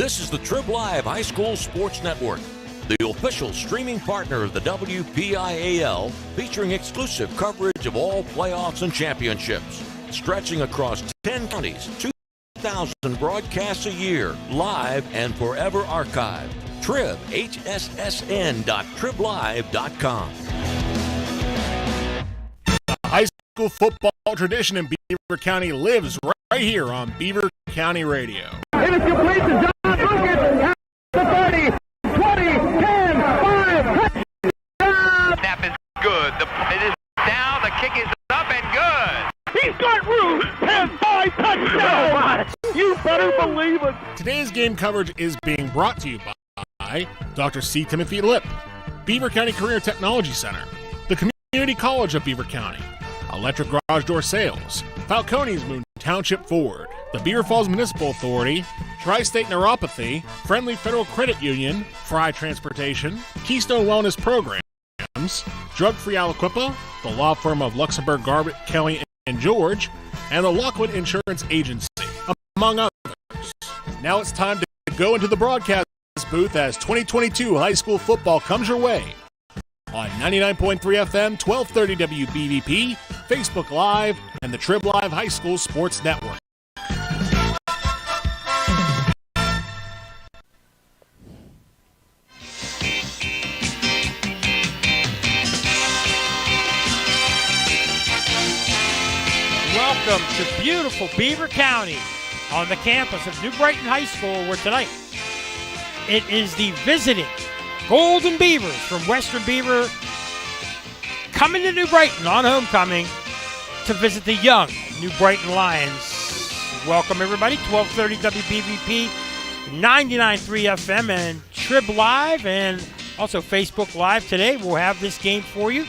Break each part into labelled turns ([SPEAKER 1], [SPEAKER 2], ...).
[SPEAKER 1] This is the Trib Live High School Sports Network, the official streaming partner of the WPIAL, featuring exclusive coverage of all playoffs and championships, stretching across 10 counties, 2,000 broadcasts a year, live and forever archived. Trib, hssn.triblive.com.
[SPEAKER 2] The high school football tradition in Beaver County lives right here on Beaver County Radio.
[SPEAKER 3] It is complete to John Lucas at the 30, 20, 10, 5,
[SPEAKER 4] Snap is good. It is down. The kick is up and good.
[SPEAKER 3] He's got room. 10-5 touchdown. You better believe it.
[SPEAKER 2] Today's game coverage is being brought to you by Dr. C. Timothy Lipp, Beaver County Career Technology Center, the Community College of Beaver County, Electric Garage Door Sales, Falcone's Moon Township Ford, the Beaver Falls Municipal Authority, Tri-State Neuropathy, Friendly Federal Credit Union, Fry Transportation, Keystone Wellness Programs, Drug-Free Aliquippa, the law firm of Luxembourg, Garbutt, Kelly, and George, and the Lockwood Insurance Agency, among others. Now it's time to go into the broadcast booth as 2022 high school football comes your way on 99.3 FM, 1230 WBVP, Facebook Live, and the Trib Live High School Sports Network.
[SPEAKER 5] Welcome to beautiful Beaver County on the campus of New Brighton High School, where tonight it is the visiting Golden Beavers from Western Beaver coming to New Brighton on homecoming to visit the young New Brighton Lions. Welcome, everybody. 1230 WBVP, 99.3 FM, and Trib Live, and also Facebook Live. Today we'll have this game for you.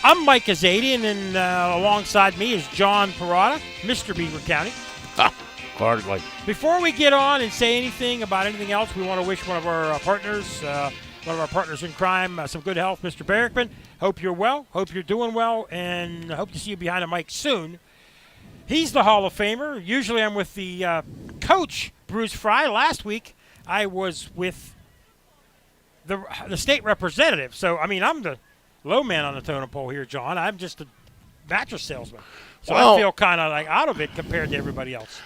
[SPEAKER 5] I'm Mike Azadian, and alongside me is John Parada, Mr. Beaver County.
[SPEAKER 6] Hardly.
[SPEAKER 5] Before we get on and say anything about anything else, we want to wish one of our partners in crime, some good health, Mr. Barrickman. Hope you're well. Hope you're doing well, and hope to see you behind a mic soon. He's the Hall of Famer. Usually I'm with the coach, Bruce Fry. Last week I was with the state representative. So, I mean, I'm the low man on the totem pole here, John. I'm just a mattress salesman. So I feel kind of like out of it compared to everybody else.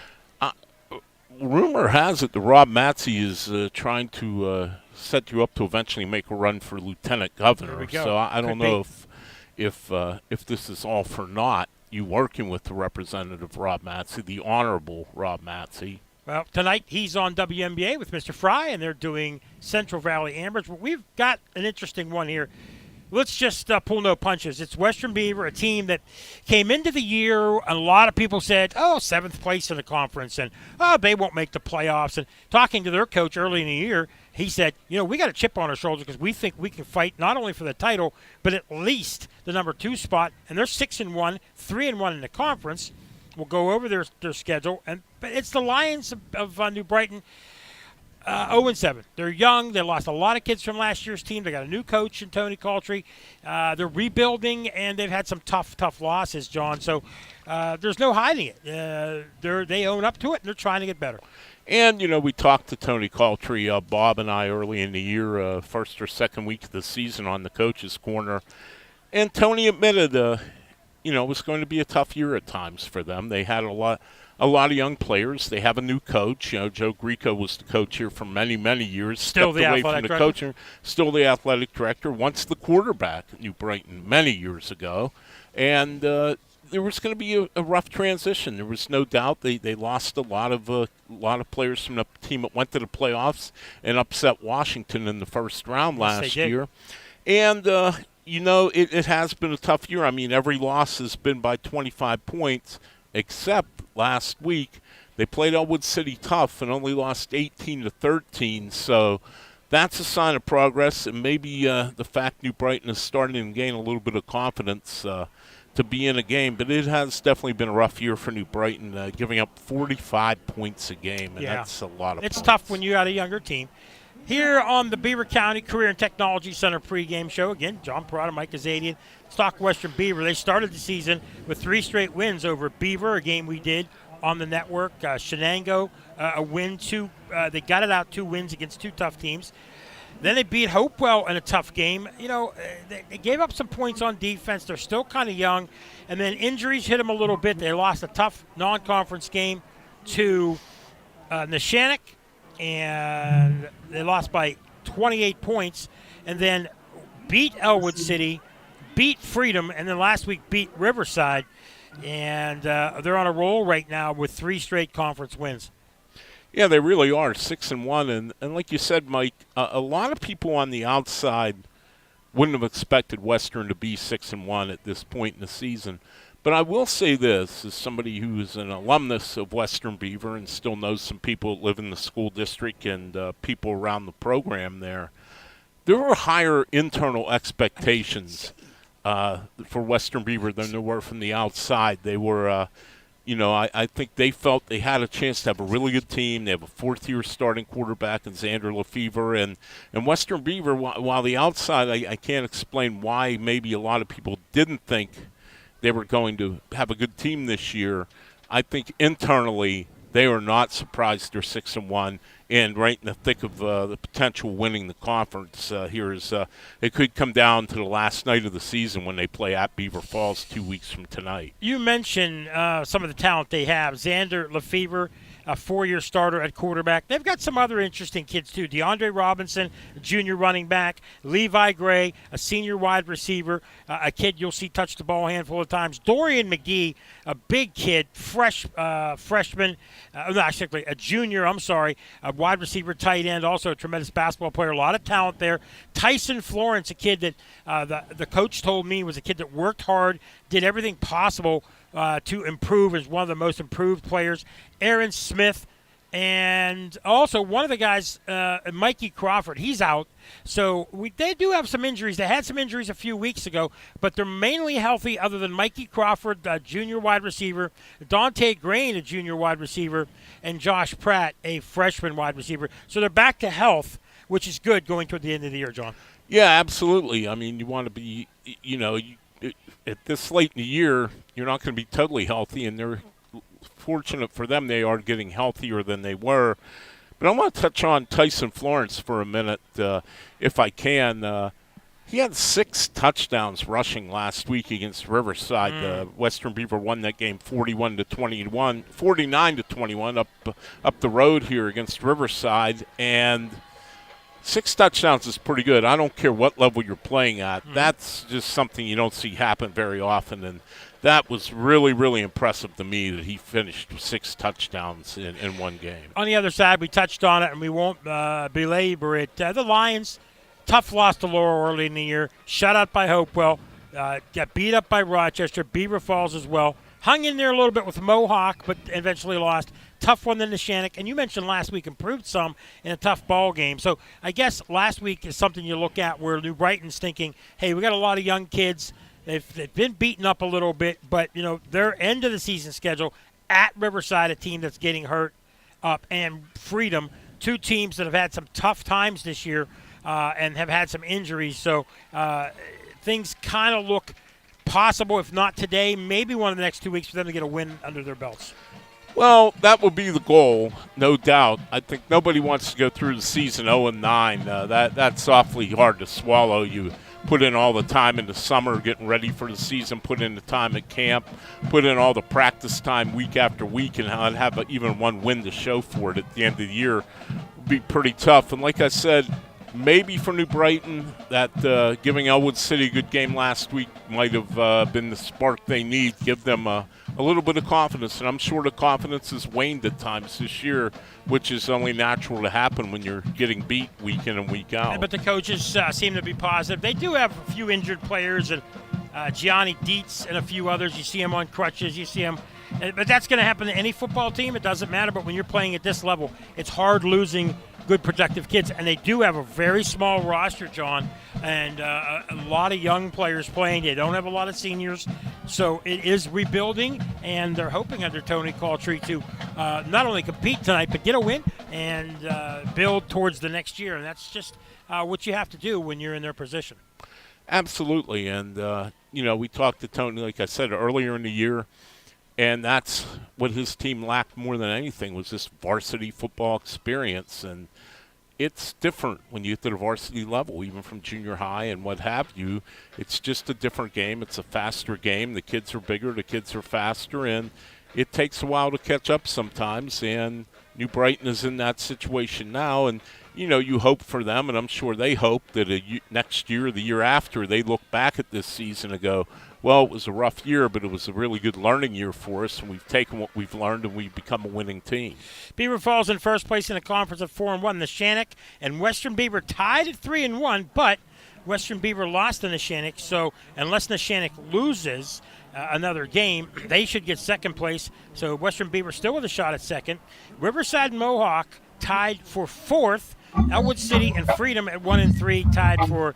[SPEAKER 6] Rumor has it that Rob Matzey is trying to set you up to eventually make a run for lieutenant governor.
[SPEAKER 5] There we go.
[SPEAKER 6] So I don't know if this is all for naught, you working with the representative Rob Matzey, the Honorable Rob Matzey.
[SPEAKER 5] Well, tonight he's on WNBA with Mr. Fry, and they're doing Central Valley Ambers. We've got an interesting one here. Let's just pull no punches. It's Western Beaver, a team that came into the year, a lot of people said, 7th place in the conference, and, they won't make the playoffs. And talking to their coach early in the year, he said, we got a chip on our shoulder because we think we can fight not only for the title, but at least the number 2 spot. And they're 6-1, 3-1 in the conference. We'll go over their schedule. But it's the Lions of New Brighton. 0-7. They're young. They lost a lot of kids from last year's team. They got a new coach in Tony Caltry. They're rebuilding, and they've had some tough losses, John. So there's no hiding it. They own up to it, and they're trying to get better.
[SPEAKER 6] And, we talked to Tony Caltry, Bob and I, early in the year, first or second week of the season on the Coach's Corner. And Tony admitted, it was going to be a tough year at times for them. They had a lot of young players. They have a new coach. Joe Greco was the coach here for many, many years.
[SPEAKER 5] Still the athletic director.
[SPEAKER 6] Coaching, still the athletic director. Once the quarterback at New Brighton many years ago. And there was going to be a rough transition. There was no doubt. They lost a lot of players from the team that went to the playoffs and upset Washington in the first round last year. And, it has been a tough year. I mean, every loss has been by 25 points, except last week they played Elwood City tough and only lost 18-13. So that's a sign of progress, and maybe the fact New Brighton is starting to gain a little bit of confidence to be in a game. But it has definitely been a rough year for New Brighton, giving up 45 points a game, and that's a lot of points.
[SPEAKER 5] It's tough when you got a younger team. Here on the Beaver County Career and Technology Center pregame show, again, John Parada, Mike Azadian, let's talk Western Beaver. They started the season with 3 straight wins over Beaver, a game we did on the network. Shenango a win. They got it out 2 wins against 2 tough teams. Then they beat Hopewell in a tough game. They gave up some points on defense. They're still kind of young. And then injuries hit them a little bit. They lost a tough non-conference game to Neshannock, and they lost by 28 points. And then beat Elwood City, beat Freedom, and then last week beat Riverside. And they're on a roll right now with 3 straight conference wins.
[SPEAKER 6] Yeah, they really are 6-1, and like you said, Mike, a lot of people on the outside wouldn't have expected Western to be 6-1 at this point in the season. But I will say this, as somebody who is an alumnus of Western Beaver and still knows some people that live in the school district and people around the program there were higher internal expectations for Western Beaver than there were from the outside. They were. I think they felt they had a chance to have a really good team. They have a 4th-year starting quarterback in Xander Lefevre. And Western Beaver, while the outside, I can't explain why maybe a lot of people didn't think they were going to have a good team this year. I think internally they are not surprised they're 6-1 and right in the thick of the potential winning the conference. It could come down to the last night of the season when they play at Beaver Falls 2 weeks from tonight.
[SPEAKER 5] You mentioned some of the talent they have. Xander Lefevre, a 4-year starter at quarterback. They've got some other interesting kids, too. DeAndre Robinson, a junior running back. Levi Gray, a senior wide receiver, a kid you'll see touch the ball a handful of times. Dorian McGee, a big kid, freshman, actually a junior, a wide receiver, tight end, also a tremendous basketball player. A lot of talent there. Tyson Florence, a kid that the coach told me was a kid that worked hard, did everything possible to improve, is one of the most improved players. Aaron Smith, and also one of the guys, Mikey Crawford, he's out. So they do have some injuries. They had some injuries a few weeks ago, but they're mainly healthy other than Mikey Crawford, a junior wide receiver, Dante Grain, a junior wide receiver, and Josh Pratt, a freshman wide receiver. So they're back to health, which is good going toward the end of the year, John.
[SPEAKER 6] Yeah, absolutely. I mean, you want to be, at this late in the year, you're not going to be totally healthy, and they're fortunate for them they are getting healthier than they were. But I want to touch on Tyson Florence for a minute, if I can. He had 6 touchdowns rushing last week against Riverside. Western Beaver won that game 49-21 up the road here against Riverside, and 6 touchdowns is pretty good. I don't care what level you're playing at. That's just something you don't see happen very often, and that was really, really impressive to me that he finished 6 touchdowns in one game.
[SPEAKER 5] On the other side, we touched on it, and we won't belabor it. The Lions, tough loss to Laurel early in the year, shut out by Hopewell, got beat up by Rochester, Beaver Falls as well. Hung in there a little bit with Mohawk, but eventually lost. Tough one than Neshannock. And you mentioned last week improved some in a tough ball game. So I guess last week is something you look at where New Brighton's thinking, hey, we got a lot of young kids. They've been beaten up a little bit, but, their end of the season schedule at Riverside, a team that's getting hurt up, and Freedom, 2 teams that have had some tough times this year and have had some injuries. So things kind of look possible, if not today, maybe one of the next 2 weeks for them to get a win under their belts.
[SPEAKER 6] Well, that would be the goal, no doubt. I think nobody wants to go through the season 0-9. That's awfully hard to swallow. You put in all the time in the summer getting ready for the season, put in the time at camp, put in all the practice time week after week, and have even one win to show for it at the end of the year would be pretty tough. And like I said, maybe for New Brighton, that giving Elwood City a good game last week might have been the spark they need, give them a little bit of confidence. And I'm sure the confidence has waned at times this year, which is only natural to happen when you're getting beat week in and week out.
[SPEAKER 5] But the coaches seem to be positive. They do have a few injured players, and Gianni Dietz and a few others. You see him on crutches. You see him. But that's going to happen to any football team. It doesn't matter. But when you're playing at this level, it's hard losing good, productive kids. And they do have a very small roster, John, and a lot of young players playing. They don't have a lot of seniors. So it is rebuilding, and they're hoping under Tony Caultree to not only compete tonight, but get a win and build towards the next year. And that's just what you have to do when you're in their position.
[SPEAKER 6] Absolutely. And, we talked to Tony, like I said, earlier in the year. And that's what his team lacked more than anything, was this varsity football experience. And it's different when you get to the varsity level, even from junior high and what have you. It's just a different game. It's a faster game. The kids are bigger. The kids are faster. And it takes a while to catch up sometimes. And New Brighton is in that situation now. And, you know, you hope for them, and I'm sure they hope that next year or the year after, they look back at this season and go, well, it was a rough year, but it was a really good learning year for us, and we've taken what we've learned and we've become a winning team.
[SPEAKER 5] Beaver falls in first place in the conference at 4-1. The Shannock and Western Beaver tied at 3-1, but Western Beaver lost in the Shannock, so unless the Shannock loses another game, they should get second place. So Western Beaver still with a shot at second. Riverside and Mohawk tied for fourth. Elwood City and Freedom at 1-3 tied for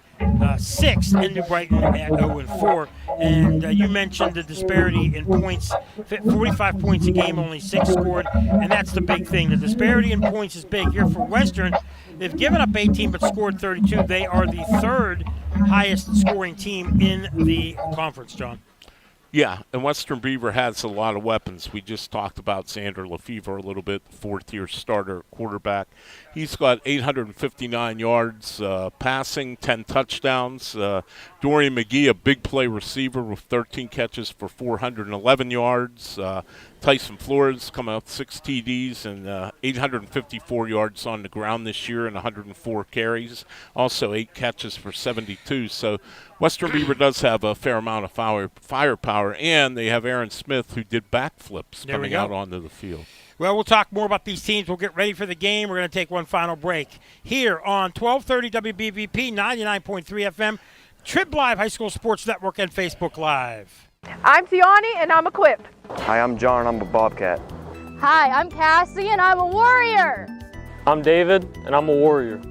[SPEAKER 5] sixth, and New Brighton at 0-4. And you mentioned the disparity in points, 45 points a game, only 6 scored, and that's the big thing. The disparity in points is big here for Western. They've given up 18 but scored 32. They are the third highest scoring team in the conference, John.
[SPEAKER 6] Yeah, and Western Beaver has a lot of weapons. We just talked about Xander Lefevre a little bit, fourth-year starter quarterback. He's got 859 yards passing, 10 touchdowns. Dorian McGee, a big play receiver with 13 catches for 411 yards. Tyson Flores coming up 6 TDs and 854 yards on the ground this year and 104 carries. Also 8 catches for 72. So Western Beaver does have a fair amount of firepower, and they have Aaron Smith, who did backflips coming out onto the field.
[SPEAKER 5] Well, we'll talk more about these teams. We'll get ready for the game. We're going to take one final break here on 1230 WBVP, 99.3 FM, Trib Live High School Sports Network, and Facebook Live.
[SPEAKER 7] I'm Tiani, and I'm equipped.
[SPEAKER 8] Hi, I'm John, and I'm a Bobcat.
[SPEAKER 9] Hi, I'm Cassie, and I'm a warrior.
[SPEAKER 10] I'm David, and I'm a warrior.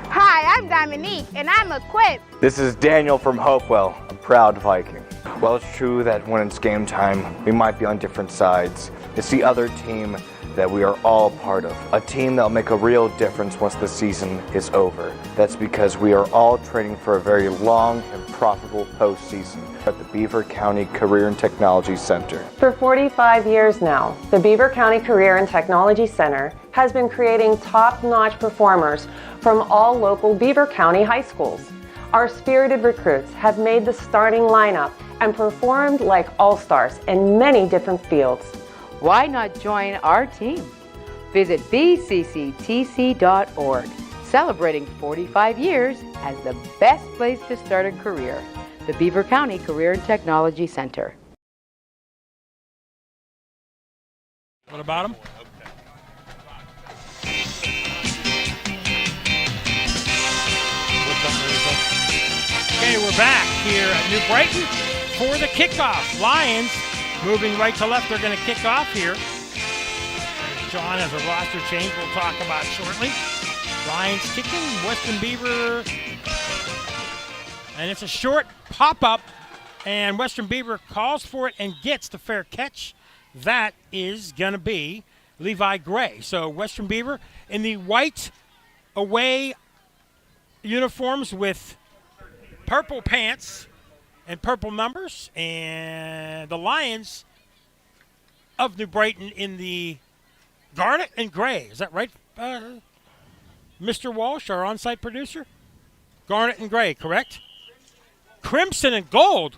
[SPEAKER 9] Hi, I'm Dominique, and I'm equipped.
[SPEAKER 8] This is Daniel from Hopewell, a proud Viking. Well, it's true that when it's game time, we might be on different sides. It's the other team that we are all part of, a team that will make a real difference once the season is over. That's because we are all training for a very long and profitable postseason at the Beaver County Career and Technology Center.
[SPEAKER 11] For 45 years now, the Beaver County Career and Technology Center has been creating top-notch performers from all local Beaver County high schools. Our spirited recruits have made the starting lineup and performed like all-stars in many different fields.
[SPEAKER 7] Why not join our team? Visit bcctc.org, celebrating 45 years as the best place to start a career. The Beaver County Career and Technology Center.
[SPEAKER 5] What about them? Okay, we're back here at New Brighton for the kickoff. Lions moving right to left. They're going to kick off here. John has a roster change we'll talk about shortly. Lions kicking, Western Beaver. And it's a short pop-up, and Western Beaver calls for it and gets the fair catch. That is going to be Levi Gray. So Western Beaver in the white away uniforms with purple pants and purple numbers, and the Lions of New Brighton in the garnet and gray. Is that right, Mr. Walsh, our on-site producer? Garnet and gray, correct? Crimson and gold.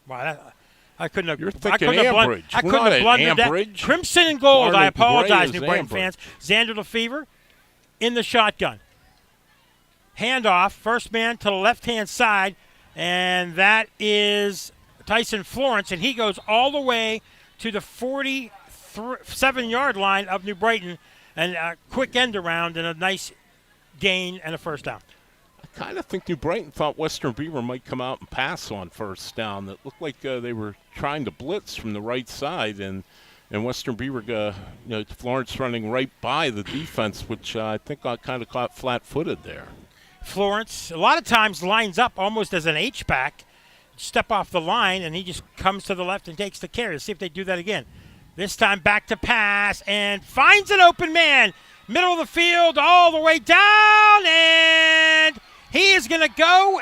[SPEAKER 5] Wow, I couldn't have.
[SPEAKER 6] You're thinking Ambridge.
[SPEAKER 5] I couldn't have blundered that. Crimson and gold. I apologize, New Brighton fans. Xander Lefevre in the shotgun. Handoff, first man to the left-hand side, and that is Tyson Florence, and he goes all the way to the 47-yard line of New Brighton, and a quick end around and a nice gain and a first down.
[SPEAKER 6] I kind of think New Brighton thought Western Beaver might come out and pass on first down. It looked like they were trying to blitz from the right side, and Western Beaver, Florence running right by the defense, which I think I kind of caught flat-footed there.
[SPEAKER 5] Florence, a lot of times, lines up almost as an H-back, step off the line, and he just comes to the left and takes the carry. Let's see if they do that again. This time back to pass and finds an open man. Middle of the field, all the way down, and he is going to go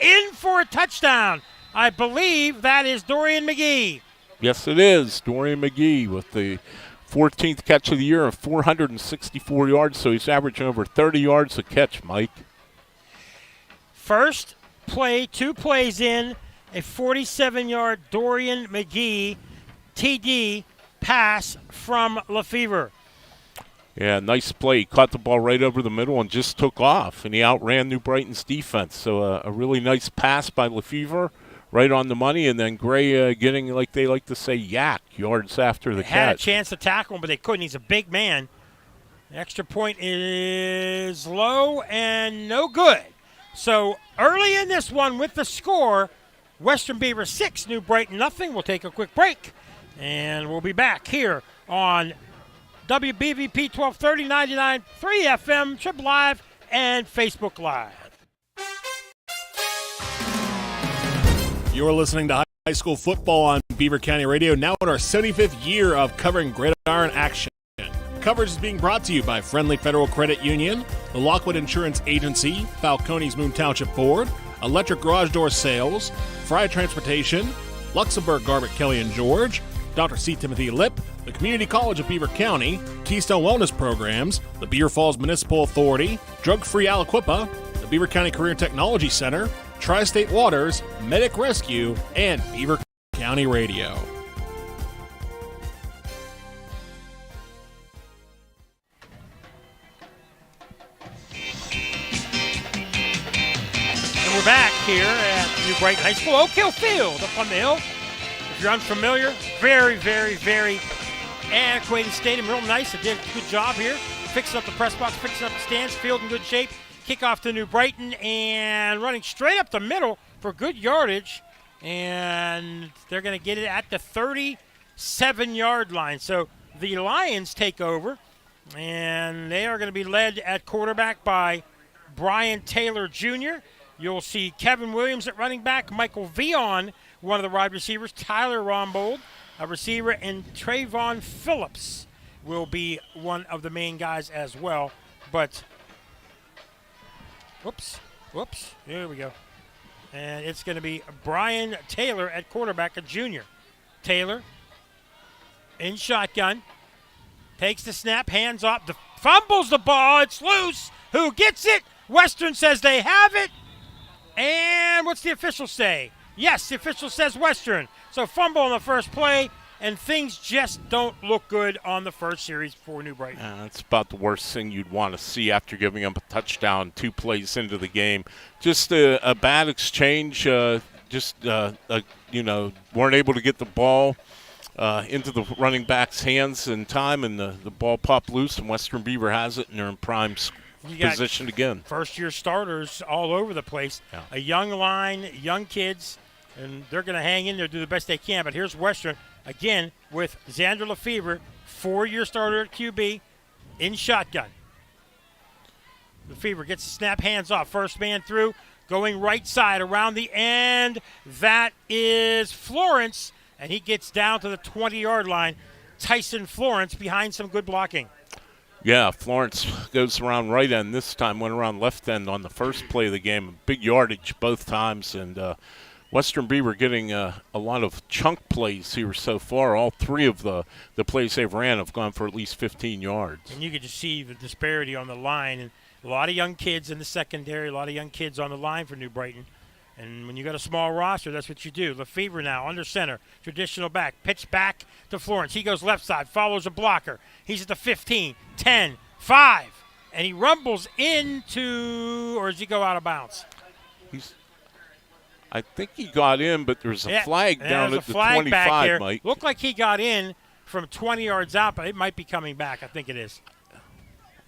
[SPEAKER 5] in for a touchdown. I believe that is Dorian McGee.
[SPEAKER 6] Yes, it is. Dorian McGee with the 14th catch of the year and 464 yards, so he's averaging over 30 yards a catch, Mike.
[SPEAKER 5] First play, 2 plays in, a 47-yard Dorian McGee TD pass from Lefevre.
[SPEAKER 6] Yeah, nice play. He caught the ball right over the middle and just took off, and he outran New Brighton's defense. So a really nice pass by Lefevre, right on the money, and then Gray getting, like they like to say, yak yards after the catch.
[SPEAKER 5] Had a chance to tackle him, but they couldn't. He's a big man. The extra point is low and no good. So early in this one with the score, Western Beaver 6, New Brighton nothing. We'll take a quick break, and we'll be back here on WBVP 1230, 99.3 FM, Trip Live, and Facebook Live.
[SPEAKER 2] You're listening to high school football on Beaver County Radio, now in our 75th year of covering gridiron action. Coverage is being brought to you by Friendly Federal Credit Union, the Lockwood Insurance Agency, Falcone's Moon Township Board, Electric Garage Door Sales, Fry Transportation, Luxembourg Garbett Kelly and George, Dr. C. Timothy Lip, the Community College of Beaver County, Keystone Wellness Programs, the Beaver Falls Municipal Authority, Drug Free Aliquippa, the Beaver County Career Technology Center, Tri-State Waters, Medic Rescue, and Beaver County Radio.
[SPEAKER 5] And we're back here at New Brighton High School, Oak Hill Field up on the hill. If you're unfamiliar, very, very, very antiquated stadium. Real nice. They did a good job here. Fixing up the press box, fixing up the stands, field in good shape. Kickoff to New Brighton and running straight up the middle for good yardage. And they're going to get it at the 37-yard line. So the Lions take over, and they are going to be led at quarterback by Brian Taylor Jr. You'll see Kevin Williams at running back, Michael Vion, one of the wide receivers, Tyler Rombold, a receiver, and Trayvon Phillips will be one of the main guys as well. But, whoops, here we go. And it's going to be Brian Taylor at quarterback, a junior. Taylor in shotgun, takes the snap, hands off, fumbles the ball, it's loose. Who gets it? Western says they have it. And what's the official say? Yes, the official says Western. So fumble on the first play, and things just don't look good on the first series for New Brighton.
[SPEAKER 6] That's about the worst thing you'd want to see after giving up a touchdown 2 plays into the game. Just a bad exchange. Weren't able to get the ball into the running back's hands in time, and the ball popped loose, and Western Beaver has it, and they're in prime position again.
[SPEAKER 5] First-year starters all over the place. Yeah. A young line, young kids, and they're going to hang in there, do the best they can. But here's Western, again, with Xander Lefevre, 4-year starter at QB, in shotgun. Lefevre gets the snap, hands off. First man through, going right side around the end. That is Florence, and he gets down to the 20-yard line. Tyson Florence behind some good blocking.
[SPEAKER 6] Yeah, Florence goes around right end this time, went around left end on the first play of the game. Big yardage both times, and Western Beaver getting a lot of chunk plays here so far. All 3 of the plays they've ran have gone for at least 15 yards.
[SPEAKER 5] And you could just see the disparity on the line. And a lot of young kids in the secondary, a lot of young kids on the line for New Brighton. And when you got a small roster, that's what you do. Lefevre now under center, traditional back, pitch back to Florence. He goes left side, follows a blocker. He's at the 15, 10, 5, and he rumbles into, or does he go out of bounds?
[SPEAKER 6] I think he got in, but there's a flag down at the 25, Mike.
[SPEAKER 5] Looked like he got in from 20 yards out, but it might be coming back. I think it is.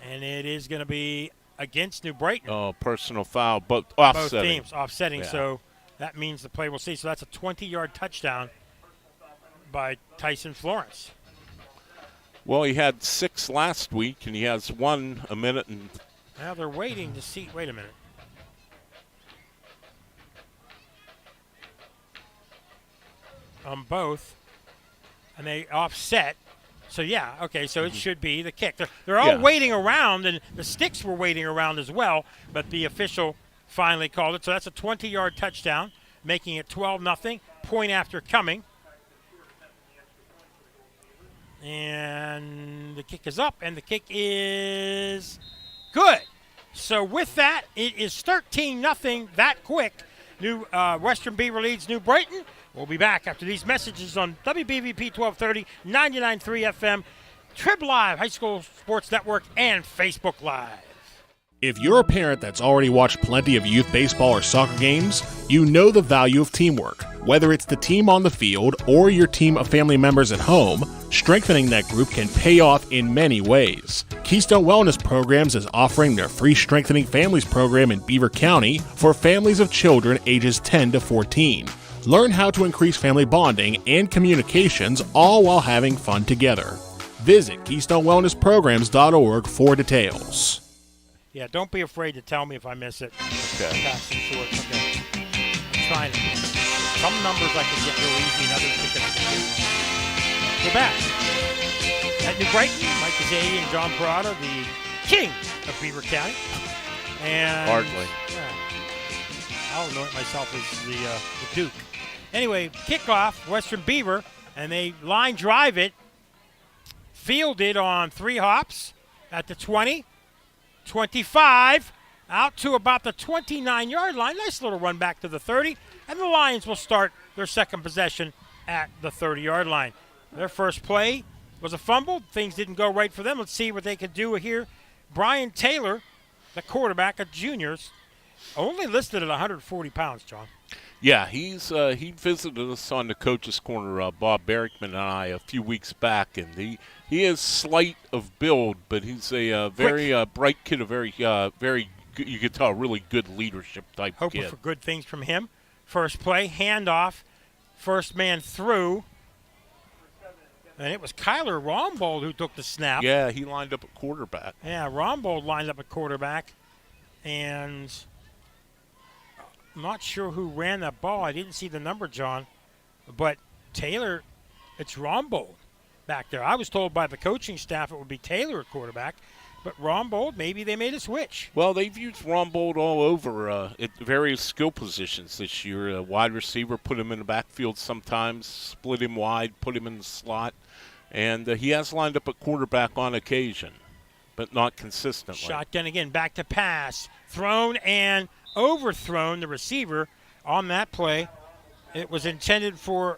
[SPEAKER 5] And it is going to be against New Brighton.
[SPEAKER 6] Oh, personal foul, but offsetting.
[SPEAKER 5] Both teams offsetting, yeah. So that means the play will see. So that's a 20-yard touchdown by Tyson Florence.
[SPEAKER 6] Well, he had 6 last week, and he has 1 a minute. And
[SPEAKER 5] now they're waiting to see. Wait a minute. On both, and they offset. So, yeah, okay, so it should be the kick. They're all waiting around, and the sticks were waiting around as well, but the official finally called it. So that's a 20-yard touchdown, making it 12-0, point after coming. And the kick is up, and the kick is good. So with that, it is 13-0 that quick. New Western Beaver leads New Brighton. We'll be back after these messages on WBVP 1230, 99.3 FM, Trib Live, High School Sports Network, and Facebook Live.
[SPEAKER 2] If you're a parent that's already watched plenty of youth baseball or soccer games, you know the value of teamwork. Whether it's the team on the field or your team of family members at home, strengthening that group can pay off in many ways. Keystone Wellness Programs is offering their free Strengthening Families program in Beaver County for families of children ages 10 to 14. Learn how to increase family bonding and communications, all while having fun together. Visit KeystoneWellnessPrograms.org for details.
[SPEAKER 5] Yeah, don't be afraid to tell me if I miss it.
[SPEAKER 6] Okay.
[SPEAKER 5] Passing short. Okay. I'm trying to. Some numbers I can get real easy, and others I can. We're back. At New Brighton, Mike Kazadi and John Parada, the king of Beaver County. And
[SPEAKER 6] Hardly.
[SPEAKER 5] Yeah, I'll anoint myself as the Duke. Anyway, kickoff, Western Beaver, and they line drive it. Fielded on 3 hops at the 20. 25, out to about the 29-yard line. Nice little run back to the 30, and the Lions will start their second possession at the 30-yard line. Their first play was a fumble. Things didn't go right for them. Let's see what they can do here. Brian Taylor, the quarterback of juniors, only listed at 140 pounds, John.
[SPEAKER 6] Yeah, he visited us on the coach's corner, Bob Berrickman and I, a few weeks back, and he is slight of build, but he's a very bright kid, a very good, you could tell, really good leadership type
[SPEAKER 5] Hoping
[SPEAKER 6] kid.
[SPEAKER 5] for good things from him. First play, handoff, first man through, and it was Kyler Rombold who took the snap.
[SPEAKER 6] Yeah, he lined up at quarterback.
[SPEAKER 5] Yeah, Rombold lined up at quarterback, and I'm not sure who ran that ball. I didn't see the number, John, but Taylor, it's Rombold back there. I was told by the coaching staff it would be Taylor at quarterback, but Rombold, maybe they made a switch.
[SPEAKER 6] Well, they've used Rombold all over at various skill positions this year. Wide receiver, put him in the backfield sometimes, split him wide, put him in the slot, and he has lined up at quarterback on occasion, but not consistently.
[SPEAKER 5] Shotgun again, back to pass, thrown and overthrown the receiver on that play. It was intended for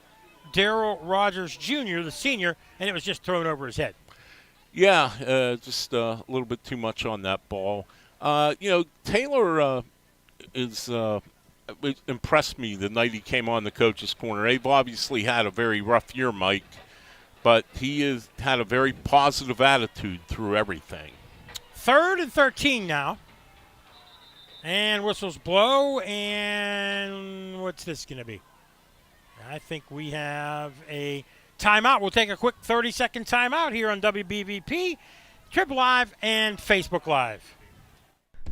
[SPEAKER 5] Darrell Rogers Jr., the senior, and it was just thrown over his head.
[SPEAKER 6] Yeah, just a little bit too much on that ball. Taylor impressed me the night he came on the coach's corner. They've obviously had a very rough year, Mike, but he has had a very positive attitude through everything.
[SPEAKER 5] 3rd and 13 now. And whistles blow, and what's this going to be? I think we have a timeout. We'll take a quick 30-second timeout here on WBVP, Trib Live, and Facebook Live.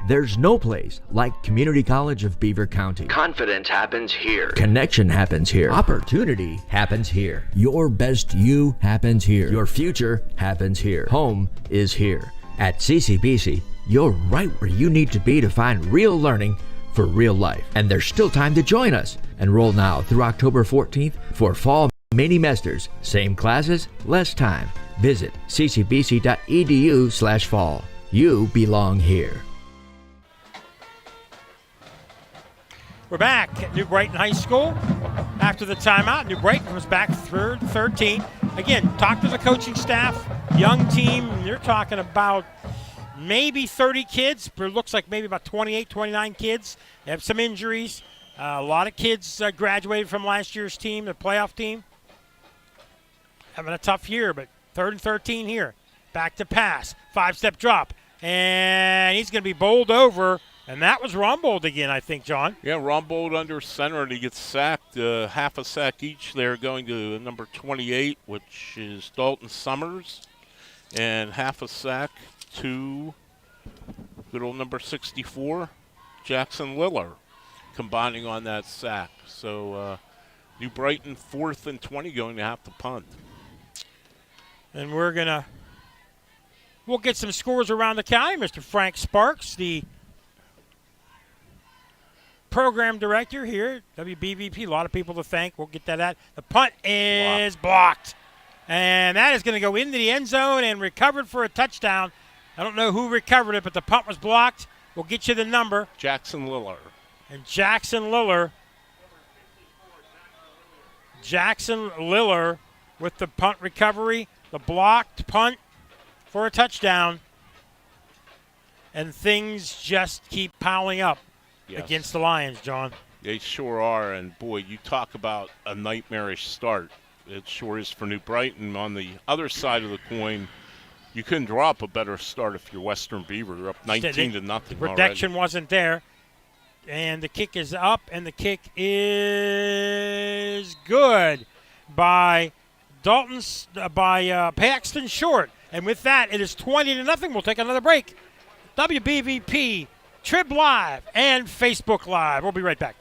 [SPEAKER 12] There's no place like Community College of Beaver County.
[SPEAKER 13] Confidence happens here.
[SPEAKER 12] Connection happens here. Opportunity happens here. Your best you happens here. Your future happens here. Home is here. At CCBC, you're right where you need to be to find real learning for real life. And there's still time to join us. Enroll now through October 14th for fall mini-mesters. Same classes, less time. Visit ccbc.edu/fall. You belong here.
[SPEAKER 5] We're back at New Brighton High School. After the timeout, New Brighton comes back 3rd and 13. Again, talk to the coaching staff. Young team, they're talking about maybe 30 kids, but it looks like maybe about 28, 29 kids. They have some injuries. A lot of kids graduated from last year's team, the playoff team. Having a tough year, but 3rd and 13 here. Back to pass. 5-step drop. And he's going to be bowled over. And that was Rombold again, I think, John.
[SPEAKER 6] Yeah, Rombold under center, and he gets sacked. Half a sack each there going to number 28, which is Dalton Summers. And half a sack to good old number 64, Jackson Liller, combining on that sack. So New Brighton 4th and 20 going to have to punt.
[SPEAKER 5] And we'll get some scores around the county. Mr. Frank Sparks, the program director here at WBVP. A lot of people to thank. We'll get that at. The punt is blocked. And that is going to go into the end zone and recovered for a touchdown. I don't know who recovered it, but the punt was blocked. We'll get you the number.
[SPEAKER 6] Jackson Liller.
[SPEAKER 5] And Jackson Liller with the punt recovery, the blocked punt for a touchdown. And things just keep piling up against the Lions, John.
[SPEAKER 6] They sure are, and boy, you talk about a nightmarish start. It sure is for New Brighton. On the other side of the coin, you couldn't draw up a better start if you're Western Beaver. You're up 19-0
[SPEAKER 5] The protection wasn't there. And the kick is up, and the kick is good by Paxton Short. And with that, it is 20-0. We'll take another break. WBVP, Trib Live, and Facebook Live. We'll be right back.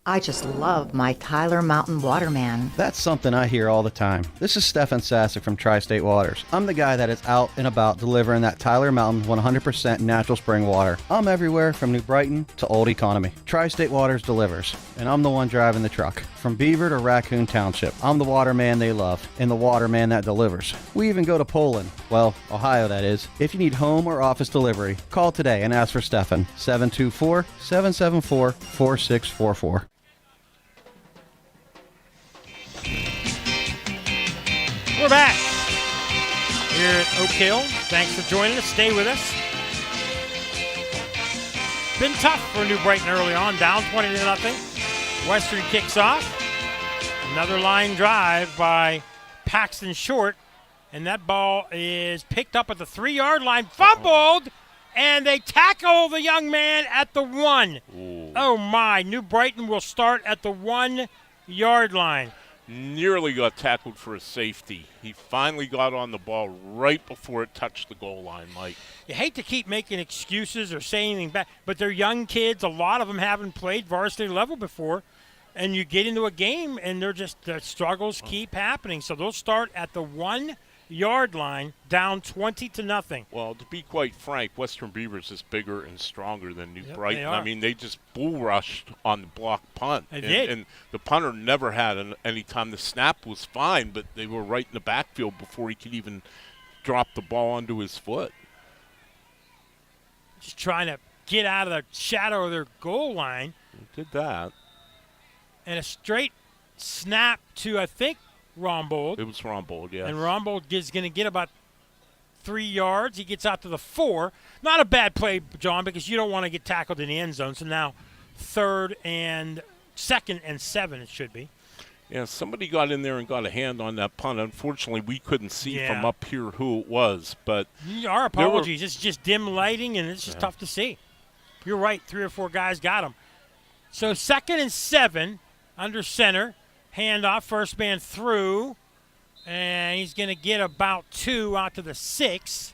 [SPEAKER 13] I just love my Tyler Mountain Waterman.
[SPEAKER 14] That's something I hear all the time. This is Stefan Sasek from Tri-State Waters. I'm the guy that is out and about delivering that Tyler Mountain 100% natural spring water. I'm everywhere from New Brighton to Old Economy. Tri-State Waters delivers, and I'm the one driving the truck. From Beaver to Raccoon Township, I'm the waterman they love, and the waterman that delivers. We even go to Poland, well, Ohio that is. If you need home or office delivery, call today and ask for Stefan, 724-774-4644.
[SPEAKER 5] We're back here at Oak Hill. Thanks for joining us. Stay with us. Been tough for New Brighton early on, down 20-0. Western kicks off. Another line drive by Paxton Short, and that ball is picked up at the 3-yard line, fumbled, and they tackle the young man at the 1.
[SPEAKER 6] Ooh.
[SPEAKER 5] Oh my! New Brighton will start at the 1-yard line.
[SPEAKER 6] Nearly got tackled for a safety. He finally got on the ball right before it touched the goal line, Mike.
[SPEAKER 5] You hate to keep making excuses or saying anything back, but they're young kids. A lot of them haven't played varsity level before, and you get into a game, and the struggles keep happening. So they'll start at the 1-yard line, down 20-0.
[SPEAKER 6] Well, to be quite frank, Western Beavers is bigger and stronger than New Brighton.
[SPEAKER 5] They are.
[SPEAKER 6] I mean, they just bull rushed on the block punt.
[SPEAKER 5] They did.
[SPEAKER 6] And the punter never had any time. The snap was fine, but they were right in the backfield before he could even drop the ball onto his foot.
[SPEAKER 5] Just trying to get out of the shadow of their goal line.
[SPEAKER 6] Did that.
[SPEAKER 5] And a straight snap to, I think, Rombold.
[SPEAKER 6] It was Rombold, yes.
[SPEAKER 5] And Rombold is going to get about 3 yards. He gets out to the 4. Not a bad play, John, because you don't want to get tackled in the end zone. So now 2nd and 7 it should be.
[SPEAKER 6] Yeah, somebody got in there and got a hand on that punt. Unfortunately, we couldn't see from up here who it was. But
[SPEAKER 5] our apologies. It's just dim lighting, and it's just tough to see. You're right. 3 or 4 guys got him. So 2nd and 7 under center. Handoff, first man through, and he's going to get about 2 out to the 6.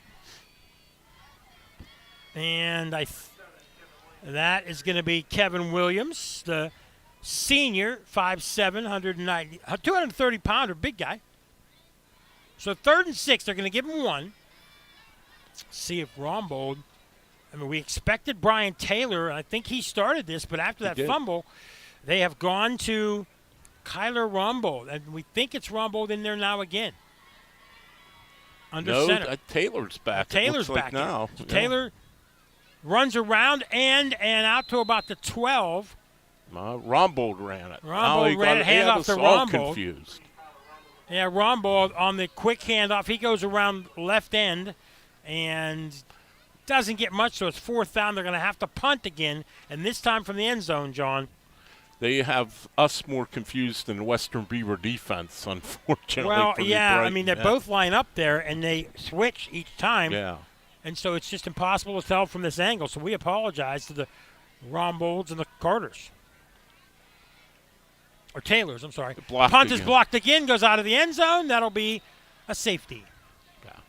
[SPEAKER 5] And that is going to be Kevin Williams, the senior, 5'7", 230-pounder, big guy. So 3rd and 6, they're going to give him 1. See if Rombold, we expected Brian Taylor. I think he started this, but after that fumble, they have gone to Kyler Rombold, and we think it's Rombold in there now again. Under center.
[SPEAKER 6] Taylor's back.
[SPEAKER 5] Taylor's back
[SPEAKER 6] now.
[SPEAKER 5] So Taylor runs around and out to about the 12.
[SPEAKER 6] Rombold ran it.
[SPEAKER 5] Rombold ran it, hand off to Rombold.
[SPEAKER 6] Confused.
[SPEAKER 5] Yeah, Rombold on the quick handoff. He goes around left end and doesn't get much, so it's 4th down. They're going to have to punt again, and this time from the end zone, John.
[SPEAKER 6] They have us more confused than the Western Beaver defense, unfortunately.
[SPEAKER 5] Well, yeah, they
[SPEAKER 6] yeah.
[SPEAKER 5] both line up there, and they switch each time.
[SPEAKER 6] Yeah.
[SPEAKER 5] And so it's just impossible to tell from this angle. So we apologize to the Rombolds and the Carters. Or Taylors, I'm sorry. Punt is blocked again, goes out of the end zone. That'll be a safety.
[SPEAKER 6] Yeah.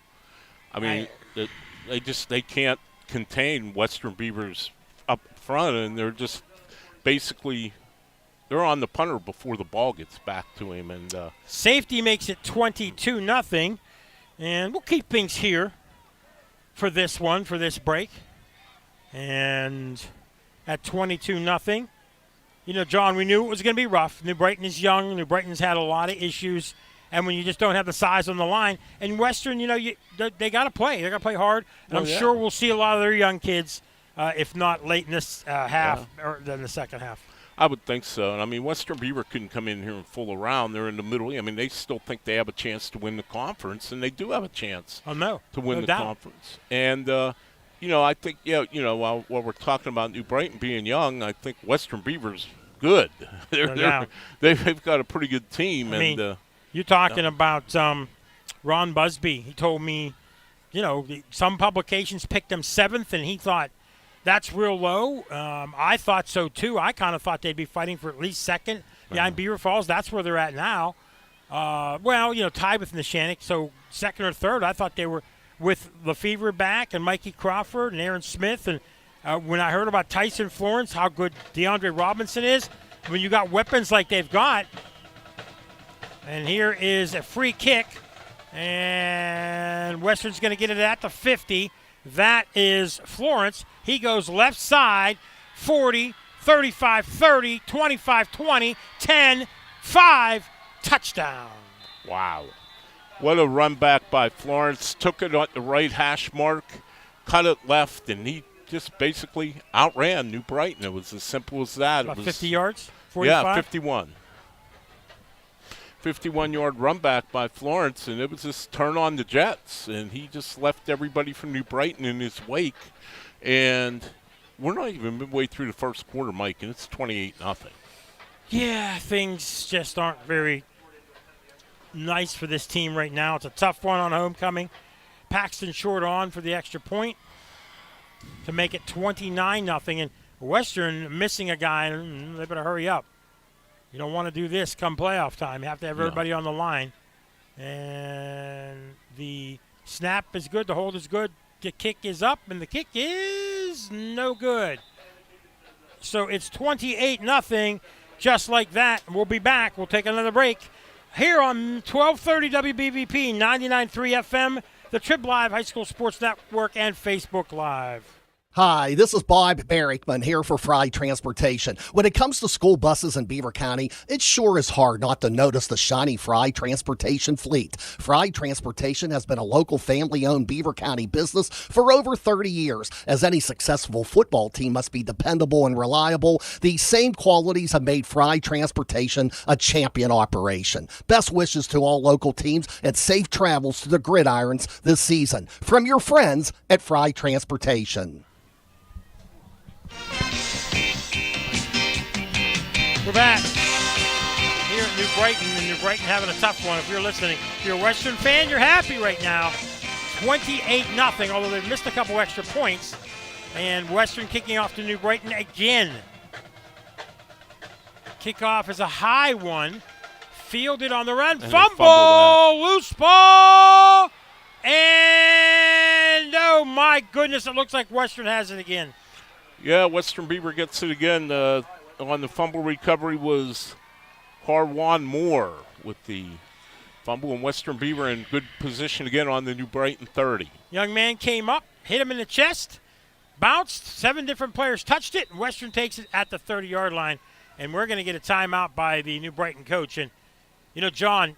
[SPEAKER 6] They can't contain Western Beavers up front, and they're just basically – they're on the punter before the ball gets back to him. And
[SPEAKER 5] safety makes it 22-0. And we'll keep things here for this break. And at 22-0, John, we knew it was going to be rough. New Brighton is young. New Brighton's had a lot of issues. And when you just don't have the size on the line. And Western, they got to play. They got to play hard. And I'm sure we'll see a lot of their young kids, if not late in this half or then the second half.
[SPEAKER 6] I would think so. And, I mean, Western Beaver couldn't come in here and fool around. They're in the middle. I mean, they still think they have a chance to win the conference, and they do have a chance to win the conference. And, I think, while we're talking about New Brighton being young, I think Western Beaver's good. They've got a pretty good team.
[SPEAKER 5] You're talking about Ron Busby. He told me, some publications picked them 7th, and he thought that's real low. I thought so, too. I kind of thought they'd be fighting for at least 2nd behind Beaver Falls. That's where they're at now. Tied with Neshannock, so 2nd or 3rd. I thought they were with Lefevre back and Mikey Crawford and Aaron Smith. And when I heard about Tyson Florence, how good DeAndre Robinson is, when you got weapons like they've got. And here is a free kick. And Western's going to get it at the 50. That is Florence. He goes left side, 40, 35-30, 25-20, 10-5, touchdown.
[SPEAKER 6] Wow. What a run back by Florence. Took it at the right hash mark, cut it left, and he just basically outran New Brighton. It was as simple as that.
[SPEAKER 5] About 50 yards? 45?
[SPEAKER 6] Yeah, 51. 51-yard run back by Florence, and it was just turn on the Jets, and he just left everybody from New Brighton in his wake. And we're not even midway through the first quarter, Mike, and it's 28-0.
[SPEAKER 5] Yeah, things just aren't very nice for this team right now. It's a tough one on homecoming. Paxton short on for the extra point to make it 29-0, and Western missing a guy, and they better hurry up. You don't want to do this come playoff time. You have to have everybody on the line. And the snap is good. The hold is good. The kick is up, and the kick is no good. So it's 28-0, just like that. We'll be back. We'll take another break here on 1230 WBVP, 99.3 FM, the Trib Live High School Sports Network, and Facebook Live.
[SPEAKER 15] Hi, this is Bob Barrickman here for Fry Transportation. When it comes to school buses in Beaver County, it sure is hard not to notice the shiny Fry Transportation fleet. Fry Transportation has been a local family-owned Beaver County business for over 30 years. As any successful football team must be dependable and reliable, these same qualities have made Fry Transportation a champion operation. Best wishes to all local teams and safe travels to the gridirons this season. From your friends at Fry Transportation.
[SPEAKER 5] We're back here at New Brighton, and New Brighton having a tough one. If you're listening, if you're a Western fan, you're happy right now. 28-0, although they've missed a couple extra points. And Western kicking off to New Brighton again. Kickoff is a high one. Fielded on the run. Fumble! Loose ball! And, oh my goodness, it looks like Western has it again.
[SPEAKER 6] Yeah, Western Beaver gets it again. On the fumble recovery was Harwan Moore with the fumble, and Western Beaver in good position again on the New Brighton 30.
[SPEAKER 5] Young man came up, hit him in the chest, bounced. 7 different players touched it, and Western takes it at the 30-yard line. And we're going to get a timeout by the New Brighton coach. And, John,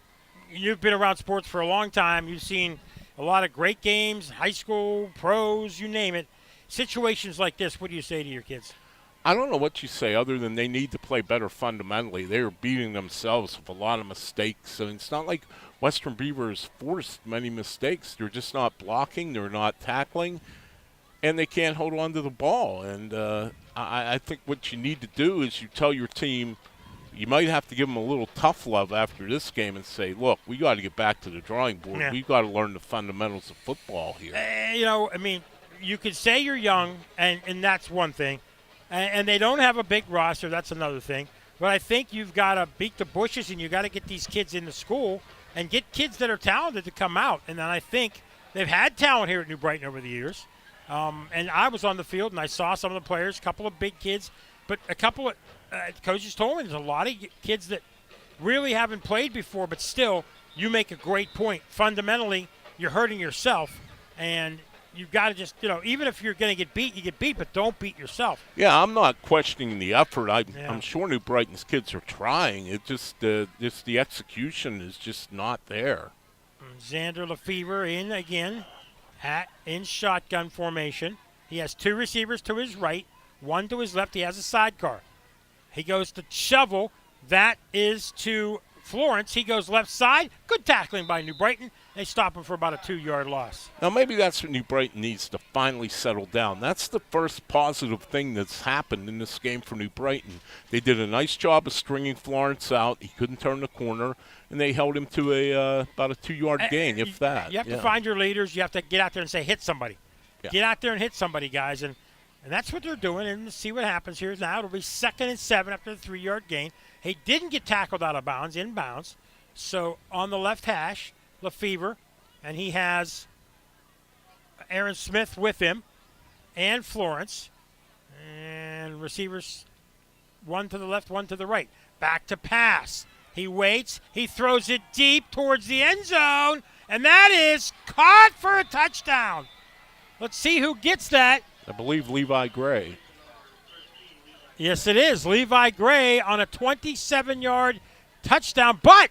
[SPEAKER 5] you've been around sports for a long time. You've seen a lot of great games, high school, pros, you name it. Situations like this, what do you say to your kids?
[SPEAKER 6] I don't know what you say other than they need to play better fundamentally. They are beating themselves with a lot of mistakes. I mean, it's not like Western Beavers forced many mistakes. They're just not blocking. They're not tackling. And they can't hold on to the ball. And I think what you need to do is you tell your team, you might have to give them a little tough love after this game and say, look, we got to get back to the drawing board.
[SPEAKER 5] Yeah.
[SPEAKER 6] We've got to learn the fundamentals of football here.
[SPEAKER 5] You could say you're young, and that's one thing. And they don't have a big roster. That's another thing. But I think you've got to beat the bushes, and you've got to get these kids into school and get kids that are talented to come out. And then I think they've had talent here at New Brighton over the years. And I was on the field, and I saw some of the players, a couple of big kids. But a couple of coaches told me there's a lot of kids that really haven't played before, but still, you make a great point. Fundamentally, you're hurting yourself. And you've got to just, even if you're going to get beat, you get beat, but don't beat yourself.
[SPEAKER 6] Yeah, I'm not questioning the effort. I'm sure New Brighton's kids are trying. It just the execution is just not there.
[SPEAKER 5] Xander Lefevre in again in shotgun formation. He has two receivers to his right, one to his left. He has a sidecar. He goes to shovel. That is to Florence. He goes left side. Good tackling by New Brighton. They stop him for about a 2-yard loss.
[SPEAKER 6] Now, maybe that's what New Brighton needs to finally settle down. That's the first positive thing that's happened in this game for New Brighton. They did a nice job of stringing Florence out. He couldn't turn the corner, and they held him to about a 2-yard gain, if that.
[SPEAKER 5] You have to find your leaders. You have to get out there and say, hit somebody. Yeah. Get out there and hit somebody, guys. And that's what they're doing, and see what happens here. Now it'll be 2nd and 7 after the 3-yard gain. He didn't get tackled out of bounds, inbounds. So on the left hash, Lefevre, and he has Aaron Smith with him and Florence. And receivers, one to the left, one to the right. Back to pass. He waits. He throws it deep towards the end zone, and that is caught for a touchdown. Let's see who gets that.
[SPEAKER 6] I believe Levi Gray.
[SPEAKER 5] Yes, it is. Levi Gray on a 27-yard touchdown, but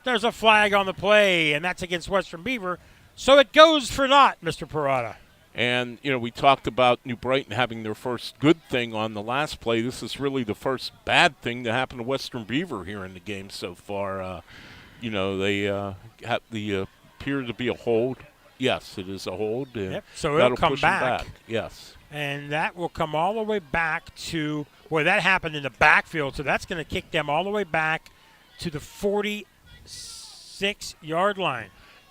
[SPEAKER 5] there's a flag on the play, and that's against Western Beaver. So it goes for naught, Mr. Parada.
[SPEAKER 6] And, we talked about New Brighton having their first good thing on the last play. This is really the first bad thing to happen to Western Beaver here in the game so far. They appear to be a hold. Yes, it is a hold.
[SPEAKER 5] Yep. So it'll come back.
[SPEAKER 6] Yes.
[SPEAKER 5] And that will come all the way back to that happened in the backfield, so that's going to kick them all the way back to the 46-yard line.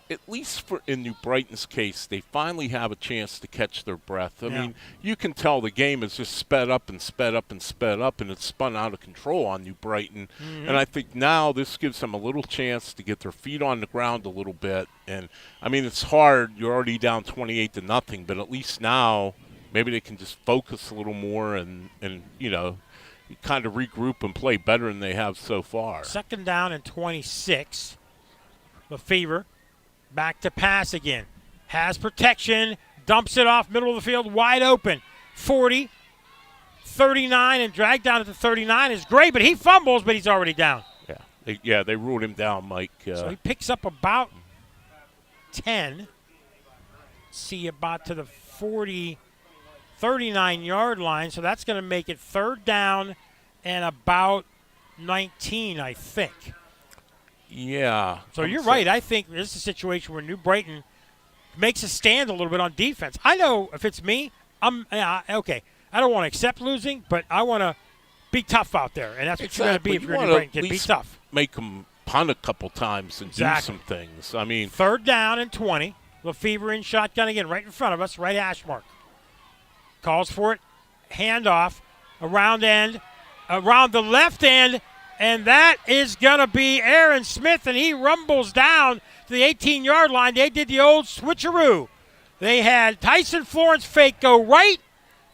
[SPEAKER 6] At least in New Brighton's case, they finally have a chance to catch their breath. I mean, you can tell the game is just sped up and sped up and sped up, and it's spun out of control on New Brighton. Mm-hmm. And I think now this gives them a little chance to get their feet on the ground a little bit. And, I mean, it's hard. You're already down 28-0, but at least now maybe they can just focus a little more and kind of regroup and play better than they have so far.
[SPEAKER 5] 2nd down and 26. Lefevre back to pass again. Has protection. Dumps it off middle of the field. Wide open. 40. 39 and dragged down at the 39 is Gray, but he fumbles, but he's already down.
[SPEAKER 6] They ruled him down, Mike.
[SPEAKER 5] So he picks up about 10. See about to the 39-yard line, so that's going to make it 3rd down and about 19, I think.
[SPEAKER 6] Yeah.
[SPEAKER 5] So you're right. I think this is a situation where New Brighton makes a stand a little bit on defense. I know if it's me, okay. I don't want to accept losing, but I want to be tough out there, and that's what you're going to be if you're a New Brighton kid. Be tough.
[SPEAKER 6] Make them punt a couple times and do some things. I mean,
[SPEAKER 5] 3rd down and 20. Lefevre in shotgun again, right in front of us, right hash mark. Calls for it. Handoff around the left end. And that is going to be Aaron Smith, and he rumbles down to the 18-yard line. They did the old switcheroo. They had Tyson Florence fake go right,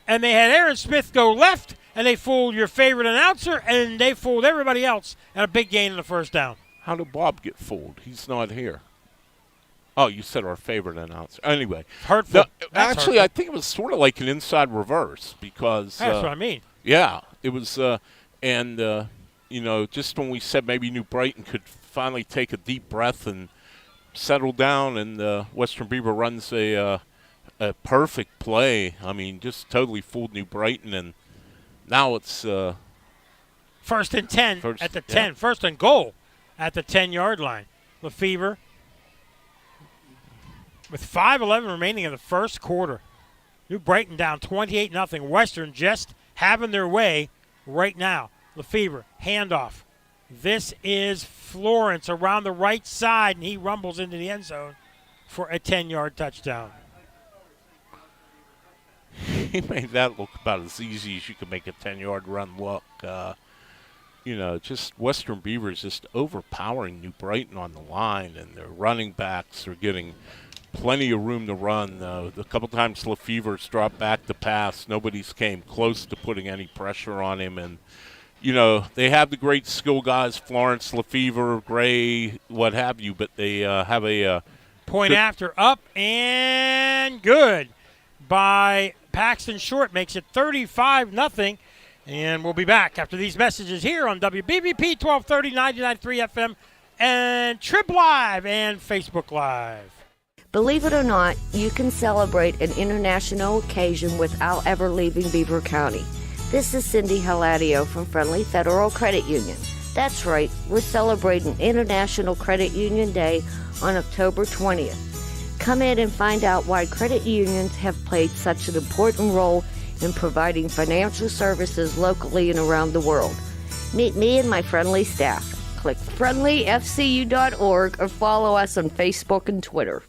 [SPEAKER 5] and they had Aaron Smith go left, and they fooled your favorite announcer, and they fooled everybody else, and a big gain in the 1st down.
[SPEAKER 6] How did Bob get fooled? He's not here. Oh, you said our favorite announcer. Anyway.
[SPEAKER 5] Hurtful.
[SPEAKER 6] Actually, I think it was sort of like an inside reverse because.
[SPEAKER 5] That's what I mean.
[SPEAKER 6] Yeah. It was, just when we said maybe New Brighton could finally take a deep breath and settle down, and Western Beaver runs a perfect play. I mean, just totally fooled New Brighton, and now it's
[SPEAKER 5] 1st and 10 at the 10. 1st and goal at the 10-yard line. Lefevre with 5:11 remaining in the 1st quarter. New Brighton down 28-0. Western just having their way right now. Lefevre, handoff. This is Florence around the right side, and he rumbles into the end zone for a 10-yard touchdown.
[SPEAKER 6] He made that look about as easy as you could make a 10-yard run look. Just Western Beavers just overpowering New Brighton on the line, and their running backs are getting plenty of room to run. A couple times Lefevre's dropped back to pass. Nobody's came close to putting any pressure on him, and they have the great skill guys, Florence, Lefevre, Gray, what have you, but they have a
[SPEAKER 5] point after up and good by Paxton Short. Makes it 35-0. And we'll be back after these messages here on WBVP 1230, 99.3 FM, and Trib Live and Facebook Live.
[SPEAKER 16] Believe it or not, you can celebrate an international occasion without ever leaving Beaver County. This is Cindy Haladio from Friendly Federal Credit Union. That's right, we're celebrating International Credit Union Day on October 20th. Come in and find out why credit unions have played such an important role in providing financial services locally and around the world. Meet me and my friendly staff. Click friendlyfcu.org or follow us on Facebook and Twitter.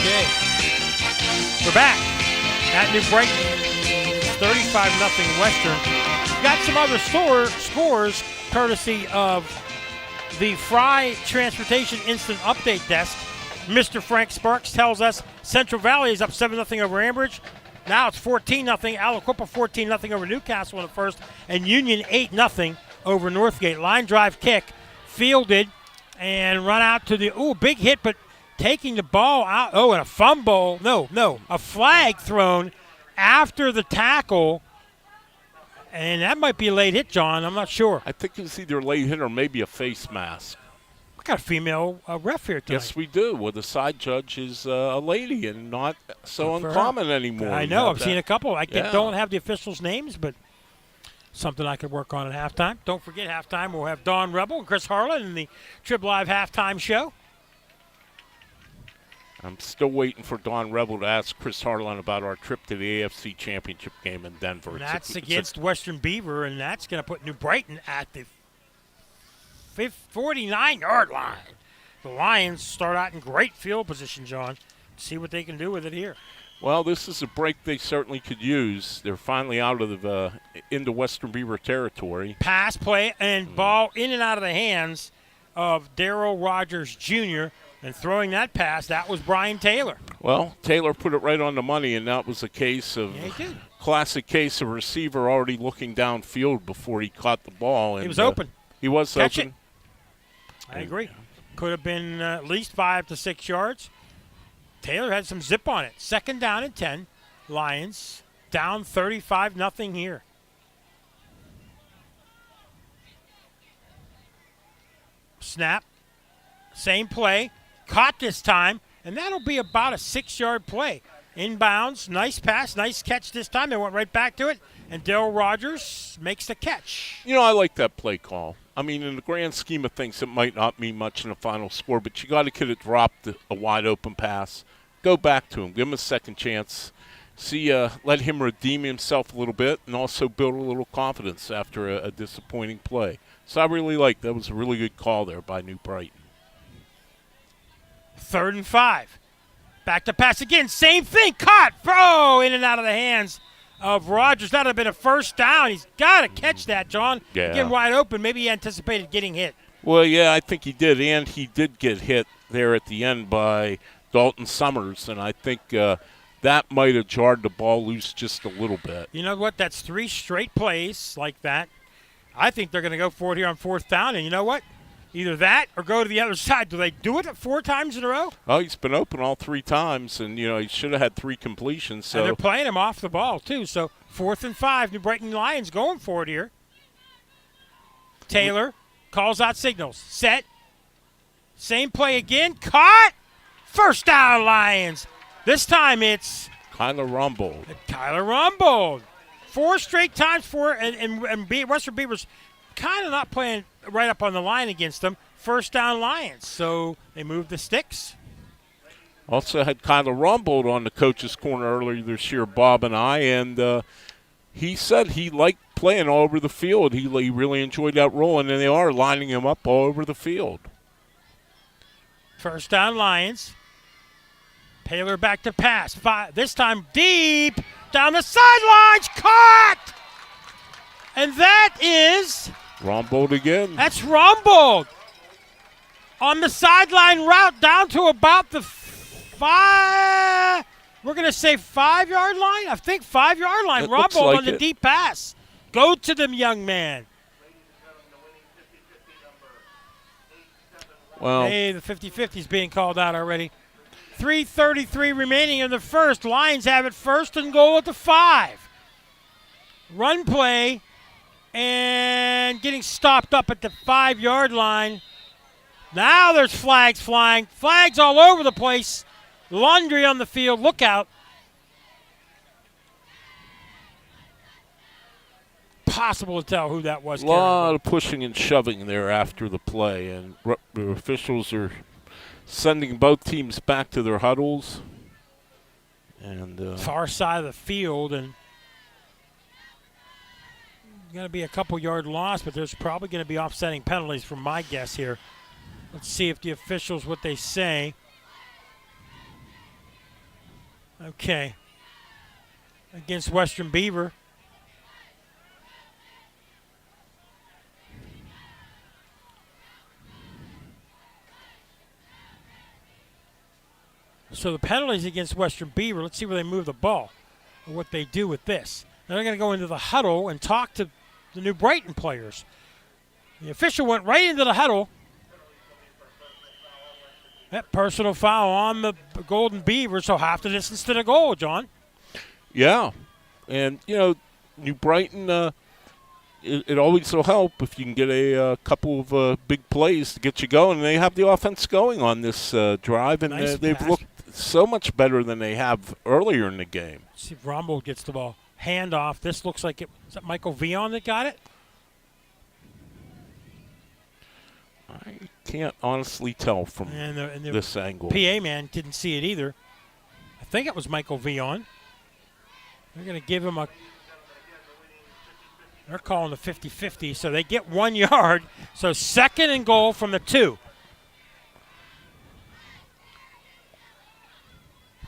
[SPEAKER 5] Okay, we're back at New Brighton. It's 35-0 Western. We've got some other scores courtesy of the Fry Transportation Instant Update Desk. Mr. Frank Sparks tells us Central Valley is up 7-0 over Ambridge. Now it's 14-0. Aliquippa 14-0 over Newcastle in the first. And Union 8-0 over Northgate. Line drive kick fielded and run out to the, big hit, but taking the ball out. And a fumble. No, a flag thrown after the tackle. And that might be a late hit, John. I'm not sure.
[SPEAKER 6] I think it's either a late hit or maybe a face mask.
[SPEAKER 5] We got a female ref here tonight.
[SPEAKER 6] Yes, we do. Well, the side judge is a lady and not so uncommon anymore.
[SPEAKER 5] I know. I've seen a couple. I don't have the officials' names, but something I could work on at halftime. Don't forget, halftime we'll have Dawn Rebel and Chris Harlan in the Trib Live halftime show.
[SPEAKER 6] I'm still waiting for Dawn Rebel to ask Chris Harlan about our trip to the AFC Championship game in Denver.
[SPEAKER 5] And that's against Western Beaver, and that's going to put New Brighton at the 49-yard line. The Lions start out in great field position, John. See what they can do with it here.
[SPEAKER 6] Well, this is a break they certainly could use. They're finally out of into Western Beaver territory.
[SPEAKER 5] Pass play and ball in and out of the hands of Darrell Rogers Jr., and throwing that pass, that was Brian Taylor.
[SPEAKER 6] Well, Taylor put it right on the money, and that was a case of classic case of receiver already looking downfield before he caught the ball. And
[SPEAKER 5] he was open.
[SPEAKER 6] He was
[SPEAKER 5] Catch
[SPEAKER 6] open.
[SPEAKER 5] It. I agree. Could have been at least 5 to 6 yards. Taylor had some zip on it. 2nd down and 10. Lions down 35-0 here. Snap. Same play. Caught this time, and that'll be about a 6-yard play. Inbounds, nice pass, nice catch this time. They went right back to it, and Darrell Rogers makes the catch.
[SPEAKER 6] You know, I like that play call. I mean, in the grand scheme of things, it might not mean much in the final score, but you got to get it dropped, a wide-open pass. Go back to him. Give him a second chance. Let him redeem himself a little bit and also build a little confidence after a disappointing play. So I really like that. Was a really good call there by New Brighton.
[SPEAKER 5] 3rd and 5. Back to pass again. Same thing. Caught. In and out of the hands of Rogers. That would have been a first down. He's got to catch that, John.
[SPEAKER 6] Yeah.
[SPEAKER 5] Again, wide open. Maybe he anticipated getting hit.
[SPEAKER 6] Well, yeah, I think he did. And he did get hit there at the end by Dalton Summers. And I think that might have jarred the ball loose just a little bit.
[SPEAKER 5] You know what? That's 3 straight plays like that. I think they're going to go for it here on 4th down. And you know what? Either that or go to the other side. Do they do it 4 times in a row?
[SPEAKER 6] Oh, he's been open all 3 times, and, he should have had 3 completions. So.
[SPEAKER 5] And they're playing him off the ball, too. So 4th and 5, New Brighton Lions going for it here. Taylor calls out signals. Set. Same play again. Caught. First down, Lions. This time it's
[SPEAKER 6] Kyler Rumbold.
[SPEAKER 5] 4 straight times and Western Beavers kind of not playing right up on the line against them. First down, Lions. So they move the sticks.
[SPEAKER 6] Also had Kyler Rumbold on the coach's corner earlier this year, Bob and I, and he said he liked playing all over the field. He really enjoyed that role, and they are lining him up all over the field.
[SPEAKER 5] First down, Lions. Taylor back to pass. 5, this time deep down the sidelines. Caught! And that is
[SPEAKER 6] Rumbold again.
[SPEAKER 5] That's Rumbold on the sideline route down to about the 5. We're going to say 5-yard line. I think 5-yard line. Rumbold on the deep pass. Go to them, young man.
[SPEAKER 6] Well,
[SPEAKER 5] hey, the 50-50 is being called out already. 3:33 remaining in the first. Lions have it first and goal at the 5. Run play and getting stopped up at the 5-yard line. Now there's flags flying. Flags all over the place. Laundry on the field. Look out. Possible to tell who that was.
[SPEAKER 6] A lot of pushing and shoving there after the play, and the officials are sending both teams back to their huddles. And
[SPEAKER 5] far side of the field, and going to be a couple yard loss, but there's probably going to be offsetting penalties from my guess here. Let's see if the officials, what they say. Okay. Against Western Beaver. So the penalties against Western Beaver, let's see where they move the ball or what they do with this. Now they're going to go into the huddle and talk to the New Brighton players. The official went right into the huddle. That personal foul on the Golden Beaver, so half the distance to the goal, John.
[SPEAKER 6] Yeah. And, New Brighton, it always will help if you can get a couple of big plays to get you going. And they have the offense going on this drive, and
[SPEAKER 5] Nice
[SPEAKER 6] they've
[SPEAKER 5] pass.
[SPEAKER 6] looked so much better than they have earlier in the game.
[SPEAKER 5] Let's see if Rombo gets the ball. Hand off. This looks like it. Is that Michael Vion that got it?
[SPEAKER 6] I can't honestly tell from
[SPEAKER 5] And the
[SPEAKER 6] this angle.
[SPEAKER 5] PA man didn't see it either. I think it was Michael Vion. They're going to give him a. They're calling the 50-50, so they get 1 yard. So second and goal from the 2.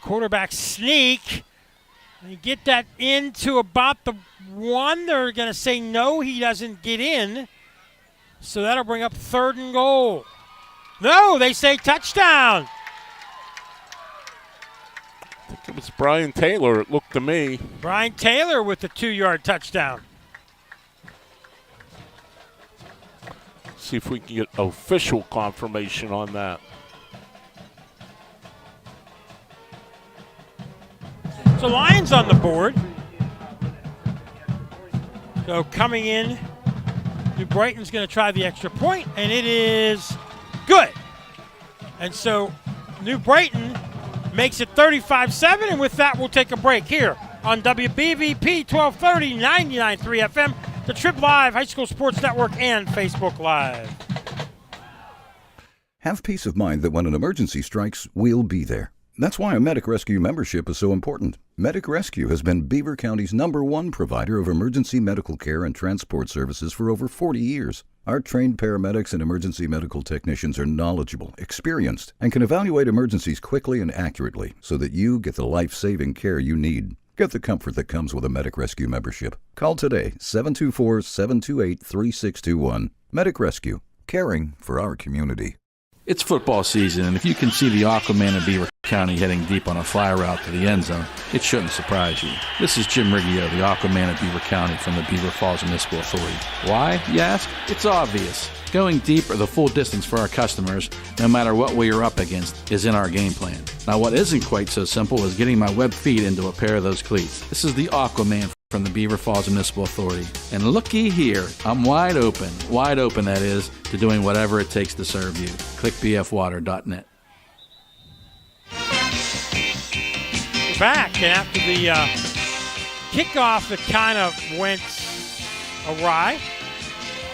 [SPEAKER 5] Quarterback sneak. They get that into about the 1. They're going to say no, he doesn't get in. So that'll bring up third and goal. No, they say touchdown.
[SPEAKER 6] I think it was Brian Taylor, it looked to me.
[SPEAKER 5] Brian Taylor with the 2-yard touchdown.
[SPEAKER 6] See if we can get official confirmation on that.
[SPEAKER 5] So Lions on the board. So coming in, New Brighton's going to try the extra point, and it is good. And so New Brighton makes it 35-7, and with that we'll take a break here on WBVP 1230, 99.3 FM, the Trip Live High School Sports Network, and Facebook Live.
[SPEAKER 17] Have peace of mind that when an emergency strikes, we'll be there. That's why a Medic Rescue membership is so important. Medic Rescue has been Beaver County's #1 provider of emergency medical care and transport services for over 40 years. Our trained paramedics and emergency medical technicians are knowledgeable, experienced, and can evaluate emergencies quickly and accurately so that you get the life-saving care you need. Get the comfort that comes with a Medic Rescue membership. Call today, 724-728-3621. Medic Rescue, caring for our community.
[SPEAKER 18] It's football season, and if you can see the Aquaman of Beaver County heading deep on a fly route to the end zone, it shouldn't surprise you. This is Jim Riggio, the Aquaman of Beaver County from the Beaver Falls Municipal Authority. Why, you ask? It's obvious. Going deep or the full distance for our customers, no matter what we are up against, is in our game plan. Now, what isn't quite so simple is getting my web feet into a pair of those cleats. This is the Aquaman from the Beaver Falls Municipal Authority. And looky here, I'm wide open, that is, to doing whatever it takes to serve you. Click bfwater.net.
[SPEAKER 5] We're back, and after the kickoff that kind of went awry,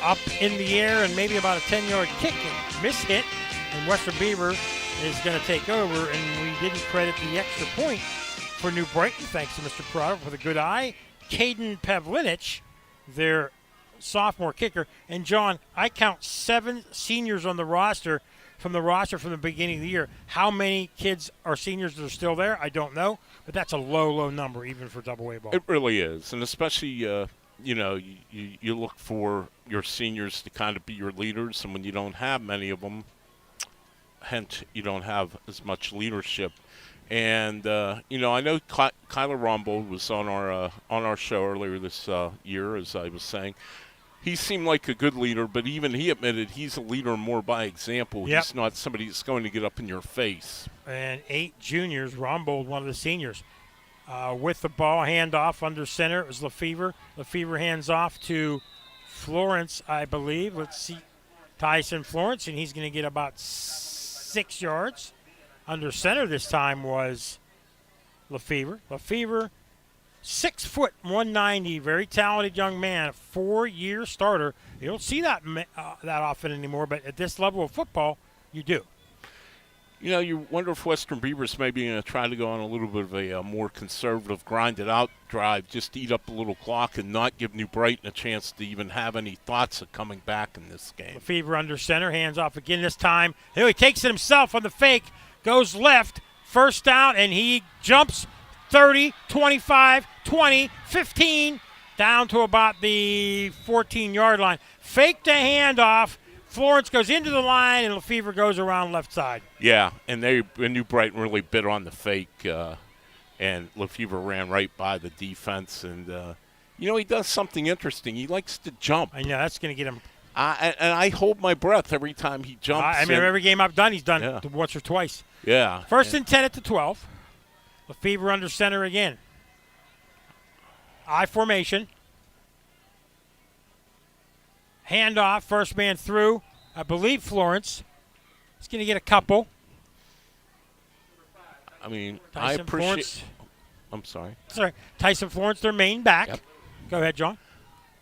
[SPEAKER 5] up in the air and maybe about a 10-yard kick and miss hit, and Western Beaver is going to take over, and we didn't credit the extra point for New Brighton, thanks to Mr. Crowder for the good eye. Caden Pavlinich, their sophomore kicker. And, John, I count 7 seniors on the roster from the beginning of the year. How many kids are seniors that are still there? I don't know, but that's a low, low number even for double-A ball.
[SPEAKER 6] It really is, and especially, you look for your seniors to kind of be your leaders, and when you don't have many of them, hence you don't have as much leadership. And, I know Kyler Rombo was on our show earlier this year, as I was saying. he seemed like a good leader, but even he admitted he's a leader more by example.
[SPEAKER 5] Yep.
[SPEAKER 6] He's not somebody that's going to get up in your face.
[SPEAKER 5] And 8 juniors, Rombold, one of the seniors. With the ball, handoff under center, it was Lefevre. Lefevre hands off to Florence, I believe. Let's see. Tyson Florence, and he's going to get about 6 yards. Under center this time was Lefevre. Lefevre, 6 foot, 190, very talented young man, 4-year starter. You don't see that that often anymore, but at this level of football, you do.
[SPEAKER 6] You know, you wonder if Western Beavers maybe going to try to go on a little bit of a more conservative, grinded-out drive, just to eat up a little clock and not give New Brighton a chance to even have any thoughts of coming back in this game.
[SPEAKER 5] Lefevre under center, hands off again this time. Here he takes it himself on the fake, goes left, first down, and he jumps 30, 25, 20, 15, down to about the 14-yard line. Fake the handoff. Florence goes into the line, and Lefevre goes around left side.
[SPEAKER 6] Yeah, and New Brighton really bit on the fake, and Lefevre ran right by the defense. And, he does something interesting. He likes to jump.
[SPEAKER 5] I know, that's going to get him.
[SPEAKER 6] And I hold my breath every time he jumps.
[SPEAKER 5] I mean, every game I've done, he's done it once or twice.
[SPEAKER 6] Yeah.
[SPEAKER 5] First and 10 at the 12. Lefevre under center again. I formation. Handoff, first man through. I believe Florence. He's going to get a couple.
[SPEAKER 6] I mean,
[SPEAKER 5] Tyson
[SPEAKER 6] I appreciate.
[SPEAKER 5] Florence.
[SPEAKER 6] I'm sorry.
[SPEAKER 5] Sorry, Tyson Florence, their main back.
[SPEAKER 6] Yep.
[SPEAKER 5] Go ahead, John.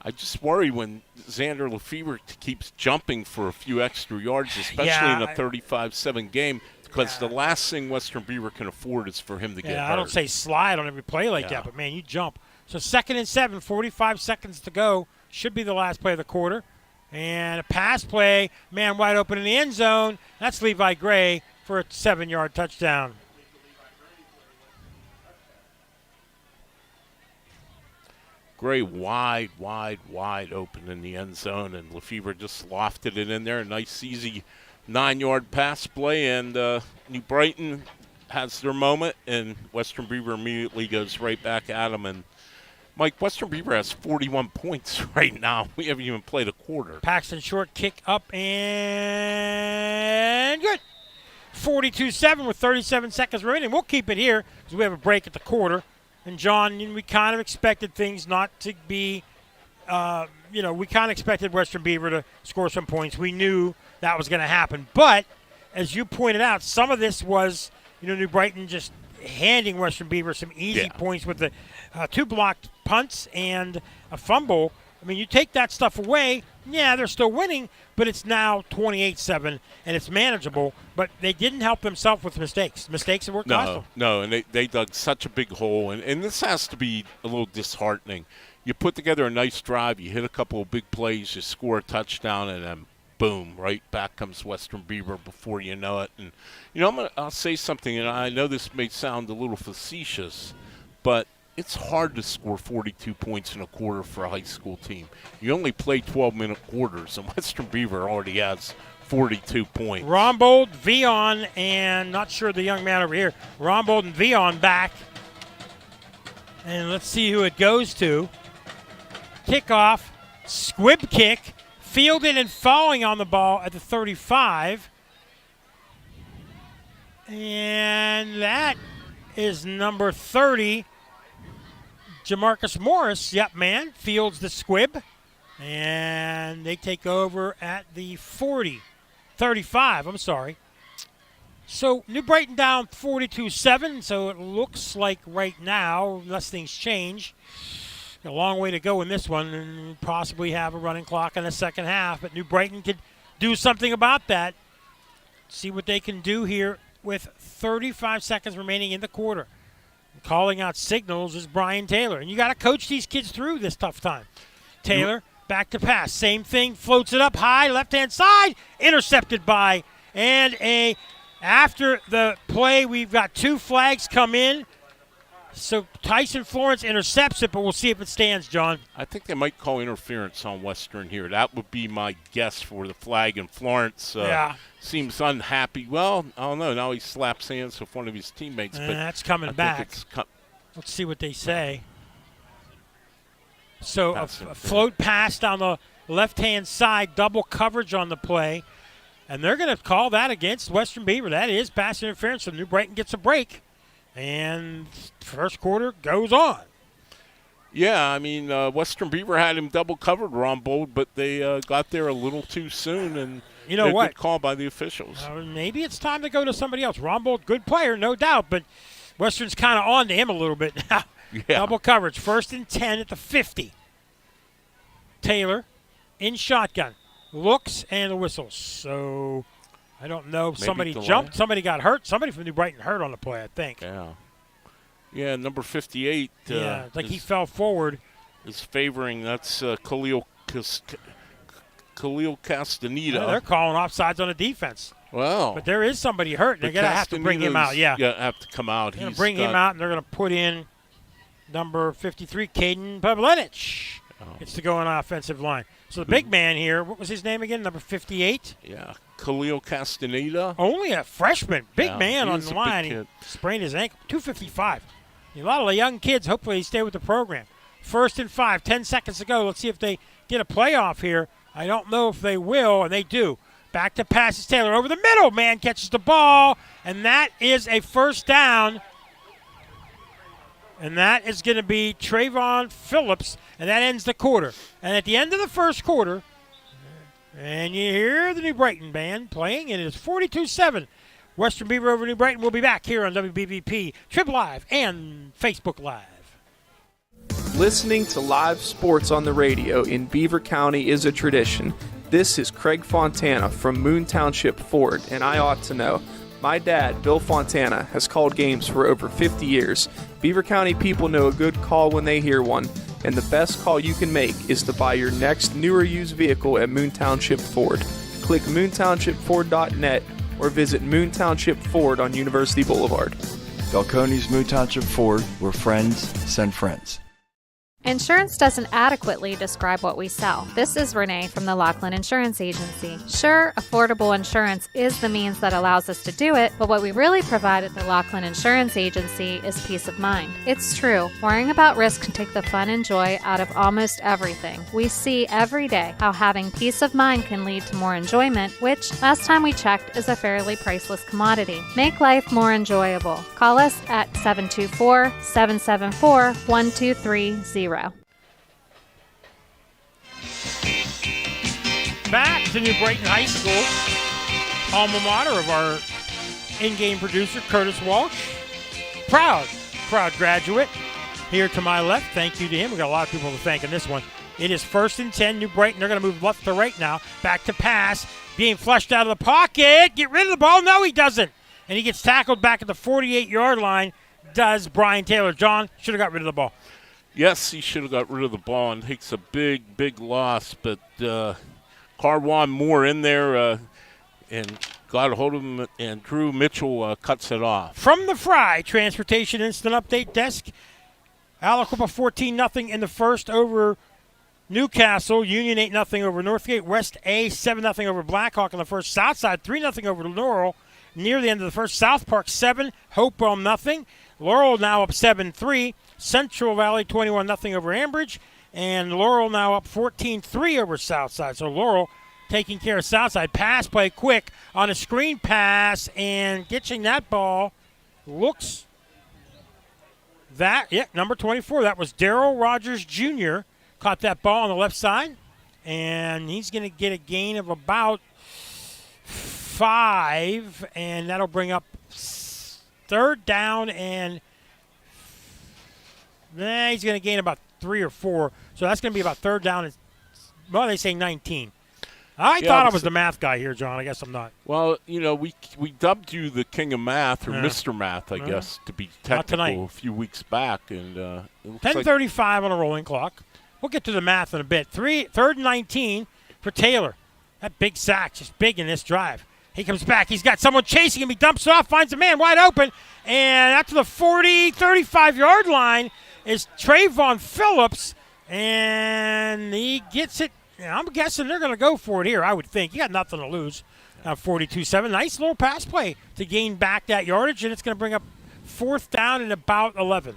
[SPEAKER 6] I just worry when Xander Lefevre keeps jumping for a few extra yards, especially in a 35-7 game, because the last thing Western Beaver can afford is for him to get hurt.
[SPEAKER 5] I don't say slide on every play like that, but, man, you jump. So 2nd and 7, 45 seconds to go. Should be the last play of the quarter. And a pass play, man wide open in the end zone. That's Levi Gray for a 7-yard touchdown.
[SPEAKER 6] Gray wide open in the end zone, and Lefevre just lofted it in there. A nice, easy 9-yard pass play, and New Brighton has their moment, and Western Beaver immediately goes right back at them. And Mike, Western Beaver has 41 points right now. We haven't even played a quarter.
[SPEAKER 5] Paxton short kick up and good. 42-7 with 37 seconds remaining. We'll keep it here because we have a break at the quarter. And, John, we kind of expected things not to be, we kind of expected Western Beaver to score some points. We knew that was going to happen. But, as you pointed out, some of this was, New Brighton just handing Western Beaver some easy points with the 2 blocked punts and a fumble. I mean, you take that stuff away, they're still winning, but it's now 28-7, and it's manageable. But they didn't help themselves with mistakes. Mistakes have worked cost them.
[SPEAKER 6] No, and they dug such a big hole. And this has to be a little disheartening. You put together a nice drive, you hit a couple of big plays, you score a touchdown, and then boom, right back comes Western Beaver before you know it. And, I'll say something, and I know this may sound a little facetious, but it's hard to score 42 points in a quarter for a high school team. You only play 12-minute quarters, and Western Beaver already has 42 points.
[SPEAKER 5] Rombold, Vion, and not sure the young man over here. Rombold and Vion back. And let's see who it goes to. Kickoff, squib kick, fielded and falling on the ball at the 35. And that is number 30. Jamarcus Morris, fields the squib. And they take over at the 35, I'm sorry. So New Brighton down 42-7, so it looks like right now, unless things change, a long way to go in this one and possibly have a running clock in the second half. But New Brighton could do something about that. See what they can do here with 35 seconds remaining in the quarter. Calling out signals is Brian Taylor. And you got to coach these kids through this tough time. Taylor, back to pass. Same thing, floats it up high, left-hand side, intercepted by, and after the play, we've got 2 flags come in. So Tyson Florence intercepts it, but we'll see if it stands, John.
[SPEAKER 6] I think they might call interference on Western here. That would be my guess for the flag, and Florence seems unhappy. Well, I don't know. Now he slaps hands with one of his teammates. But
[SPEAKER 5] that's coming back. Let's see what they say. So a float pass down the left-hand side, double coverage on the play. And they're going to call that against Western Beaver. That is pass interference, so New Brighton gets a break. And first quarter goes on.
[SPEAKER 6] Yeah, I mean, Western Beaver had him double covered, Ron Bold, but they got there a little too soon, and
[SPEAKER 5] you know what?
[SPEAKER 6] Good call by the officials.
[SPEAKER 5] Maybe it's time to go to somebody else. Ron Bold, good player, no doubt, but Western's kind of on to him a little bit now.
[SPEAKER 6] Yeah.
[SPEAKER 5] Double coverage, 1st and 10 at the 50. Taylor in shotgun. Looks and the whistles. So I don't know.
[SPEAKER 6] Maybe
[SPEAKER 5] Somebody
[SPEAKER 6] delay.
[SPEAKER 5] jumped. Somebody got hurt. Somebody from New Brighton hurt on the play, I think.
[SPEAKER 6] Yeah, number 58.
[SPEAKER 5] It's like he fell forward.
[SPEAKER 6] Is favoring. That's Khalil Castaneda.
[SPEAKER 5] Yeah, they're calling offsides on the defense.
[SPEAKER 6] Wow.
[SPEAKER 5] But there is somebody hurt. They're going to have to bring him out. Yeah,
[SPEAKER 6] have to come out.
[SPEAKER 5] They're going to bring him out, and they're going to put in number 53, Caden Pavlenich. It's to go on offensive line. So the big man here, what was his name again? Number 58?
[SPEAKER 6] Yeah, Khalil Castaneda.
[SPEAKER 5] Only a freshman. Big man on the
[SPEAKER 6] a
[SPEAKER 5] line.
[SPEAKER 6] big
[SPEAKER 5] He
[SPEAKER 6] kid.
[SPEAKER 5] sprained his ankle. 255. A lot of the young kids, hopefully, they stay with the program. 1st and 5, 10 seconds to go. Let's see if they get a playoff here. I don't know if they will, and they do. Back to passes Taylor over the middle. Man catches the ball, and that is a first down. And that is going to be Trayvon Phillips, and that ends the quarter. And at the end of the first quarter, and you hear the New Brighton band playing, and it is 42-7. Western Beaver over New Brighton. We'll be back here on WBVP, Trib Live, and Facebook Live.
[SPEAKER 19] Listening to live sports on the radio in Beaver County is a tradition. This is Craig Fontana from Moon Township Ford, and I ought to know. My dad, Bill Fontana, has called games for over 50 years. Beaver County people know a good call when they hear one, and the best call you can make is to buy your next new or used vehicle at Moon Township Ford. Click moontownshipford.net or visit Moon Township Ford on University Boulevard.
[SPEAKER 20] Falcone's Moon Township Ford, where friends send friends.
[SPEAKER 21] Insurance doesn't adequately describe what we sell. This is Renee from the Laughlin Insurance Agency. Sure, affordable insurance is the means that allows us to do it, but what we really provide at the Laughlin Insurance Agency is peace of mind. It's true, worrying about risk can take the fun and joy out of almost everything. We see every day how having peace of mind can lead to more enjoyment, which, last time we checked, is a fairly priceless commodity. Make life more enjoyable. Call us at 724-774-1230.
[SPEAKER 5] Back to New Brighton High School, alma mater of our in-game producer, Curtis Walsh. Proud graduate here to my left. Thank you to him. We've got a lot of people to thank in this one. It is 1st and 10, New Brighton. They're going to move left to right now. Back to pass, being flushed out of the pocket. Get rid of the ball. No, he doesn't. And he gets tackled back at the 48-yard line. Does Brian Taylor. John should have got rid of the ball.
[SPEAKER 6] Yes, he should have got rid of the ball and takes a big loss, but Carwan Moore in there and got a hold of him, and Drew Mitchell cuts it off.
[SPEAKER 5] From the Fry Transportation Instant Update Desk, Aliquippa 14-0 in the first over Newcastle. Union 8-0 over Northgate. West A 7-0 over Blackhawk in the first. Southside 3-0 over Laurel. Near the end of the first, South Park 7, Hopewell 0. Laurel now up 7-3. Central Valley 21-0 over Ambridge. And Laurel now up 14-3 over Southside. So Laurel taking care of Southside. Pass play quick on a screen pass, and getting that ball looks number 24. That was Darrell Rogers Jr. Caught that ball on the left side, and he's going to get a gain of about 5, and that'll bring up 3rd down, and he's going to gain about 3 or 4. So that's going to be about 3rd down. And, they say 19. I thought I was the math guy here, John. I guess I'm not.
[SPEAKER 6] Well, we dubbed you the king of math, or Mr. Math, I guess, to be technical, a few weeks back. And
[SPEAKER 5] 10:35 on a rolling clock. We'll get to the math in a bit. 3rd and 19 for Taylor. That big sack, just big in this drive. He comes back. He's got someone chasing him. He dumps it off, finds a man wide open. And after the 35-yard line is Trayvon Phillips. And he gets it. I'm guessing they're going to go for it here, I would think. You got nothing to lose. 42-7. Nice little pass play to gain back that yardage. And it's going to bring up 4th down and about 11.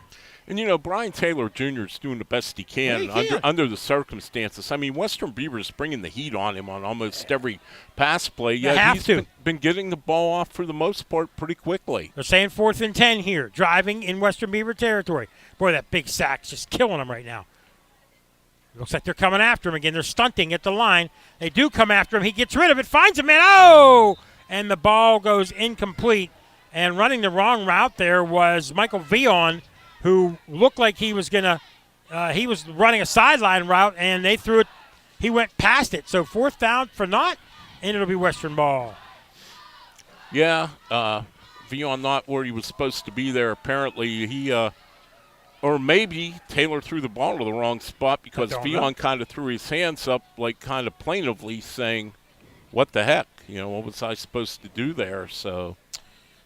[SPEAKER 6] And, Brian Taylor Jr. is doing the best he can, under the circumstances. I mean, Western Beavers bringing the heat on him on almost every pass play. Yeah, he's been getting the ball off for the most part pretty quickly.
[SPEAKER 5] They're saying 4th and 10 here, driving in Western Beaver territory. Boy, that big sack's just killing them right now. Looks like they're coming after him again. They're stunting at the line. They do come after him. He gets rid of it, finds him, and and the ball goes incomplete. And running the wrong route there was Michael Vion, who looked like he was he was running a sideline route, and they threw it. He went past it. So 4th down for naught, and it'll be Western ball.
[SPEAKER 6] Yeah, Vion not where he was supposed to be there. Apparently, or maybe Taylor threw the ball to the wrong spot because Vion kind of threw his hands up, like kind of plaintively saying, "What the heck? What was I supposed to do there?" So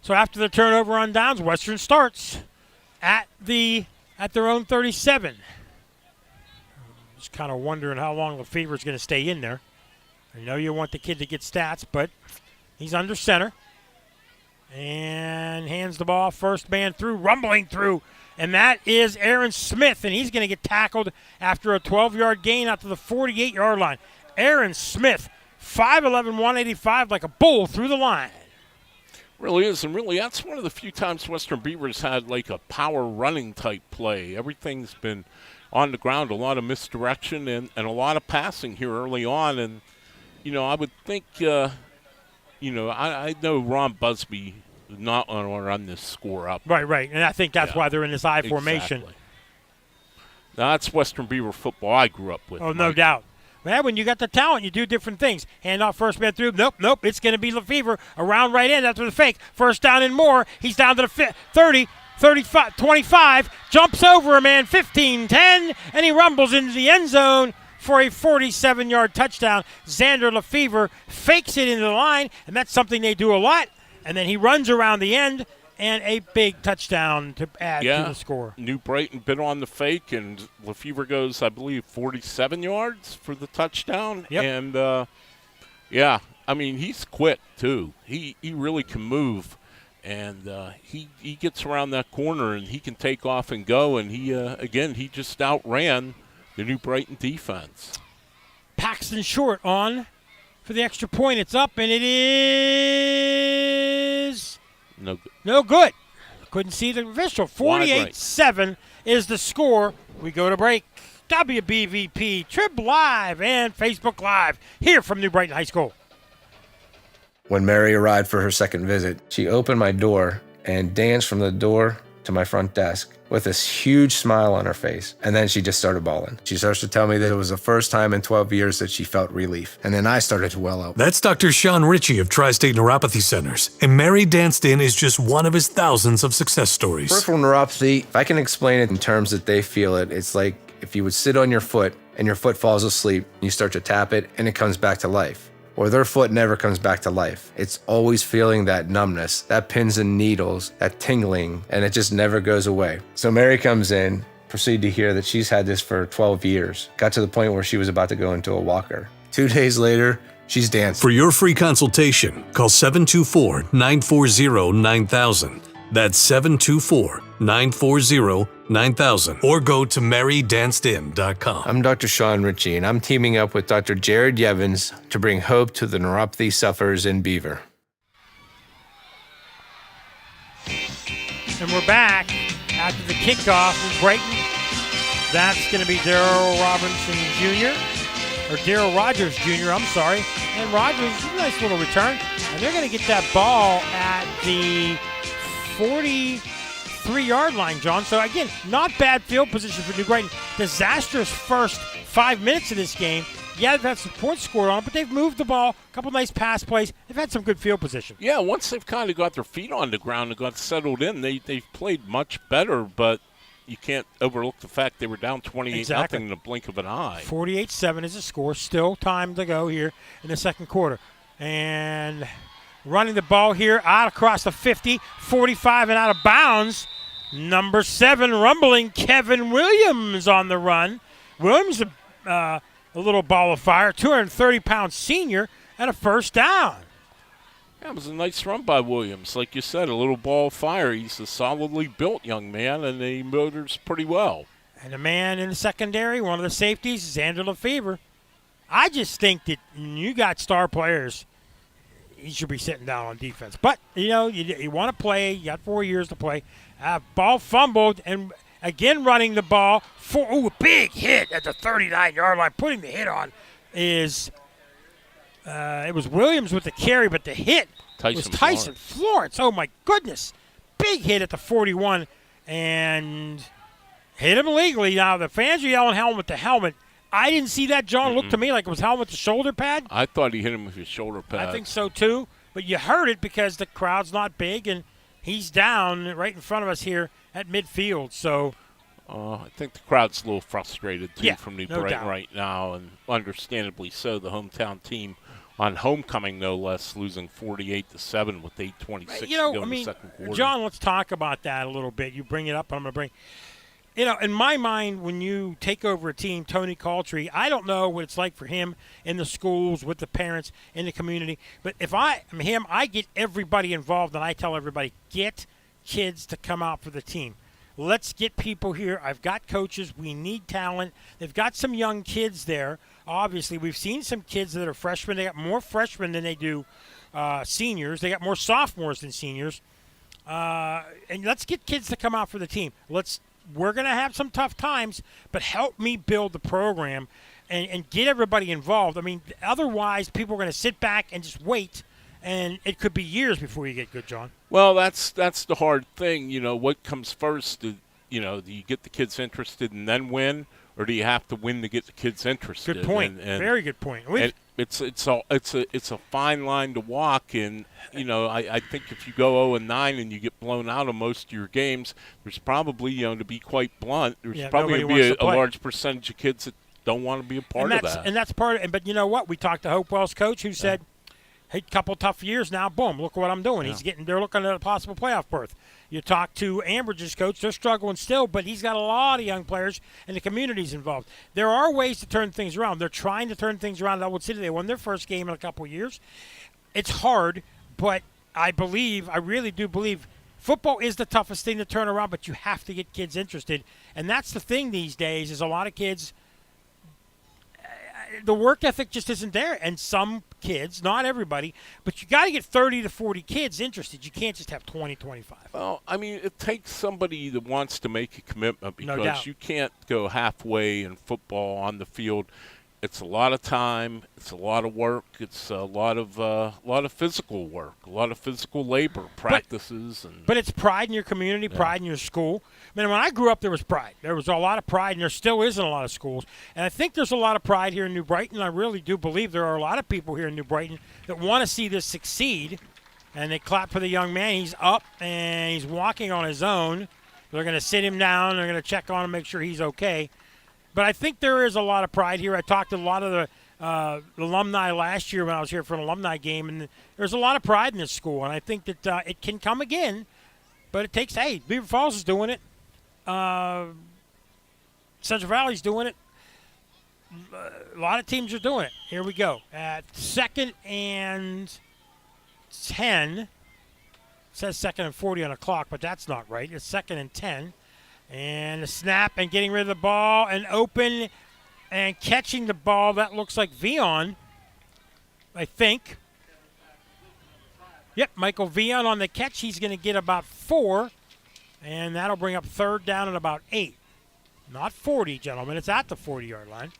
[SPEAKER 5] after the turnover on downs, Western starts at their own 37. Just kind of wondering how long Lefevre's going to stay in there. I know you want the kid to get stats, but he's under center. And hands the ball, first man through, rumbling through. And that is Aaron Smith, and he's going to get tackled after a 12-yard gain out to the 48-yard line. Aaron Smith, 5'11", 185, like a bull through the line.
[SPEAKER 6] Really is, and really that's one of the few times Western Beavers had like a power running type play. Everything's been on the ground, a lot of misdirection and a lot of passing here early on. And, I would think, I know Ron Busby is not going to run this score up.
[SPEAKER 5] Right. And I think that's why they're in this I formation.
[SPEAKER 6] Exactly. Now, that's Western Beaver football I grew up with.
[SPEAKER 5] Oh, no doubt. Well, when you got the talent, you do different things. Hand off first man through. Nope. It's going to be Lefevre around right end after the fake. First down and more. He's down to the 30, 35, 25. Jumps over a man, 15, 10, and he rumbles into the end zone for a 47-yard touchdown. Xander Lefevre fakes it into the line, and that's something they do a lot. And then he runs around the end, and a big touchdown to add to the score.
[SPEAKER 6] New Brighton bit on the fake, and Lefevre goes, I believe, 47 yards for the touchdown.
[SPEAKER 5] Yep.
[SPEAKER 6] And, I mean, he's quick, too. He really can move, and he gets around that corner, and he can take off and go, and he just outran the New Brighton defense.
[SPEAKER 5] Paxton Short on for the extra point. It's up, and it is
[SPEAKER 6] no good.
[SPEAKER 5] No good. Couldn't see the official. 48-7 is the score. We go to break. WBVP, Trib Live, and Facebook Live here from New Brighton High School.
[SPEAKER 1] When Mary arrived for her second visit, she opened my door and danced from the door to my front desk with this huge smile on her face. And then she just started bawling. She starts to tell me that it was the first time in 12 years that she felt relief. And then I started to well up.
[SPEAKER 22] That's Dr. Sean Ritchie of Tri-State Neuropathy Centers. And Mary Danced In is just one of his thousands of success stories.
[SPEAKER 1] Peripheral neuropathy, if I can explain it in terms that they feel it, it's like if you would sit on your foot and your foot falls asleep, you start to tap it and it comes back to life. Or their foot never comes back to life. It's always feeling that numbness, that pins and needles, that tingling, and it just never goes away. So Mary comes in, proceed to hear that she's had this for 12 years. Got to the point where she was about to go into a walker. 2 days later, she's dancing.
[SPEAKER 22] For your free consultation, call 724-940-9000. That's 724-940-9000. Or go to marydancedin.com.
[SPEAKER 1] I'm Dr. Sean Ritchie, and I'm teaming up with Dr. Jared Yevans to bring hope to the neuropathy sufferers in Beaver.
[SPEAKER 5] And we're back after the kickoff in Brighton. That's going to be Darrell Robinson Jr., or Darrell Rogers Jr., I'm sorry. And Rogers, a nice little return. And they're going to get that ball at the 43-yard line, John. So, again, not bad field position for New Brighton. Disastrous first 5 minutes of this game. Yeah, they've had some points scored on it, but they've moved the ball, a couple nice pass plays. They've had some good field position.
[SPEAKER 6] Yeah, once they've kind of got their feet on the ground and got settled in, they've played much better, but you can't overlook the fact they were down 28-0 in the blink of an eye.
[SPEAKER 5] 48-7 is the score. Still time to go here in the second quarter. And running the ball here out across the 50, 45, and out of bounds. Number 7, rumbling, Kevin Williams on the run. Williams, a little ball of fire, 230-pound senior, and a first down.
[SPEAKER 6] That was a nice run by Williams. Like you said, a little ball of fire. He's a solidly built young man, and he motors pretty well.
[SPEAKER 5] And the man in the secondary, one of the safeties, is Andrew Lefevre. I just think that when you got star players, he should be sitting down on defense. But, you want to play. You got 4 years to play. Ball fumbled, and again running the ball. A big hit at the 39-yard line. Putting the hit on is it was Williams with the carry, but the hit was Tyson Florence. Oh, my goodness. Big hit at the 41, and hit him illegally. Now, the fans are yelling helmet to helmet. I didn't see that, John. Looked to me like it was helmet to shoulder pad.
[SPEAKER 6] I thought he hit him with his shoulder pad.
[SPEAKER 5] I think so, too. But you heard it because the crowd's not big, and he's down right in front of us here at midfield. So
[SPEAKER 6] I think the crowd's a little frustrated, too, from New Brighton
[SPEAKER 5] doubt.
[SPEAKER 6] right now, and understandably so. The hometown team on homecoming, no less, losing 48-7 with 8:26 to go in the second quarter.
[SPEAKER 5] John, let's talk about that a little bit. You bring it up, and I'm going to bring – in my mind, when you take over a team, Tony Caultree, I don't know what it's like for him in the schools, with the parents, in the community. But if I'm him, I get everybody involved, and I tell everybody, get kids to come out for the team. Let's get people here. I've got coaches. We need talent. They've got some young kids there. Obviously, we've seen some kids that are freshmen. They got more freshmen than they do seniors. They got more sophomores than seniors. And let's get kids to come out for the team. We're going to have some tough times, but help me build the program and get everybody involved. I mean, otherwise people are going to sit back and just wait, and it could be years before you get good, John.
[SPEAKER 6] Well, that's the hard thing. What comes first? Do you get the kids interested and then win, or do you have to win to get the kids interested?
[SPEAKER 5] Good point. And very good point.
[SPEAKER 6] It's a fine line to walk, and I think if you go 0-9 and you get blown out of most of your games, there's probably, to be quite blunt, there's probably going to be a large percentage of kids that don't want to be a part of that.
[SPEAKER 5] And that's part of it. But you know what? We talked to Hopewell's coach, who said, hey, couple tough years now, boom, look what I'm doing. They're looking at a possible playoff berth. You talk to Ambridge's coach, they're struggling still, but he's got a lot of young players and the community's involved. There are ways to turn things around. They're trying to turn things around at Elwood City. They won their first game in a couple of years. It's hard, but I really do believe football is the toughest thing to turn around, but you have to get kids interested. And that's the thing these days, is a lot of kids, the work ethic just isn't there. And some kids, not everybody, but you got to get 30 to 40 kids interested. You can't just have 20, 25.
[SPEAKER 6] Well, I mean, it takes somebody that wants to make a commitment, because
[SPEAKER 5] No doubt.
[SPEAKER 6] you can't go halfway in football on the field. It's a lot of time. It's a lot of work. It's a lot of physical work, a lot of physical labor, practices.
[SPEAKER 5] But it's pride in your community, pride in your school. I mean, when I grew up, there was pride. There was a lot of pride, and there still is in a lot of schools. And I think there's a lot of pride here in New Brighton. I really do believe there are a lot of people here in New Brighton that want to see this succeed. And they clap for the young man. He's up, and he's walking on his own. They're going to sit him down. They're going to check on him, make sure he's okay. But I think there is a lot of pride here. I talked to a lot of the alumni last year when I was here for an alumni game, and there's a lot of pride in this school. And I think that it can come again, but it takes, Beaver Falls is doing it. Central Valley's doing it. A lot of teams are doing it. Here we go. At 2nd and 10. It says 2nd and 40 on the clock, but that's not right. It's 2nd and 10. And the snap and getting rid of the ball and open and catching the ball. That looks like Vion, I think. Yep, Michael Vion on the catch. He's going to get about 4, and that'll bring up 3rd down at about 8. Not 40, gentlemen. It's at the 40-yard line.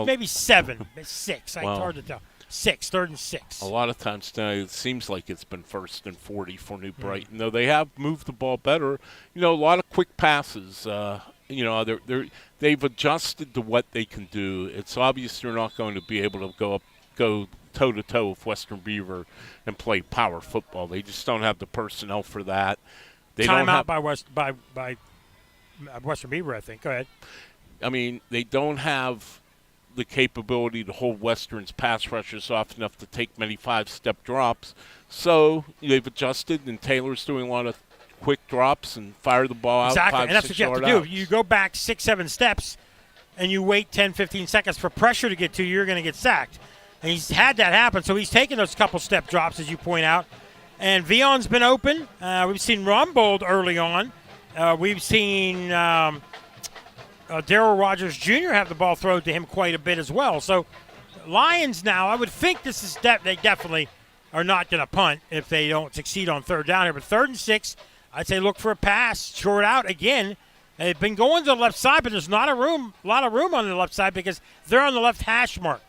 [SPEAKER 5] Maybe 7, 6. It's hard to tell. 6, 3rd and 6.
[SPEAKER 6] A lot of times now it seems like it's been 1st and 40 for New Brighton, though they have moved the ball better. A lot of quick passes. They've adjusted to what they can do. It's obvious they're not going to be able to go toe-to-toe with Western Beaver and play power football. They just don't have the personnel for that.
[SPEAKER 5] Timeout by Western Beaver, I think. Go ahead.
[SPEAKER 6] I mean, they don't have the capability to hold Western's pass rushers off enough to take many 5-step drops. So they've adjusted, and Taylor's doing a lot of quick drops and fire the ball out.
[SPEAKER 5] Exactly,
[SPEAKER 6] 5,
[SPEAKER 5] and that's what you have to do. You go back 6, 7 steps, and you wait 10, 15 seconds for pressure to get to you, you're going to get sacked. And he's had that happen, so he's taken those couple step drops, as you point out. And Vion's been open. We've seen Rumbold early on. We've seen Daryl Rogers Jr. have the ball thrown to him quite a bit as well. So Lions now, I would think this is they definitely are not going to punt if they don't succeed on third down here. But 3rd and 6, I'd say look for a pass, short out again. They've been going to the left side, but there's not a lot of room on the left side because they're on the left hash mark.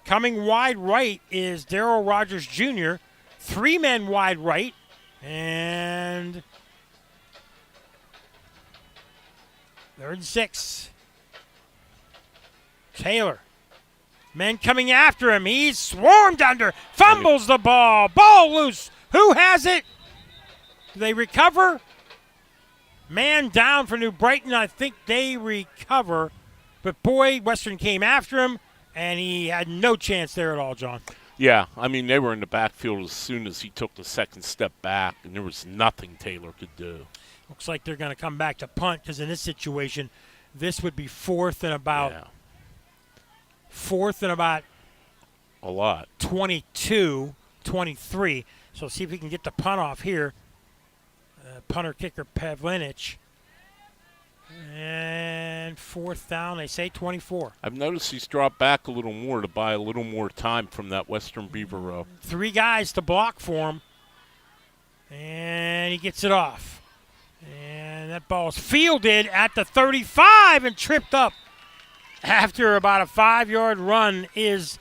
[SPEAKER 5] Coming wide right is Daryl Rogers Jr., 3 men wide right, and 3rd and 6. Taylor. Men coming after him. He's swarmed under. Fumbles the ball. Ball loose. Who has it? Do they recover? Man down for New Brighton. I think they recover. But boy, Western came after him, and he had no chance there at all, John.
[SPEAKER 6] Yeah, I mean, they were in the backfield as soon as he took the second step back, and there was nothing Taylor could do.
[SPEAKER 5] Looks like they're going to come back to punt because in this situation, this would be 4th and about
[SPEAKER 6] a lot.
[SPEAKER 5] 22, 23. So see if we can get the punt off here. Punter kicker Pavlinich. And 4th down, they say 24.
[SPEAKER 6] I've noticed he's dropped back a little more to buy a little more time from that Western Beaver row.
[SPEAKER 5] 3 guys to block for him. And he gets it off. And that ball is fielded at the 35 and tripped up. After about a 5-yard run is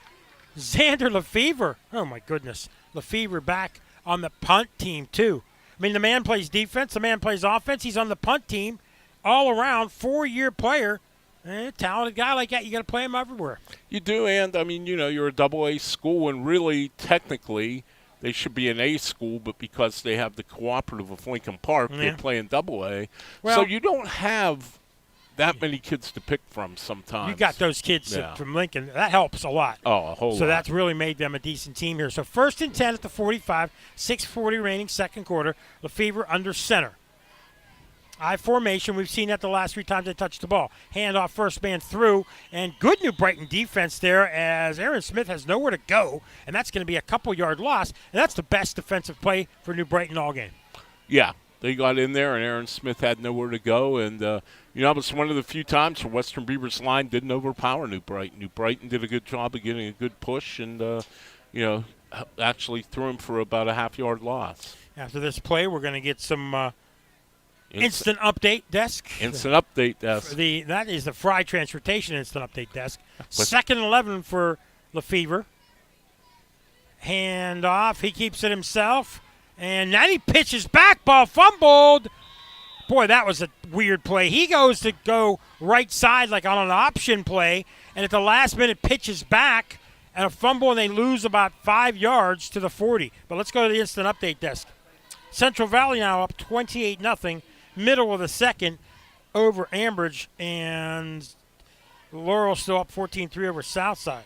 [SPEAKER 5] Xander Lefevre. Oh, my goodness. Lefevre back on the punt team, too. I mean, the man plays defense. The man plays offense. He's on the punt team. All around, 4-year player. Talented guy like that, you got to play him everywhere.
[SPEAKER 6] You do, and, I mean, you're a double-A school, and really, technically, they should be an A school, but because they have the cooperative of Lincoln Park, they play in double-A.
[SPEAKER 5] Well,
[SPEAKER 6] so you don't have that many kids to pick from sometimes.
[SPEAKER 5] You got those kids from Lincoln. That helps a lot.
[SPEAKER 6] Oh, a whole lot.
[SPEAKER 5] So that's really made them a decent team here. So 1st and 10 at the 45, 6:40 remaining, second quarter. Lefevre under center. I formation. We've seen that the last 3 times they touched the ball. Handoff, first man through, and good New Brighton defense there as Aaron Smith has nowhere to go, and that's going to be a couple-yard loss, and that's the best defensive play for New Brighton all game.
[SPEAKER 6] Yeah, they got in there, and Aaron Smith had nowhere to go, and it was one of the few times where Western Beavers line didn't overpower New Brighton. New Brighton did a good job of getting a good push, and actually threw him for about a half-yard loss.
[SPEAKER 5] After this play, we're going to get some. Instant update desk.
[SPEAKER 6] Instant update desk.
[SPEAKER 5] That is the Fry Transportation instant update desk. 2nd and 11 for Lefevre. Hand off. He keeps it himself. And now he pitches back. Ball fumbled. Boy, that was a weird play. He goes to go right side like on an option play. And at the last minute pitches back. And a fumble, and they lose about 5 yards to the 40. But let's go to the instant update desk. Central Valley now up 28-0. Middle of the second over Ambridge, and Laurel still up 14-3 over Southside.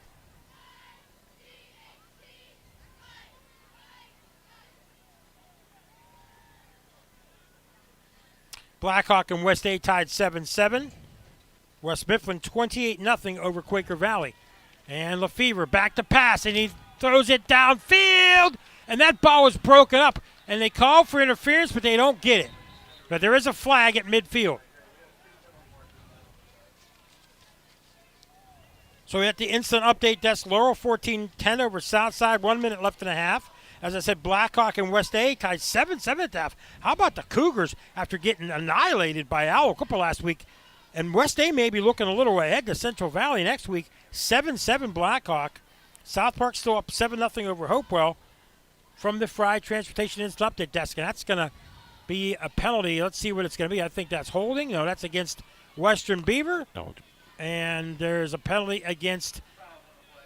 [SPEAKER 5] Blackhawk and West A tied 7-7. West Mifflin 28-0 over Quaker Valley. And Lefevre back to pass, and he throws it downfield, and that ball was broken up. And they call for interference, but they don't get it. But there is a flag at midfield. So at the instant update desk, Laurel 14-10 over Southside, 1 minute left and a half. As I said, Blackhawk and West A tied 7-7 at the half. How about the Cougars after getting annihilated by Owl Cooper last week? And West A may be looking a little ahead to Central Valley next week. 7-7 Blackhawk. South Park still up 7-0 over Hopewell from the Fry Transportation instant update desk. And that's going to be a penalty. Let's see what it's going to be. I think that's holding. No, that's against Western Beaver.
[SPEAKER 6] No.
[SPEAKER 5] And there's a penalty against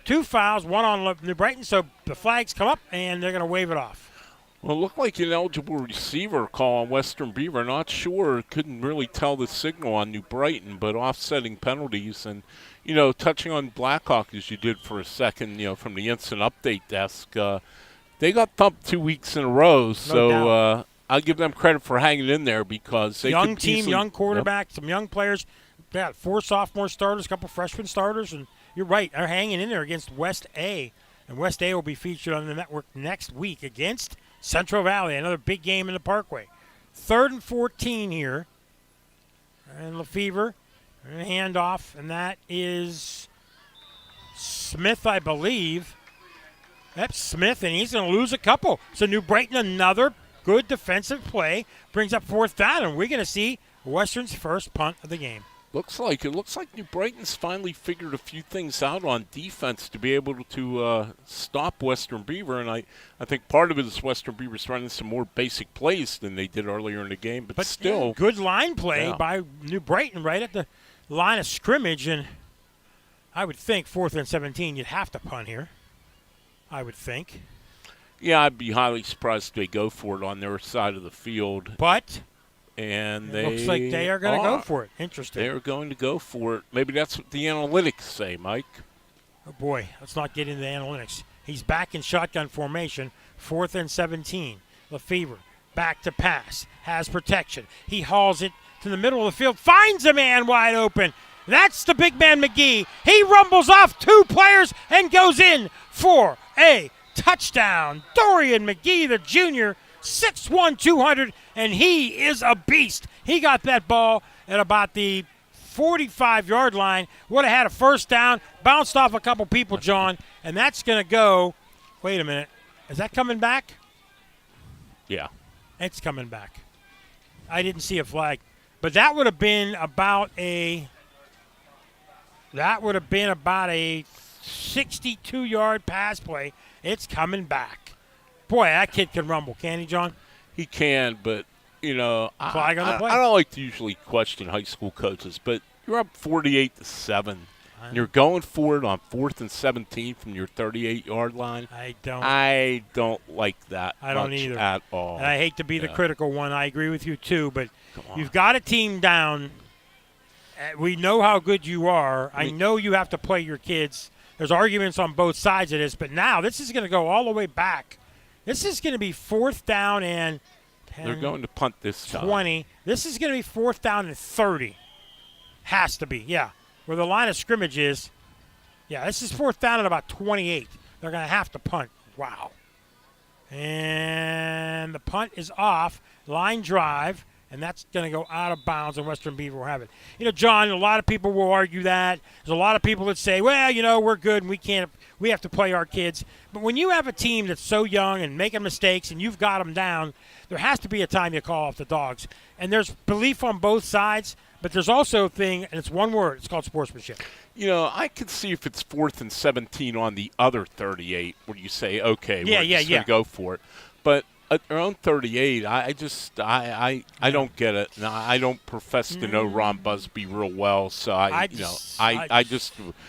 [SPEAKER 5] 2 fouls, one on New Brighton. So the flags come up, and they're going to wave it off.
[SPEAKER 6] Well, it looked like an eligible receiver call on Western Beaver. Not sure. Couldn't really tell the signal on New Brighton, but offsetting penalties. And, touching on Blackhawk as you did for a second, from the instant update desk, they got thumped 2 weeks in a row. So I'll give them credit for hanging in there because they
[SPEAKER 5] young
[SPEAKER 6] could
[SPEAKER 5] team,
[SPEAKER 6] easily,
[SPEAKER 5] young quarterback, some young players. They got 4 sophomore starters, a couple freshman starters, and you're right, they're hanging in there against West A. And West A will be featured on the network next week against Central Valley, another big game in the Parkway. 3rd and 14 here. And Lefevre, handoff, and that is Smith, I believe. That's Smith, and he's going to lose a couple. So New Brighton, another good defensive play, brings up 4th down, and we're going to see Western's first punt of the game.
[SPEAKER 6] Looks like New Brighton's finally figured a few things out on defense to be able to stop Western Beaver, and I think part of it is Western Beaver's running some more basic plays than they did earlier in the game, but still.
[SPEAKER 5] Yeah, good line play by New Brighton right at the line of scrimmage, and I would think 4th and 17, you'd have to punt here. I would think.
[SPEAKER 6] Yeah, I'd be highly surprised if they go for it on their side of the field.
[SPEAKER 5] But
[SPEAKER 6] and
[SPEAKER 5] it looks like they are going to go for it. Interesting.
[SPEAKER 6] They are going to go for it. Maybe that's what the analytics say, Mike.
[SPEAKER 5] Oh, boy. Let's not get into the analytics. He's back in shotgun formation, 4th and 17. Lefevre back to pass, has protection. He hauls it to the middle of the field, finds a man wide open. That's the big man McGee. He rumbles off 2 players and goes in for a touchdown. Dorian McGee, the junior, 6'1", 200, and he is a beast. He got that ball at about the 45-yard line. Would have had a first down, bounced off a couple people, John, and that's going to go. Wait a minute. Is that coming back?
[SPEAKER 6] Yeah.
[SPEAKER 5] It's coming back. I didn't see a flag. But that would have been about a 62-yard pass play. It's coming back. Boy, that kid can rumble, can't he, John?
[SPEAKER 6] He can, but, you know,
[SPEAKER 5] flag on the play.
[SPEAKER 6] I don't like to usually question high school coaches, but you're up 48-7. And you're going for it on 4th and 17 from your 38-yard line.
[SPEAKER 5] I don't like
[SPEAKER 6] that.
[SPEAKER 5] I don't either
[SPEAKER 6] at all.
[SPEAKER 5] And I hate to be the critical one. I agree with you too, but you've got a team down. We know how good you are. I know you have to play your kids. There's arguments on both sides of this, but now this is going to go all the way back. This is going to be 4th down and 10,
[SPEAKER 6] they're going to punt this time.
[SPEAKER 5] 20. This is going to be 4th down and 30. Has to be, yeah. Where the line of scrimmage is. Yeah, this is 4th down at about 28. They're going to have to punt. Wow. And the punt is off. Line drive. And that's going to go out of bounds, and Western Beaver will have it. You know, John, a lot of people will argue that. There's a lot of people that say, well, you know, we're good and we have to play our kids. But when you have a team that's so young and making mistakes and you've got them down, there has to be a time you call off the dogs. And there's belief on both sides, but there's also a thing, and it's one word. It's called sportsmanship.
[SPEAKER 6] You know, I could see if it's 4th and 17 on the other 38 where you say, okay, we're just going to go for it. But at their own 38, I don't get it. No, I don't profess to know Ron Busby real well, so I was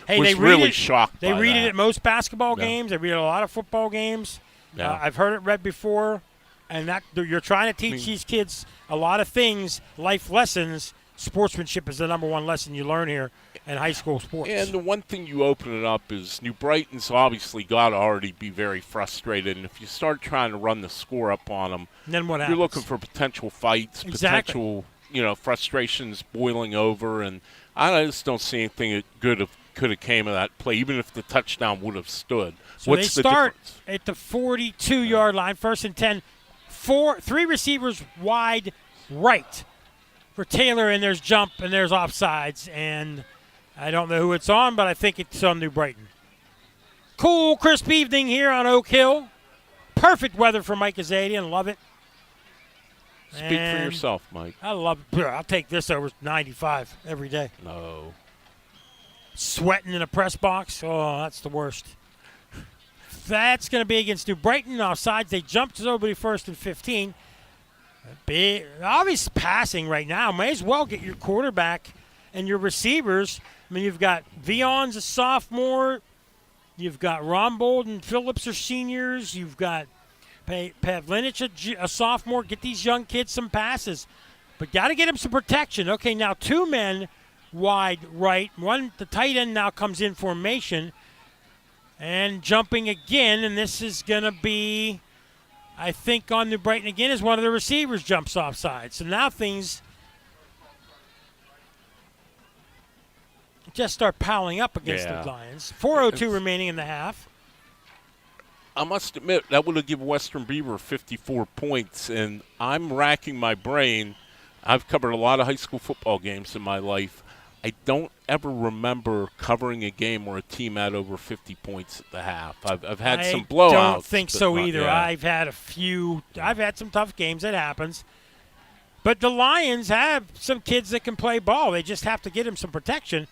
[SPEAKER 6] really shocked by that.
[SPEAKER 5] They read it at most basketball games. They read it at a lot of football games.
[SPEAKER 6] Yeah.
[SPEAKER 5] I've heard it read before, and that you're trying to teach these kids a lot of things, life lessons. Sportsmanship is the number one lesson you learn here in high school sports.
[SPEAKER 6] And the one thing you open it up is New Brighton's obviously got to already be very frustrated. And if you start trying to run the score up on them,
[SPEAKER 5] then what happens?
[SPEAKER 6] You're looking for potential fights, potential frustrations boiling over. And I just don't see anything that could have came of that play, even if the touchdown would have stood.
[SPEAKER 5] So
[SPEAKER 6] What's
[SPEAKER 5] they
[SPEAKER 6] the
[SPEAKER 5] start
[SPEAKER 6] difference?
[SPEAKER 5] at the 42-yard line, 1st and 10. 3 receivers wide right for Taylor, and there's jump, and there's offsides, and I don't know who it's on, but I think it's on New Brighton. Cool, crisp evening here on Oak Hill. Perfect weather for Mike Azadian. Love it.
[SPEAKER 6] Speak for yourself, Mike.
[SPEAKER 5] I love it. I'll take this over 95 every day.
[SPEAKER 6] No.
[SPEAKER 5] Sweating in a press box. Oh, that's the worst. That's going to be against New Brighton. Offsides, they jumped to over 1st and 15. Big, obvious passing right now. May as well get your quarterback and your receivers. I mean, you've got Vion's a sophomore. You've got Rombold and Phillips are seniors. You've got Pavlinich a sophomore. Get these young kids some passes. But got to get them some protection. Okay, now 2 men wide right. The tight end now comes in formation. And jumping again, and this is going to be, I think, on New Brighton again as one of the receivers jumps offside. So now things just start piling up against the Lions. 4:02 remaining in the half.
[SPEAKER 6] I must admit, that would have given Western Beaver 54 points, and I'm racking my brain. I've covered a lot of high school football games in my life. I don't ever remember covering a game where a team had over 50 points at the half. I've had some blowouts.
[SPEAKER 5] I don't think so either.
[SPEAKER 6] Yeah.
[SPEAKER 5] I've had a few. I've had some tough games. It happens. But the Lions have some kids that can play ball. They just have to get them some protection.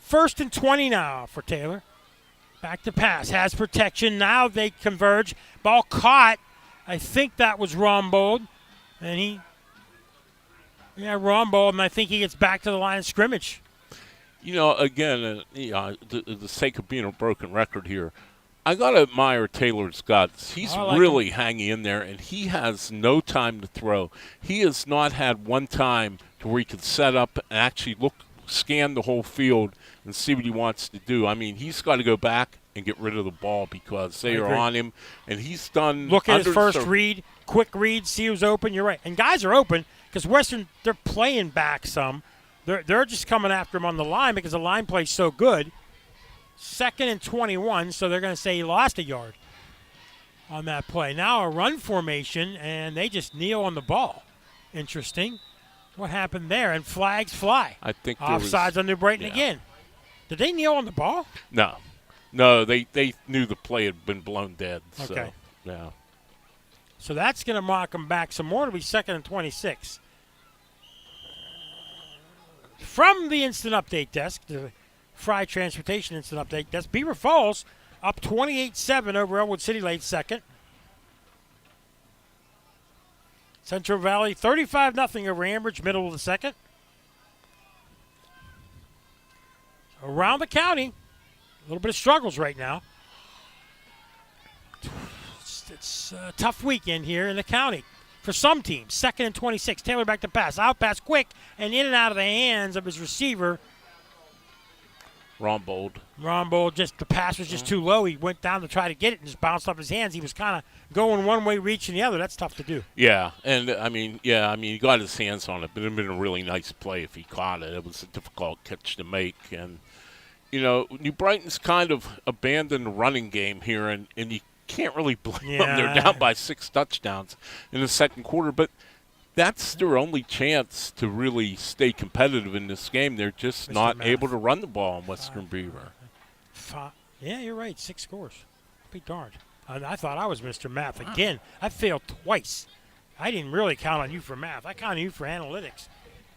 [SPEAKER 5] 1st and 20 now for Taylor. Back to pass. Has protection. Now they converge. Ball caught. I think that was Rombold. And Rombold, and I think he gets back to the line of scrimmage.
[SPEAKER 6] You know, again, the sake of being a broken record here, I got to admire Taylor's guts. He's really hanging in there, and he has no time to throw. He has not had one time to where he could set up and actually scan the whole field and see what he wants to do. I mean, he's got to go back and get rid of the ball because they are on him, and he's done.
[SPEAKER 5] Look at his first read, quick read, see who's open. You're right. And guys are open because Western, they're playing back some. They're just coming after him on the line because the line play's so good. 2nd and 21, so they're going to say he lost a yard on that play. Now a run formation, and they just kneel on the ball. Interesting. What happened there? And flags fly.
[SPEAKER 6] I think
[SPEAKER 5] offsides on New Brighton again. Did they kneel on the ball?
[SPEAKER 6] No, they knew the play had been blown dead. So,
[SPEAKER 5] okay.
[SPEAKER 6] Yeah.
[SPEAKER 5] So that's going to mock them back some more. It'll be 2nd and 26. From the instant update desk, the Fry Transportation instant update desk, Beaver Falls up 28-7 over Elwood City late second. Central Valley 35-0 over Ambridge middle of the second. Around the county, a little bit of struggles right now. It's a tough weekend here in the county for some teams. 2nd and 26. Taylor back to pass. Out pass quick and in and out of the hands of his receiver.
[SPEAKER 6] Rombold,
[SPEAKER 5] just the pass was just too low. He went down to try to get it and just bounced off his hands. He was kind of going one way, reaching the other. That's tough to do.
[SPEAKER 6] Yeah, and he got his hands on it, but it would have been a really nice play if he caught it. It was a difficult catch to make. And, you know, New Brighton's kind of abandoned the running game here, and you can't really blame them. They're down by 6 touchdowns in the second quarter, but that's their only chance to really stay competitive in this game. They're just not able to run the ball in Western Beaver.
[SPEAKER 5] Yeah, you're right. 6 scores. Be darned. I thought I was Mr. Math again. I failed twice. I didn't really count on you for math. I counted you for analytics.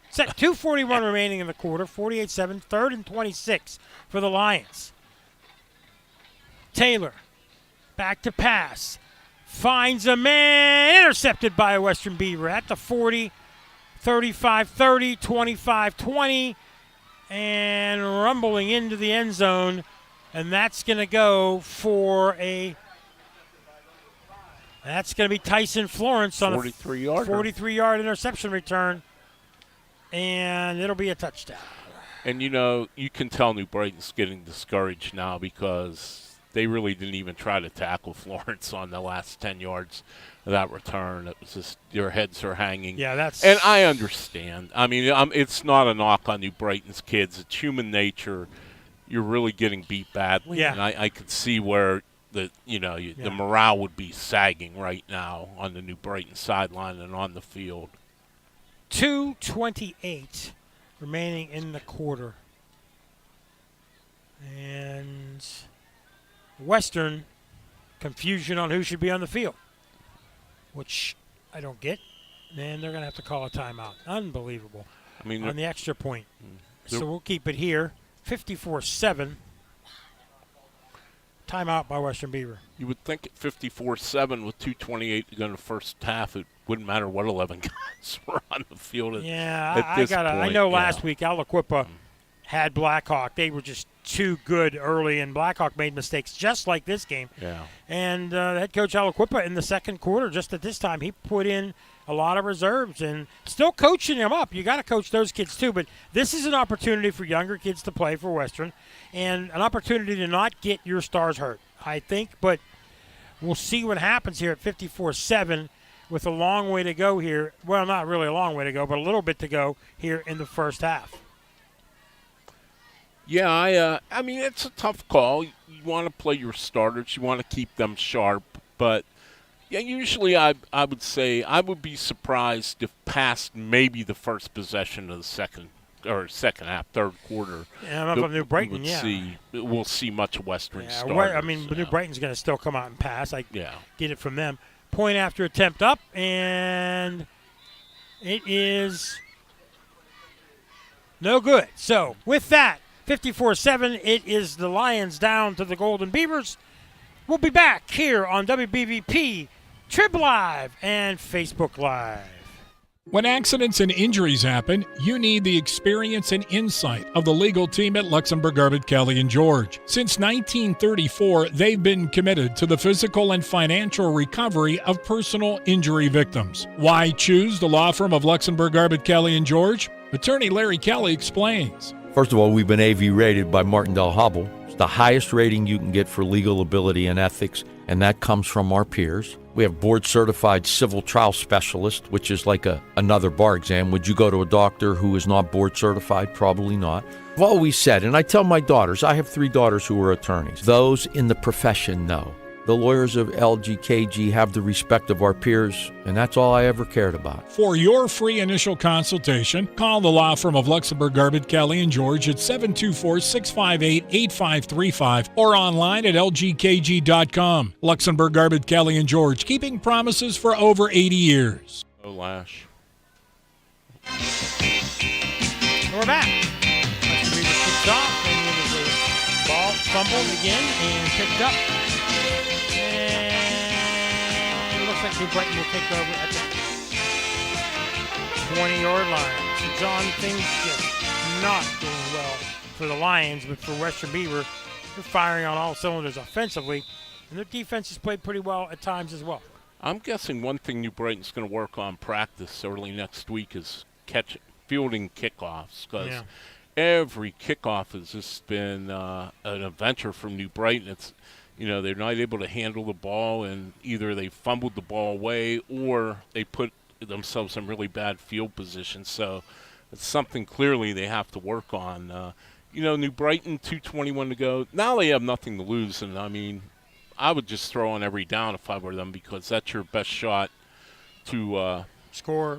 [SPEAKER 5] Set 2:41 remaining in the quarter. 48-7. 3rd and 26 for the Lions. Taylor back to pass. Finds a man, intercepted by a Western Beaver at the 40, 35-30, 25-20, and rumbling into the end zone. And that's going to go for that's going to be Tyson Florence on a 43-yard interception return, and it'll be a touchdown.
[SPEAKER 6] And, you know, you can tell New Brighton's getting discouraged now because they really didn't even try to tackle Florence on the last 10 yards of that return. It was just their heads are hanging.
[SPEAKER 5] Yeah,
[SPEAKER 6] and I understand. I mean, it's not a knock on New Brighton's kids. It's human nature. You're really getting beat badly.
[SPEAKER 5] Yeah.
[SPEAKER 6] And I could see where the morale would be sagging right now on the New Brighton sideline and on the field.
[SPEAKER 5] 2:28 remaining in the quarter. And Western, confusion on who should be on the field, which I don't get. And they're going to have to call a timeout. Unbelievable.
[SPEAKER 6] I mean,
[SPEAKER 5] on the extra point. So we'll keep it here. 54-7. Timeout by Western Beaver.
[SPEAKER 6] You would think at 54-7 with 2:28 to go in the first half, it wouldn't matter what 11 guys were on the field. I know last week Aliquippa had Blackhawk. They were just too good early, and Blackhawk made mistakes just like this game. Yeah.
[SPEAKER 5] And head coach Aliquippa in the second quarter, just at this time, he put in a lot of reserves and still coaching them up. You got to coach those kids too, but this is an opportunity for younger kids to play for Western and an opportunity to not get your stars hurt, I think. But we'll see what happens here at 54-7 with a long way to go here. Well, not really a long way to go, but a little bit to go here in the first half.
[SPEAKER 6] Yeah, I mean, it's a tough call. You want to play your starters. You want to keep them sharp. But, yeah, usually I would say I would be surprised if past maybe the first possession of the second half, third quarter.
[SPEAKER 5] Yeah, I'm up New Brighton,
[SPEAKER 6] We'll see much of Western
[SPEAKER 5] yeah,
[SPEAKER 6] starters.
[SPEAKER 5] I mean, New Brighton's going to still come out and pass. I
[SPEAKER 6] get
[SPEAKER 5] it from them. Point after attempt up, and it is no good. So, with that, 54-7, it is the Lions down to the Golden Beavers. We'll be back here on WBVP, Trib Live, and Facebook Live.
[SPEAKER 3] When accidents and injuries happen, you need the experience and insight of the legal team at Luxembourg, Garbett, Kelly & George. Since 1934, they've been committed to the physical and financial recovery of personal injury victims. Why choose the law firm of Luxembourg, Garbett, Kelly & George? Attorney Larry Kelly explains.
[SPEAKER 4] First of all, we've been AV rated by Martindale Hubbell. It's the highest rating you can get for legal ability and ethics, and that comes from our peers. We have board-certified civil trial specialist, which is like another bar exam. Would you go to a doctor who is not board-certified? Probably not. I've always said, and I tell my daughters, I have 3 daughters who are attorneys. Those in the profession know. The lawyers of LGKG have the respect of our peers, and that's all I ever cared about.
[SPEAKER 3] For your free initial consultation, call the law firm of Luxembourg, Garbett, Kelly & George at 724-658-8535 or online at lgkg.com. Luxembourg, Garbett, Kelly & George, keeping promises for over 80 years.
[SPEAKER 6] Oh, Lash.
[SPEAKER 5] We're back. Beaver kicked off, and it was a ball fumbled again and picked up. Like New Brighton will take over at the 20-yard line. So, John, things just not going well for the Lions, but for Western Beaver, they're firing on all cylinders offensively, and their defense has played pretty well at times as well.
[SPEAKER 6] I'm guessing one thing New Brighton's going to work on practice early next week is fielding kickoffs, because every kickoff has just been an adventure from New Brighton. It's they're not able to handle the ball, and either they fumbled the ball away or they put themselves in really bad field position. So it's something clearly they have to work on. New Brighton, 2:21 to go. Now they have nothing to lose, and I mean, I would just throw on every down if I were them, because that's your best shot to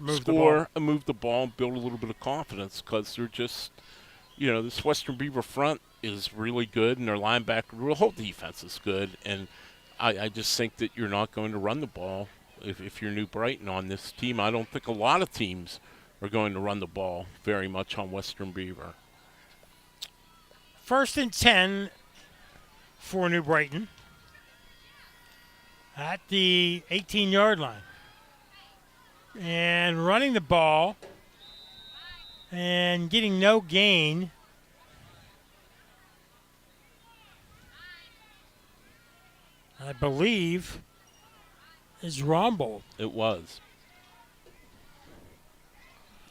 [SPEAKER 5] move the
[SPEAKER 6] ball, and build a little bit of confidence, because they're just, this Western Beaver front is really good, and their linebacker, the whole defense is good, and I just think that you're not going to run the ball if you're New Brighton on this team. I don't think a lot of teams are going to run the ball very much on Western Beaver.
[SPEAKER 5] 1st and 10 for New Brighton at the 18-yard line. And running the ball and getting no gain. I believe is Rombold.
[SPEAKER 6] It was.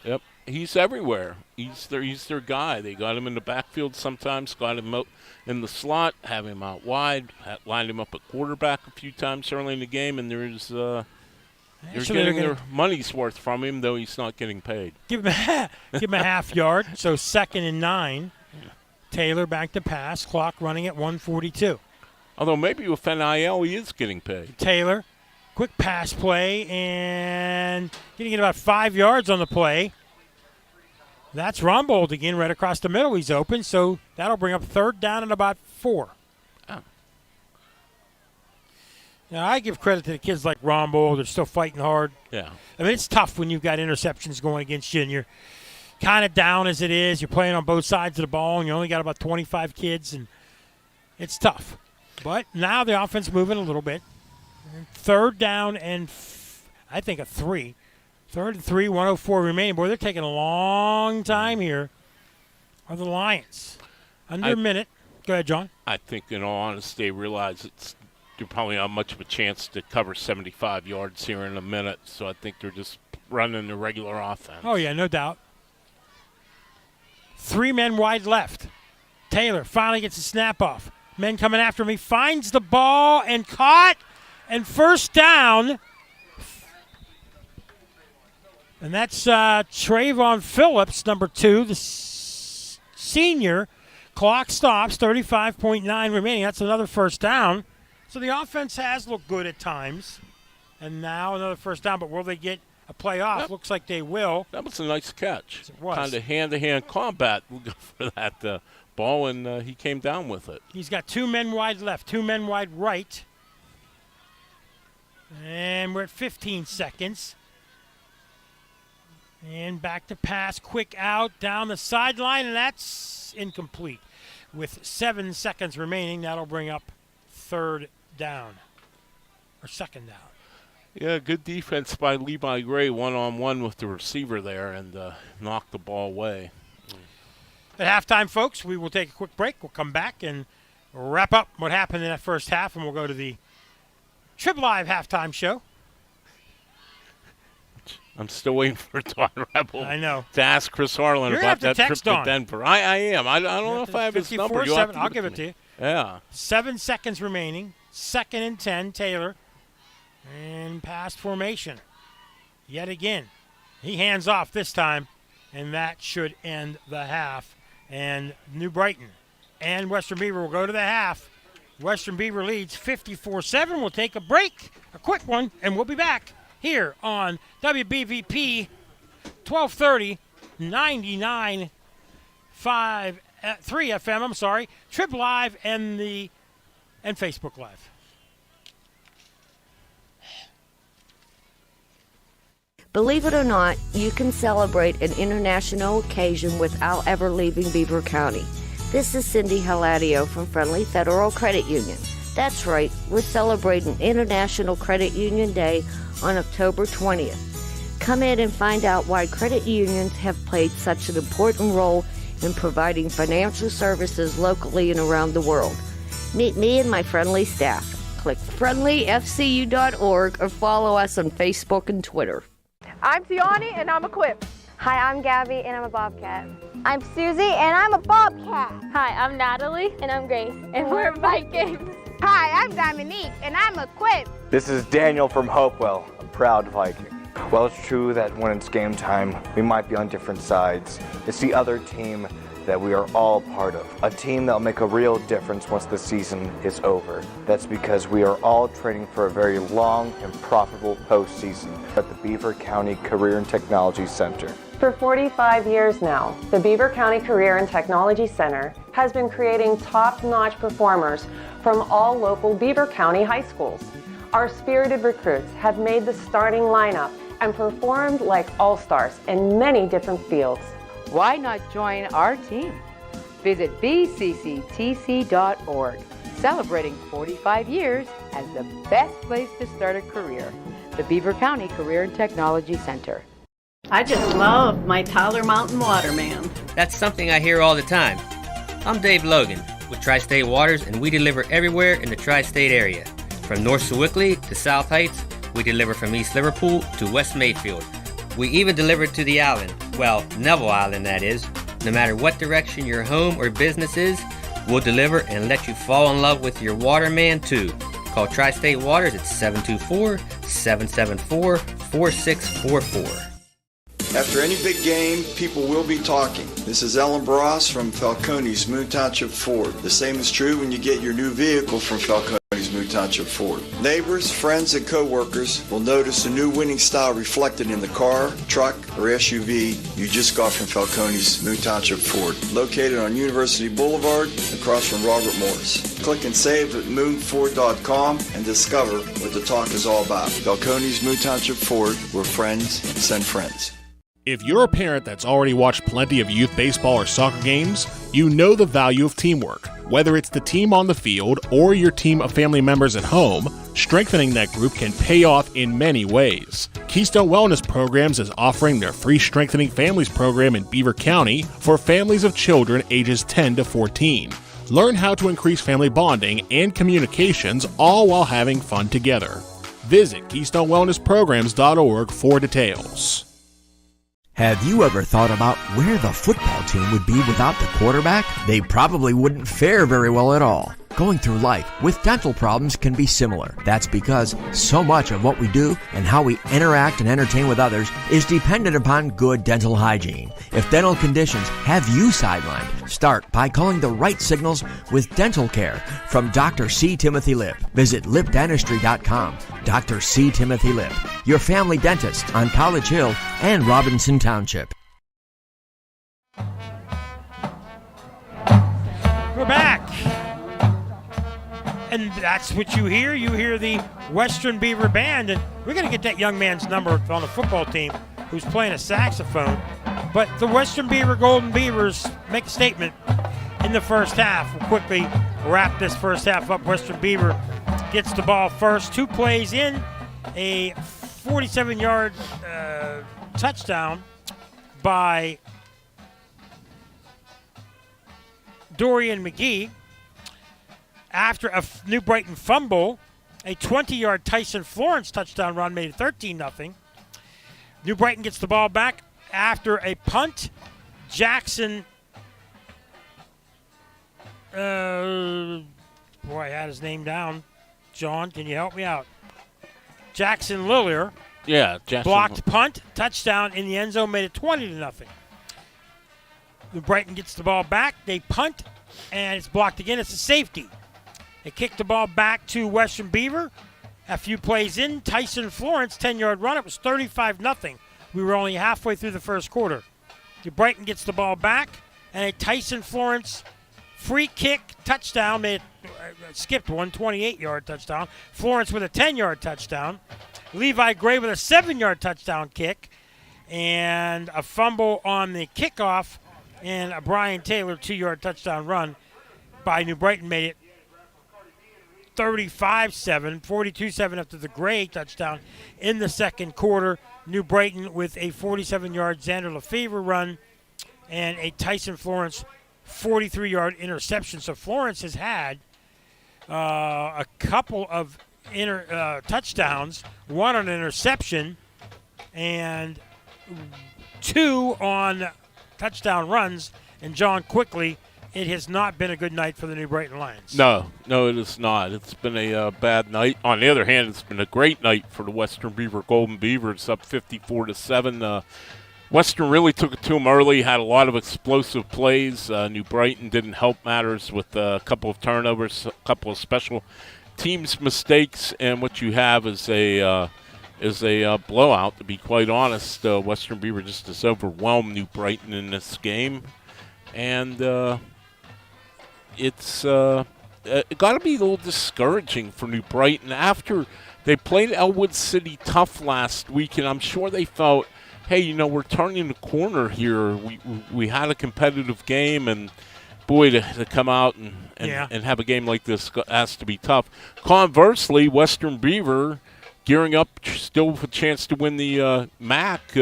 [SPEAKER 6] Yep, he's everywhere. He's their guy. They got him in the backfield sometimes, got him out in the slot, have him out wide, lined him up at quarterback a few times early in the game, and they're getting their money's worth from him, though he's not getting paid.
[SPEAKER 5] Give him a half yard, so 2nd and 9. Taylor back to pass, clock running at 1:42.
[SPEAKER 6] Although maybe with NIL he is getting paid.
[SPEAKER 5] Taylor, quick pass play, and getting it about 5 yards on the play. That's Rombold again, right across the middle. He's open, so that'll bring up 3rd down and about 4.
[SPEAKER 6] Oh.
[SPEAKER 5] Now, I give credit to the kids like Rombold. They're still fighting hard.
[SPEAKER 6] Yeah.
[SPEAKER 5] I mean, it's tough when you've got interceptions going against you, and you're kind of down as it is. You're playing on both sides of the ball, and you only got about 25 kids, and it's tough. But now the offense moving a little bit. 3rd down and I think a 3. 3rd and 3, 104 remaining. Boy, they're taking a long time here. Are the Lions under a minute? Go ahead, John.
[SPEAKER 6] I think, in all honesty, they realize they're probably not much of a chance to cover 75 yards here in a minute. So I think they're just running the regular offense.
[SPEAKER 5] Oh yeah, no doubt. 3 men wide left. Taylor finally gets a snap off. Men coming after me, finds the ball and caught, and 1st down. And that's Trayvon Phillips, number 2, the senior, Clock stops, 35.9 remaining. That's another first down. So the offense has looked good at times. And now another first down, but will they get a play off?
[SPEAKER 6] Yep.
[SPEAKER 5] Looks like they will.
[SPEAKER 6] That was a nice catch.
[SPEAKER 5] Yes, it was.
[SPEAKER 6] Kind of hand-to-hand combat for that ball, and he came down with it.
[SPEAKER 5] He's got 2 men wide left, 2 men wide right. And we're at 15 seconds. And back to pass, quick out, down the sideline, and that's incomplete. With 7 seconds remaining, that'll bring up third down, or second down.
[SPEAKER 6] Yeah, good defense by Levi Gray, one-on-one with the receiver there, and knocked the ball away.
[SPEAKER 5] At halftime, folks, we will take a quick break. We'll come back and wrap up what happened in that first half, and we'll go to the Trib Live halftime show.
[SPEAKER 6] I'm still waiting for Don Rebel.
[SPEAKER 5] I know.
[SPEAKER 6] To ask Chris Harlan
[SPEAKER 5] You're
[SPEAKER 6] about that trip
[SPEAKER 5] text
[SPEAKER 6] to
[SPEAKER 5] Don.
[SPEAKER 6] Denver. I am. I don't know if I have his number.
[SPEAKER 5] I'll give it to you.
[SPEAKER 6] Yeah.
[SPEAKER 5] 7 seconds remaining. 2nd and 10, Taylor. And pass formation. Yet again. He hands off this time, and that should end the half. And New Brighton and Western Beaver will go to the half. Western Beaver leads 54-7. We'll take a break, a quick one, and we'll be back here on WBVP 1230 99.5 3 FM. Trib Live and Facebook Live.
[SPEAKER 16] Believe it or not, you can celebrate an international occasion without ever leaving Beaver County. This is Cindy Haladio from Friendly Federal Credit Union. That's right, we're celebrating International Credit Union Day on October 20th. Come in and find out why credit unions have played such an important role in providing financial services locally and around the world. Meet me and my friendly staff. Click friendlyfcu.org or follow us on Facebook and Twitter.
[SPEAKER 9] I'm Tiani, and I'm equipped.
[SPEAKER 10] Hi, I'm Gabby, and I'm a Bobcat.
[SPEAKER 9] I'm Susie, and I'm a Bobcat.
[SPEAKER 10] Hi, I'm Natalie, and I'm Grace, and we're Vikings.
[SPEAKER 9] Hi, I'm Dominique, and I'm equipped.
[SPEAKER 8] This is Daniel from Hopewell, a proud Viking. Well, it's true that when it's game time, we might be on different sides. It's the other team that we are all part of. A team that'll make a real difference once the season is over. That's because we are all training for a very long and profitable postseason at the Beaver County Career and Technology Center.
[SPEAKER 11] For 45 years now, the Beaver County Career and Technology Center has been creating top-notch performers from all local Beaver County high schools. Our spirited recruits have made the starting lineup and performed like all-stars in many different fields.
[SPEAKER 7] Why not join our team? Visit bcctc.org, celebrating 45 years as the best place to start a career. The Beaver County Career and Technology Center.
[SPEAKER 23] I just love my Tyler Mountain Waterman.
[SPEAKER 24] That's something I hear all the time. I'm Dave Logan with Tri-State Waters, and we deliver everywhere in the Tri-State area. From North Sewickley to South Heights, we deliver from East Liverpool to West Mayfield. We even deliver to the island, well, Neville Island that is. No matter what direction your home or business is, we'll deliver and let you fall in love with your waterman too. Call Tri-State Waters at 724-774-4644.
[SPEAKER 25] After any big game, people will be talking. This is Ellen Bross from Falcone's Moon Township Ford. The same is true when you get your new vehicle from Falcone's Moon Township Ford. Neighbors, friends, and co-workers will notice the new winning style reflected in the car, truck, or SUV you just got from Falcone's Moon Township Ford. Located on University Boulevard across from Robert Morris. Click and save at moonford.com and discover what the talk is all about. Falcone's Moon Township Ford, where friends send friends.
[SPEAKER 2] If you're a parent that's already watched plenty of youth baseball or soccer games, you know the value of teamwork. Whether it's the team on the field or your team of family members at home, strengthening that group can pay off in many ways. Keystone Wellness Programs is offering their free Strengthening Families program in Beaver County for families of children ages 10 to 14. Learn how to increase family bonding and communications, all while having fun together. Visit KeystoneWellnessPrograms.org for details.
[SPEAKER 12] Have you ever thought about where the football team would be without the quarterback? They probably wouldn't fare very well at all. Going through life with dental problems can be similar. That's because so much of what we do and how we interact and entertain with others is dependent upon good dental hygiene. If dental conditions have you sidelined, start by calling the right signals with dental care from Dr. C. Timothy Lip. Visit lipdentistry.com. Dr. C. Timothy Lip, your family dentist on College Hill and Robinson Township.
[SPEAKER 5] We're back. And that's what you hear. You hear the Western Beaver Band. And we're going to get that young man's number on the football team who's playing a saxophone. But the Western Beaver Golden Beavers make a statement in the first half. We'll quickly wrap this first half up. Western Beaver gets the ball first. 2 plays in. A 47-yard touchdown by Dorian McGee. After a New Brighton fumble, a 20-yard Tyson Florence touchdown run made it 13-0. New Brighton gets the ball back after a punt. Jackson, boy, I had his name down. John, can you help me out? Jackson Lillier.
[SPEAKER 6] Yeah, Jackson.
[SPEAKER 5] Blocked punt, touchdown in the end zone, made it 20-0. New Brighton gets the ball back. They punt, and it's blocked again. It's a safety. They kick the ball back to Western Beaver. A few plays in, Tyson Florence, 10-yard run. It was 35-0. We were only halfway through the first quarter. New Brighton gets the ball back, and a Tyson Florence free kick touchdown. Made it, skipped one, 28-yard touchdown. Florence with a 10-yard touchdown. Levi Gray with a 7-yard touchdown kick. And a fumble on the kickoff, and a Brian Taylor 2-yard touchdown run by New Brighton made it 35-7, 42-7 after the Gray touchdown in the second quarter. New Brighton with a 47-yard Xander Lefevre run and a Tyson Florence 43-yard interception. So Florence has had a couple of touchdowns, one on an interception, and 2 on touchdown runs. And John, quickly, it has not been a good night for the New Brighton Lions.
[SPEAKER 6] No, it is not. It's been a bad night. On the other hand, it's been a great night for the Western Beaver Golden Beavers, up 54-7. Western really took it to them early, had a lot of explosive plays. New Brighton didn't help matters with a couple of turnovers, a couple of special teams mistakes, and what you have is a blowout, to be quite honest. Western Beaver just has overwhelmed New Brighton in this game. And it's it got to be a little discouraging for New Brighton after they played Elwood City tough last week, and I'm sure they felt, hey, we're turning the corner here. We had a competitive game, and boy, to come out and have a game like this has to be tough. Conversely, Western Beaver gearing up still with a chance to win the MAC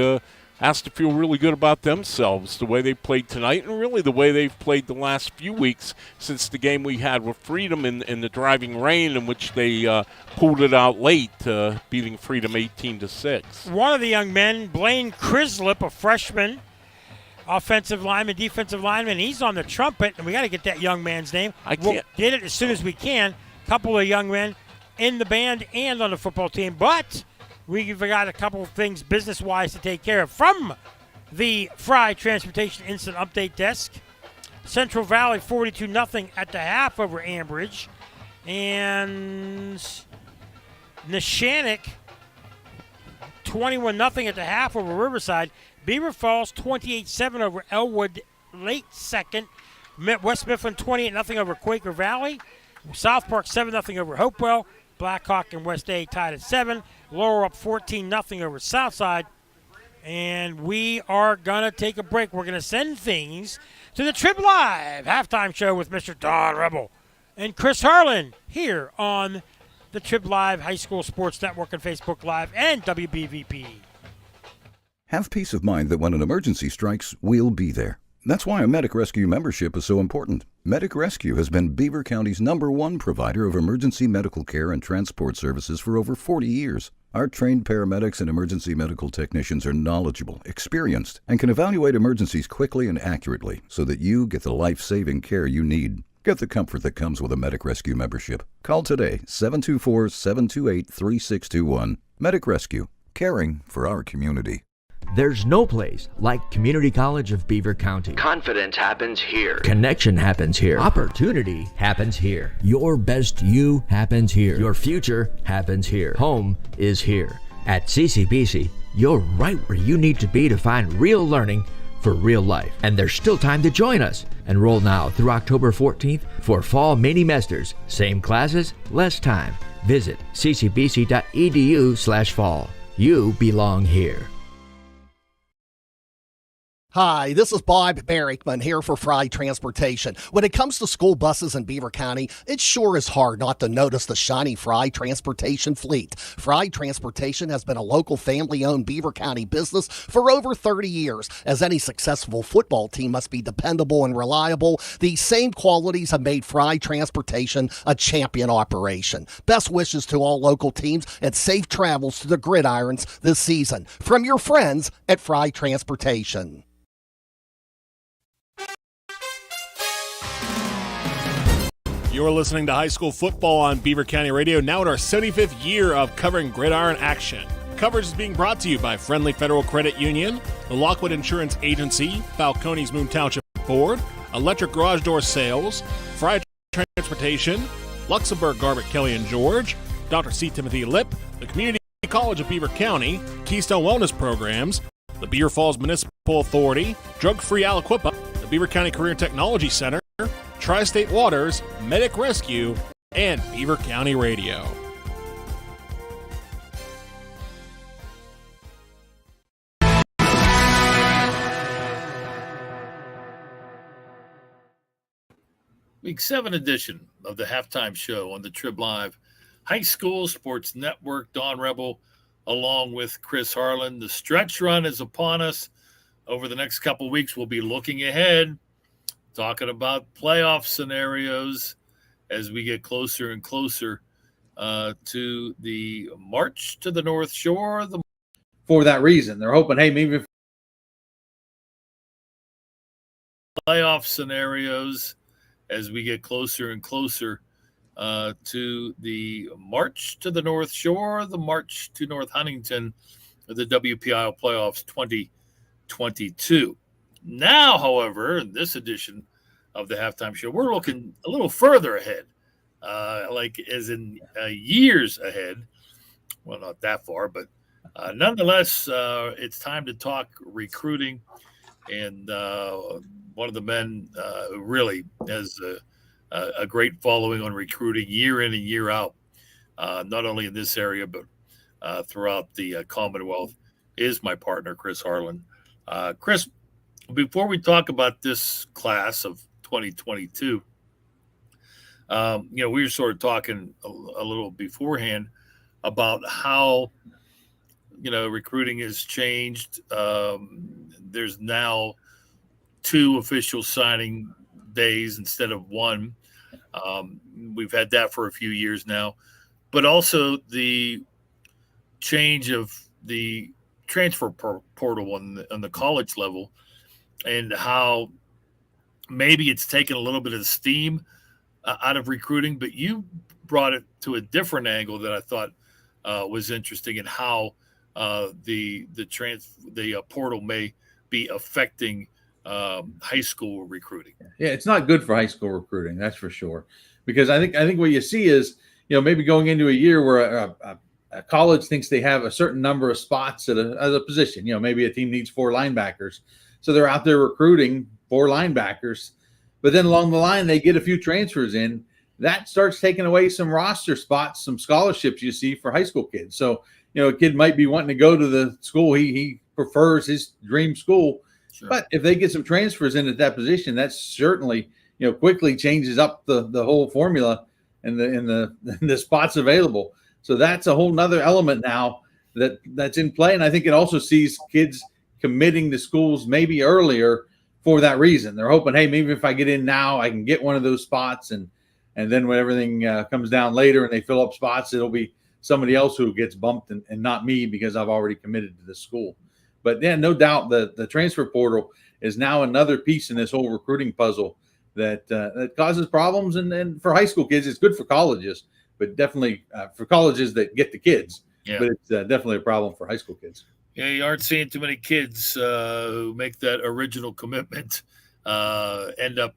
[SPEAKER 6] has to feel really good about themselves, the way they played tonight and really the way they've played the last few weeks since the game we had with Freedom in the driving rain, in which they pulled it out late, beating Freedom 18-6.
[SPEAKER 5] One of the young men, Blaine Crislip, a freshman, offensive lineman, defensive lineman, he's on the trumpet, and we got to get that young man's name. We'll get it as soon as we can. Couple of young men in the band and on the football team, but we've got a couple of things business-wise to take care of from the Fry Transportation Instant Update Desk. Central Valley 42-0 at the half over Ambridge. And Neshannock 21-0 at the half over Riverside. Beaver Falls 28-7 over Elwood late second. West Mifflin 28-0 over Quaker Valley. South Park 7-0 over Hopewell. Blackhawk and West A tied at 7. Lower up 14-0 over Southside. And we are going to take a break. We're going to send things to the Trib Live halftime show with Mr. Don Rebel and Chris Harlan here on the Trib Live High School Sports Network and Facebook Live and WBVP.
[SPEAKER 13] Have peace of mind that when an emergency strikes, we'll be there. That's why a Medic Rescue membership is so important. Medic Rescue has been Beaver County's #1 provider of emergency medical care and transport services for over 40 years. Our trained paramedics and emergency medical technicians are knowledgeable, experienced, and can evaluate emergencies quickly and accurately so that you get the life-saving care you need. Get the comfort that comes with a Medic Rescue membership. Call today, 724-728-3621. Medic Rescue, caring for our community.
[SPEAKER 12] There's no place like Community College of Beaver County.
[SPEAKER 14] Confidence happens here.
[SPEAKER 12] Connection happens here.
[SPEAKER 14] Opportunity happens here.
[SPEAKER 12] Your best you happens here. Your future happens here. Home is here. At CCBC, you're right where you need to be to find real learning for real life. And there's still time to join us. Enroll now through October 14th for fall mini-mesters. Same classes, less time. Visit ccbc.edu/fall. You belong here.
[SPEAKER 15] Hi, this is Bob Barrickman here for Fry Transportation. When it comes to school buses in Beaver County, it sure is hard not to notice the shiny Fry Transportation fleet. Fry Transportation has been a local family-owned Beaver County business for over 30 years. As any successful football team must be dependable and reliable, these same qualities have made Fry Transportation a champion operation. Best wishes to all local teams and safe travels to the gridirons this season. From your friends at Fry Transportation.
[SPEAKER 2] You're listening to high school football on Beaver County Radio, now in our 75th year of covering gridiron action. Coverage is being brought to you by Friendly Federal Credit Union, the Lockwood Insurance Agency, Falcones Moon Township Board, Electric Garage Door Sales, Fry Transportation, Luxembourg Garbett Kelly and George, Dr. C. Timothy Lip, the Community College of Beaver County, Keystone Wellness Programs, the Beaver Falls Municipal Authority, Drug Free Aliquippa, the Beaver County Career Technology Center, Tri-State Waters, Medic Rescue, and Beaver County Radio.
[SPEAKER 17] Week 7 edition of the Halftime Show on the Trib Live High School Sports Network. Don Rebel along with Chris Harlan. The stretch run is upon us. Over the next couple of weeks, we'll be looking ahead, talking about playoff scenarios as we get closer and closer to the march to the North Shore.
[SPEAKER 18] For that reason, they're hoping, hey, maybe if
[SPEAKER 17] playoff scenarios as we get closer and closer to the march to the North Shore, the march to North Huntington, the WPIL playoffs 2022. Now, however, in this edition of the Halftime Show, we're looking a little further ahead, like as in years ahead. Well, not that far, but nonetheless, it's time to talk recruiting. And one of the men who really has a great following on recruiting year in and year out, not only in this area, but throughout the Commonwealth, is my partner, Chris Harlan. Chris, before we talk about this class of 2022, we were sort of talking a little beforehand about how, recruiting has changed. There's now 2 official signing days instead of 1. We've had that for a few years now, but also the change of the transfer portal on the college level, and how maybe it's taken a little bit of the steam out of recruiting, but you brought it to a different angle that I thought was interesting, in how the portal may be affecting high school recruiting.
[SPEAKER 18] Yeah, it's not good for high school recruiting, that's for sure. Because I think what you see is, maybe going into a year where a college thinks they have a certain number of spots at a position. Maybe a team needs 4 linebackers, so they're out there recruiting 4 linebackers. But then along the line, they get a few transfers in. That starts taking away some roster spots, some scholarships you see for high school kids. So, a kid might be wanting to go to the school he prefers, his dream school. Sure. But if they get some transfers in at that position, that certainly, quickly changes up the whole formula and the spots available. So that's a whole nother element now that's in play. And I think it also sees kids committing to schools maybe earlier for that reason. They're hoping, hey, maybe if I get in now, I can get one of those spots. And then when everything comes down later and they fill up spots, it'll be somebody else who gets bumped and not me, because I've already committed to the school. But yeah, no doubt the transfer portal is now another piece in this whole recruiting puzzle that causes problems. And for high school kids, it's good for colleges, but definitely for colleges that get the kids.
[SPEAKER 17] Yeah.
[SPEAKER 18] But it's definitely a problem for high school kids.
[SPEAKER 17] Yeah, you aren't seeing too many kids who make that original commitment end up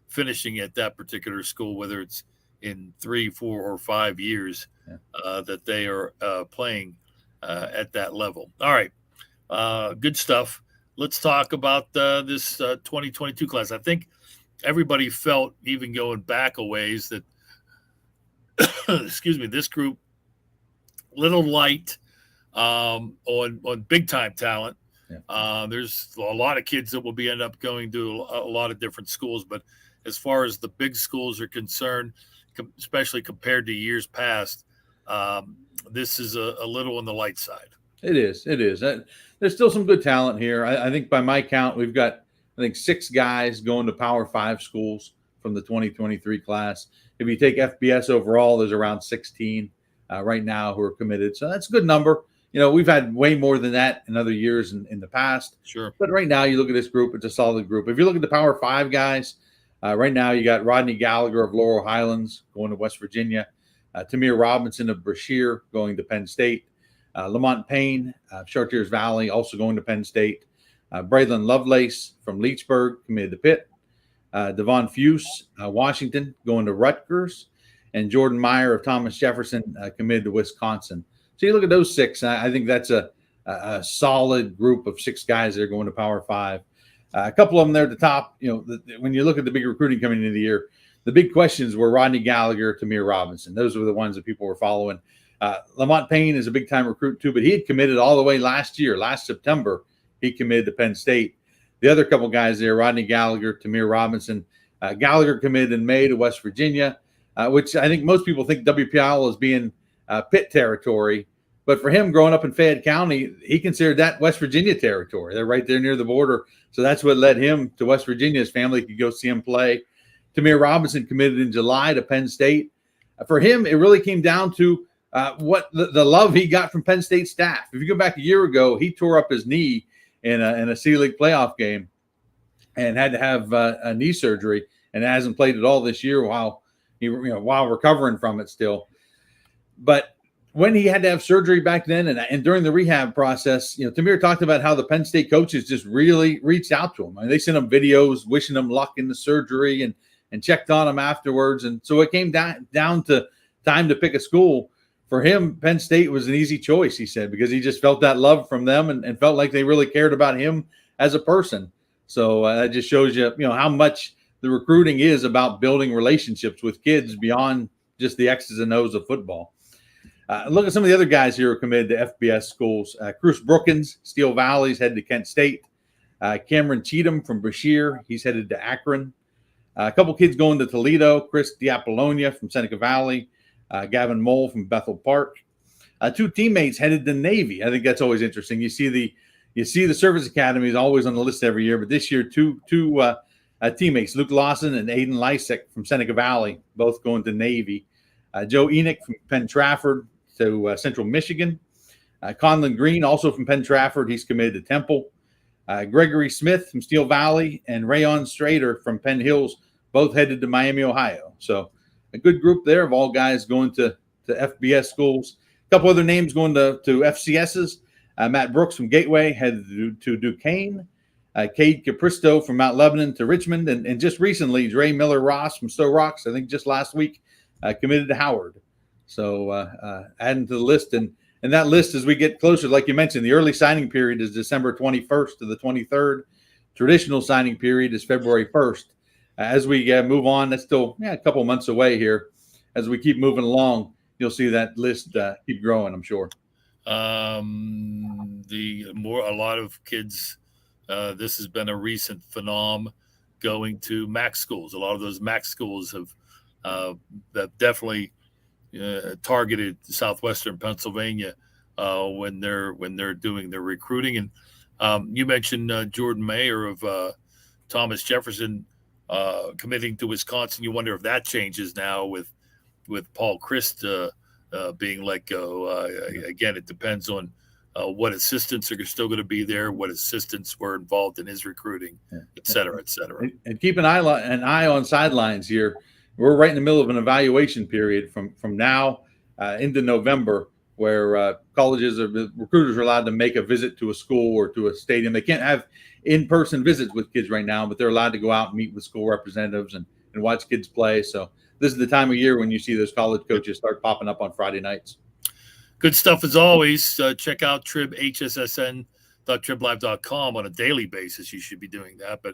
[SPEAKER 17] finishing at that particular school, whether it's in 3, 4, or 5 years that they are playing at that level. All right, good stuff. Let's talk about this 2022 class. I think everybody felt, even going back a ways, that excuse me, this group little light on big time talent. There's a lot of kids that will end up going to a lot of different schools, but as far as the big schools are concerned, especially compared to years past, this is a little on the light side.
[SPEAKER 18] It is. There's still some good talent here. I think by my count, we've got 6 guys going to Power 5 schools from the 2023 class. If you take FBS overall, there's around 16 right now who are committed. So that's a good number. We've had way more than that in other years in the past.
[SPEAKER 17] Sure.
[SPEAKER 18] But right now, you look at this group, it's a solid group. If you look at the Power 5 guys, right now you got Rodney Gallagher of Laurel Highlands going to West Virginia, Tamir Robinson of Brashear going to Penn State, Lamont Payne, Chartiers Valley, also going to Penn State, Braylon Lovelace from Leechburg committed to Pitt, Devon Fuse, Washington, going to Rutgers, and Jordan Meyer of Thomas Jefferson committed to Wisconsin. So you look at those 6, I think that's a solid group of 6 guys that are going to Power 5. A couple of them there at the top, when you look at the big recruiting coming into the year, the big questions were Rodney Gallagher, Tamir Robinson. Those were the ones that people were following. Lamont Payne is a big-time recruit too, but he had committed all the way last September. He committed to Penn State. The other couple guys there, Rodney Gallagher, Tamir Robinson. Gallagher committed in May to West Virginia, which I think most people think WPIAL as being Pitt territory. But for him, growing up in Fayette County, he considered that West Virginia territory. They're right there near the border. So that's what led him to West Virginia. His family could go see him play. Tamir Robinson committed in July to Penn State. For him, it really came down to what the love he got from Penn State staff. If you go back a year ago, he tore up his knee in a C-League playoff game and had to have a knee surgery, and hasn't played at all this year while recovering from it still. But when he had to have surgery back then and during the rehab process, Tamir talked about how the Penn State coaches just really reached out to him. I mean, they sent him videos wishing him luck in the surgery and checked on him afterwards. And so it came down to time to pick a school. For him, Penn State was an easy choice, he said, because he just felt that love from them and felt like they really cared about him as a person. So that just shows you, how much the recruiting is about building relationships with kids beyond just the X's and O's of football. Look at some of the other guys here who are committed to FBS schools. Cruz Brookins, Steel Valley's headed to Kent State. Cameron Cheatham from Brashear, he's headed to Akron. A couple kids going to Toledo. Chris Diapollonia from Seneca Valley. Gavin Mole from Bethel Park. 2 teammates headed to Navy. I think that's always interesting. You see the service academies always on the list every year, but this year two teammates, Luke Lawson and Aiden Lysek from Seneca Valley, both going to Navy. Joe Enoch from Penn Trafford to Central Michigan. Conlon Green, also from Penn Trafford, he's committed to Temple. Gregory Smith from Steel Valley and Rayon Strader from Penn Hills, both headed to Miami, Ohio. So a good group there of all guys going to FBS schools. A couple other names going to FCSs. Matt Brooks from Gateway headed to Duquesne. Cade Capristo from Mount Lebanon to Richmond. And just recently, Dre Miller-Ross from Stowe Rocks, I think just last week, committed to Howard. So adding to the list. And that list, as we get closer, like you mentioned, the early signing period is December 21st to the 23rd. Traditional signing period is February 1st. As we move on, that's still a couple months away here. As we keep moving along, you'll see that list keep growing, I'm sure.
[SPEAKER 17] A lot of kids, this has been a recent phenomenon going to MAC schools. A lot of those MAC schools have definitely targeted southwestern Pennsylvania when they're doing their recruiting. And you mentioned Jordan Mayer of Thomas Jefferson committing to Wisconsin. You wonder if that changes now with Paul Christ being let go. Again, it depends on what assistants are still going to be there, what assistants were involved in his recruiting, et cetera, et cetera.
[SPEAKER 18] And keep an eye on sidelines here. We're right in the middle of an evaluation period from now into November, where recruiters are allowed to make a visit to a school or to a stadium. They can't have in-person visits with kids right now, but they're allowed to go out and meet with school representatives and watch kids play. So this is the time of year when you see those college coaches start popping up on Friday nights.
[SPEAKER 17] Good stuff as always. Check out hssn.triblive.com on a daily basis. You should be doing that. But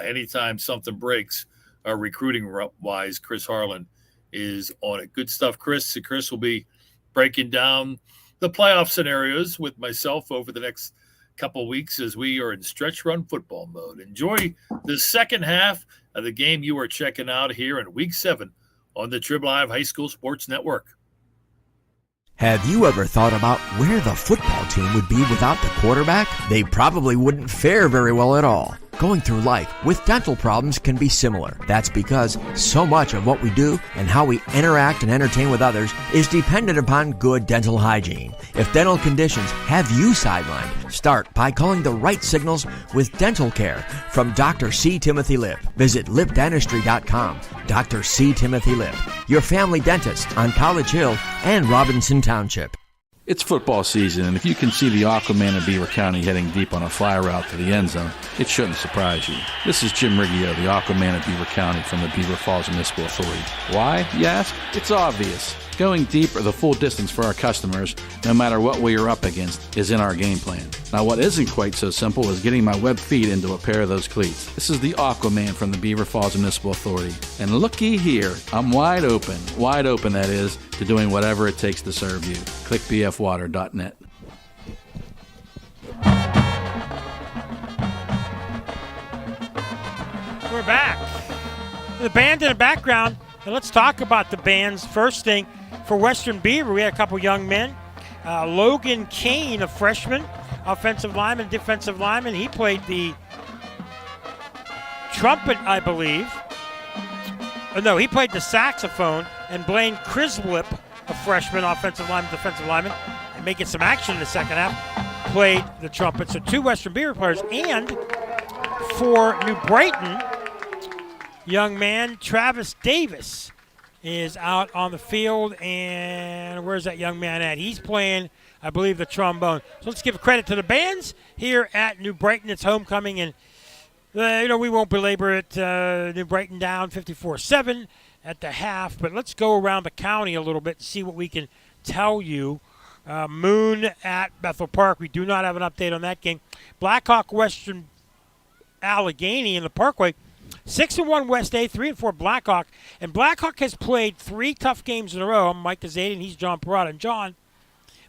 [SPEAKER 17] anytime something breaks, recruiting-wise, Chris Harlan is on it. Good stuff, Chris. Chris will be breaking down the playoff scenarios with myself over the next couple of weeks as we are in stretch run football mode. Enjoy the second half of the game you are checking out here in Week 7 on the Trib Live High School Sports Network.
[SPEAKER 12] Have you ever thought about where the football team would be without the quarterback? They probably wouldn't fare very well at all. Going through life with dental problems can be similar. That's because so much of what we do and how we interact and entertain with others is dependent upon good dental hygiene. If dental conditions have you sidelined, start by calling the right signals with dental care from Dr. C. Timothy Lip. Visit lipdentistry.com. Dr. C. Timothy Lip, your family dentist on College Hill and Robinson Township.
[SPEAKER 1] It's football season, and if you can see the Aquaman of Beaver County heading deep on a fly route to the end zone, it shouldn't surprise you. This is Jim Riggio, the Aquaman of Beaver County from the Beaver Falls Municipal Authority. Why, you ask? It's obvious. Going deep or the full distance for our customers, no matter what we are up against, is in our game plan. Now, what isn't quite so simple is getting my web feet into a pair of those cleats. This is the Aquaman from the Beaver Falls Municipal Authority. And looky here, I'm wide open that is, to doing whatever it takes to serve you. Click bfwater.net.
[SPEAKER 5] We're back. The band in the background, and let's talk about the band's first thing. For Western Beaver, we had a couple young men. Logan Kane, a freshman, offensive lineman, defensive lineman. He played the trumpet, I believe. No, he played the saxophone. And Blaine Crislip, a freshman, offensive lineman, defensive lineman, and making some action in the second half, played the trumpet. So 2 Western Beaver players. And for New Brighton, young man Travis Davis is out on the field, and where's that young man at? He's playing, I believe, the trombone. So let's give credit to the bands here at New Brighton. It's homecoming, and we won't belabor it. New Brighton down 54-7 at the half, but let's go around the county a little bit and see what we can tell you. Moon at Bethel Park. We do not have an update on that game. Blackhawk Western Allegheny in the Parkway. 6-1 West A, 3-4 Blackhawk. And Blackhawk has played 3 tough games in a row. I'm Mike Kazadian, he's John Parada. And John,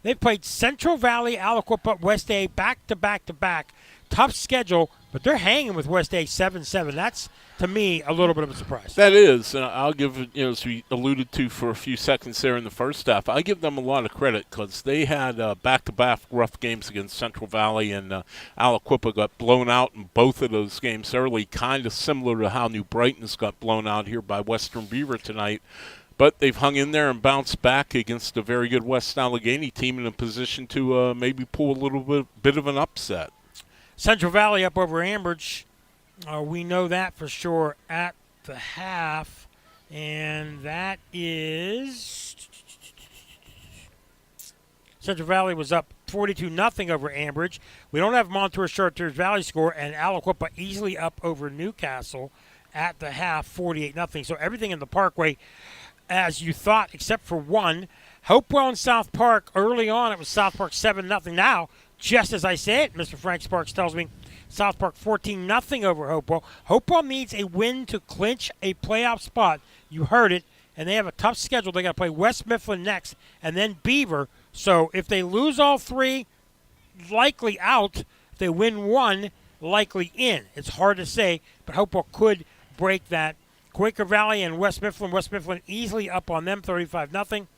[SPEAKER 5] they've played Central Valley, Aliquippa, West A back to back to back. Tough schedule, but they're hanging with West A 7-7. That's, to me, a little bit of a surprise.
[SPEAKER 6] That is, and I'll give, as we alluded to for a few seconds there in the first half, I give them a lot of credit because they had back-to-back rough games against Central Valley, and Aliquippa got blown out in both of those games early, kind of similar to how New Brighton's got blown out here by Western Beaver tonight. But they've hung in there and bounced back against a very good West Allegheny team in a position to maybe pull a little bit of an upset.
[SPEAKER 5] Central Valley up over Ambridge. We know that for sure at the half. And that is... Central Valley was up 42-0 over Ambridge. We don't have Montour Chartiers Valley score, and Aliquippa easily up over Newcastle at the half, 48-0. So everything in the Parkway as you thought, except for one. Hopewell and South Park, early on it was South Park 7-0. Now, just as I said, Mr. Frank Sparks tells me South Park 14-0 over Hopewell. Hopewell needs a win to clinch a playoff spot. You heard it. And they have a tough schedule. They got to play West Mifflin next and then Beaver. So if they lose all 3, likely out. If they win 1, likely in. It's hard to say, but Hopewell could break that. Quaker Valley and West Mifflin. West Mifflin easily up on them, 35-0.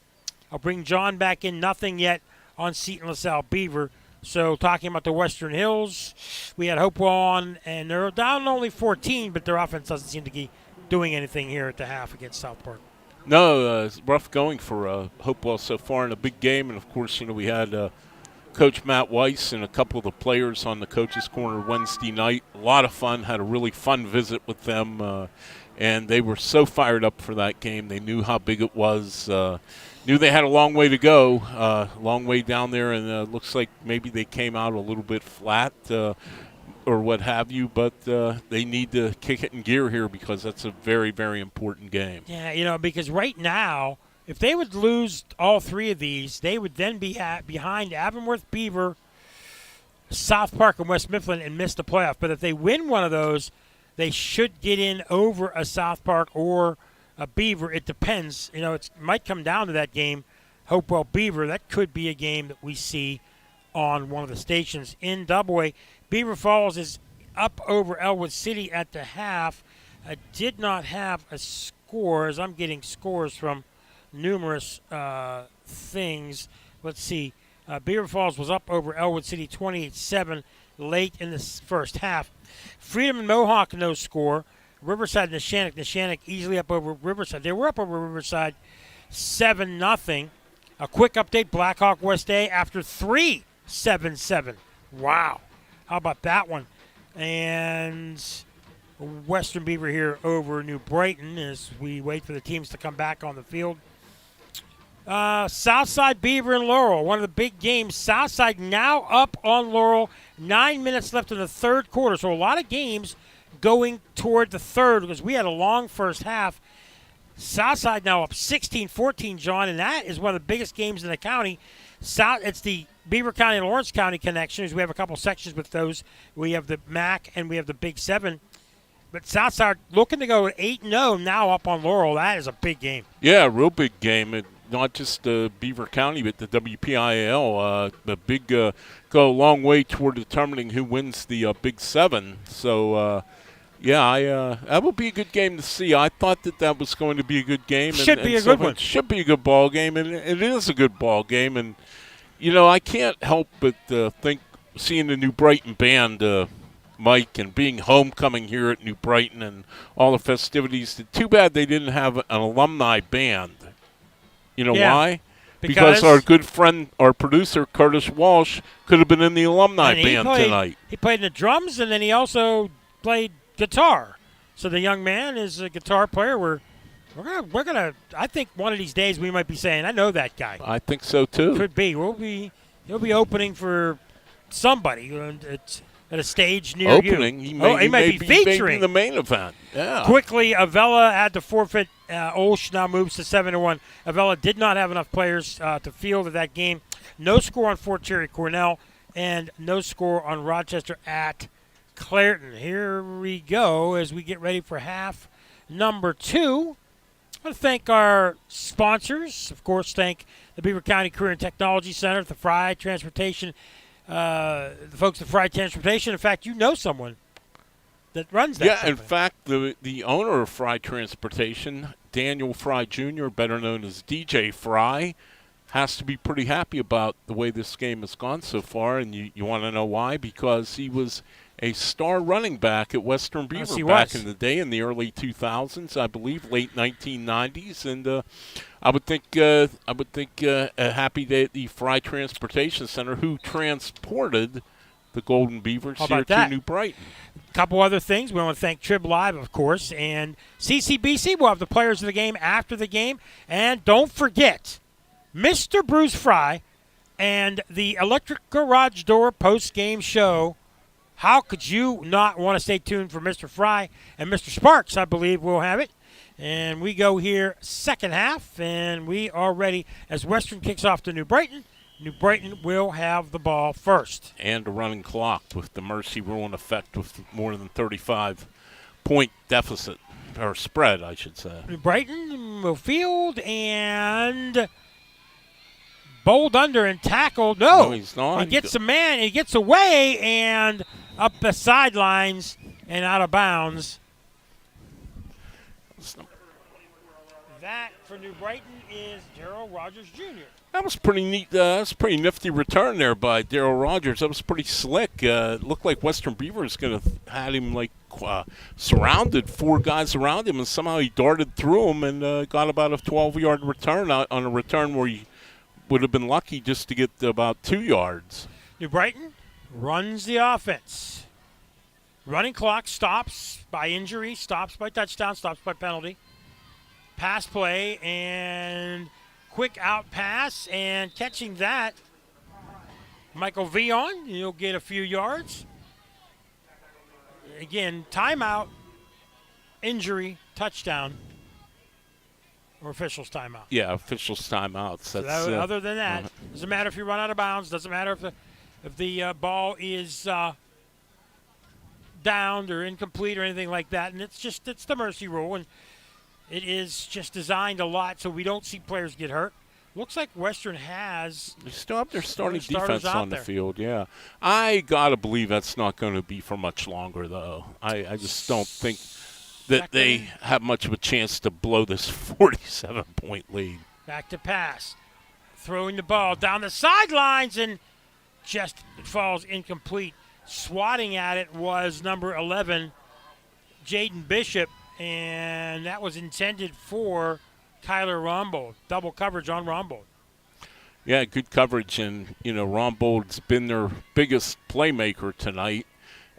[SPEAKER 5] I'll bring John back in. Nothing yet on Seton LaSalle Beaver. So talking about the Western Hills, we had Hopewell on, and they're down only 14, but their offense doesn't seem to be doing anything here at the half against South Park.
[SPEAKER 6] No, it's rough going for Hopewell so far in a big game. And, of course, we had Coach Matt Weiss and a couple of the players on the Coaches Corner Wednesday night. A lot of fun. Had a really fun visit with them, and they were so fired up for that game. They knew how big it was. Knew they had a long way to go, long way down there, and looks like maybe they came out a little bit flat or what have you, but they need to kick it in gear here because that's a very, very important game.
[SPEAKER 5] Yeah, because right now, if they would lose all three of these, they would then be behind Avonworth, Beaver, South Park, and West Mifflin and miss the playoff. But if they win one of those, they should get in over a South Park or a Beaver. It depends. It might come down to that game, Hopewell Beaver. That could be a game that we see on one of the stations in Double-A. Beaver Falls is up over Elwood City at the half. I did not have a score, as I'm getting scores from numerous things. Let's see. Beaver Falls was up over Elwood City 28-7 late in the first half. Freedom and Mohawk, no score. Riverside and Neshannock easily up over Riverside. They were up over Riverside 7-0. A quick update, Blackhawk West A after 3 7-7. Wow. How about that one? And Western Beaver here over New Brighton as we wait for the teams to come back on the field. Southside Beaver and Laurel, one of the big games. Southside now up on Laurel. 9 minutes left in the third quarter. So a lot of games going toward the third because we had a long first half. Southside now up 16-14, John, and that is one of the biggest games in the county. It's the Beaver County and Lawrence County connections. We have a couple sections with those. We have the MAC and we have the Big 7. But Southside looking to go 8-0 now up on Laurel. That is a big game.
[SPEAKER 6] Yeah, a real big game. Not just Beaver County, but the WPIAL. The big go a long way toward determining who wins the Big 7. So, that will be a good game to see. I thought that was going to be a good game.
[SPEAKER 5] Should be a good one.
[SPEAKER 6] Should be a good ball game, and it is a good ball game. And, I can't help but think seeing the New Brighton band, Mike, and being homecoming here at New Brighton and all the festivities. Too bad they didn't have an alumni band. You know why? Because our good friend, our producer, Curtis Walsh, could have been in the alumni band tonight.
[SPEAKER 5] He played the drums, and then he also played guitar. So the young man is a guitar player. We're gonna. I think one of these days we might be saying, "I know that guy."
[SPEAKER 6] I think so too.
[SPEAKER 5] Could be. He'll be opening for somebody at a stage near you.
[SPEAKER 6] He might be featuring the main event. Yeah.
[SPEAKER 5] Quickly, Avella had to forfeit. Olsh now moves to 7-1. Avella did not have enough players to field at that game. No score on Fort Cherry Cornell, and no score on Rochester at Clairton. Here we go as we get ready for half number 2. I want to thank our sponsors. Of course, thank the Beaver County Career and Technology Center, the Fry Transportation, the folks at Fry Transportation. In fact, you know someone that runs that company.
[SPEAKER 6] In fact, the owner of Fry Transportation, Daniel Fry Jr., better known as DJ Fry, has to be pretty happy about the way this game has gone so far. And you want to know why? Because he was a star running back at Western Beaver back in the day in the early 2000s, I believe, late 1990s. And I would think a happy day at the Fry Transportation Center, who transported the Golden Beavers here to New Brighton.
[SPEAKER 5] A couple other things. We want to thank Trib Live, of course, and CCBC will have the players of the game after the game. And don't forget, Mr. Bruce Fry and the Electric Garage Door post-game show. How could you not want to stay tuned for Mr. Fry and Mr. Sparks, I believe, will have it. And we go here second half, and we are ready as Western kicks off to New Brighton. New Brighton will have the ball first.
[SPEAKER 6] And a running clock with the mercy rule in effect with more than 35-point deficit, or spread, I should say.
[SPEAKER 5] New Brighton will field and bowled under and tackled. No,
[SPEAKER 6] he's not.
[SPEAKER 5] He gets a man. He gets away and up the sidelines and out of bounds. That for New Brighton is Darrell Rogers Jr.
[SPEAKER 6] That was pretty neat. That's a pretty nifty return there by Darrell Rogers. That was pretty slick. It looked like Western Beavers going to had him surrounded, 4 guys around him, and somehow he darted through them and got about a 12-yard return on a return where he would have been lucky just to get about 2 yards.
[SPEAKER 5] New Brighton runs the offense. Running clock stops by injury, stops by touchdown, stops by penalty. Pass play and quick out pass, and catching that, Michael Vion. He'll get a few yards. Again, timeout, injury, touchdown, or officials timeout.
[SPEAKER 6] Yeah, officials timeouts.
[SPEAKER 5] So other than that, doesn't matter if you run out of bounds. Doesn't matter if the ball is downed or incomplete or anything like that. And it's the mercy rule, and it is just designed a lot so we don't see players get hurt. Looks like Western has.
[SPEAKER 6] They still have their starting defense on the
[SPEAKER 5] there.
[SPEAKER 6] field, yeah. I got to believe that's not going to be for much longer, though. I just don't think that they have much of a chance to blow this 47-point lead.
[SPEAKER 5] Back to pass. Throwing the ball down the sidelines, and just it falls incomplete. Swatting at it was number 11, Jaden Bishop, and that was intended for Kyler Rombold. Double coverage on Rombold.
[SPEAKER 6] Yeah, good coverage, and, Rombold's been their biggest playmaker tonight,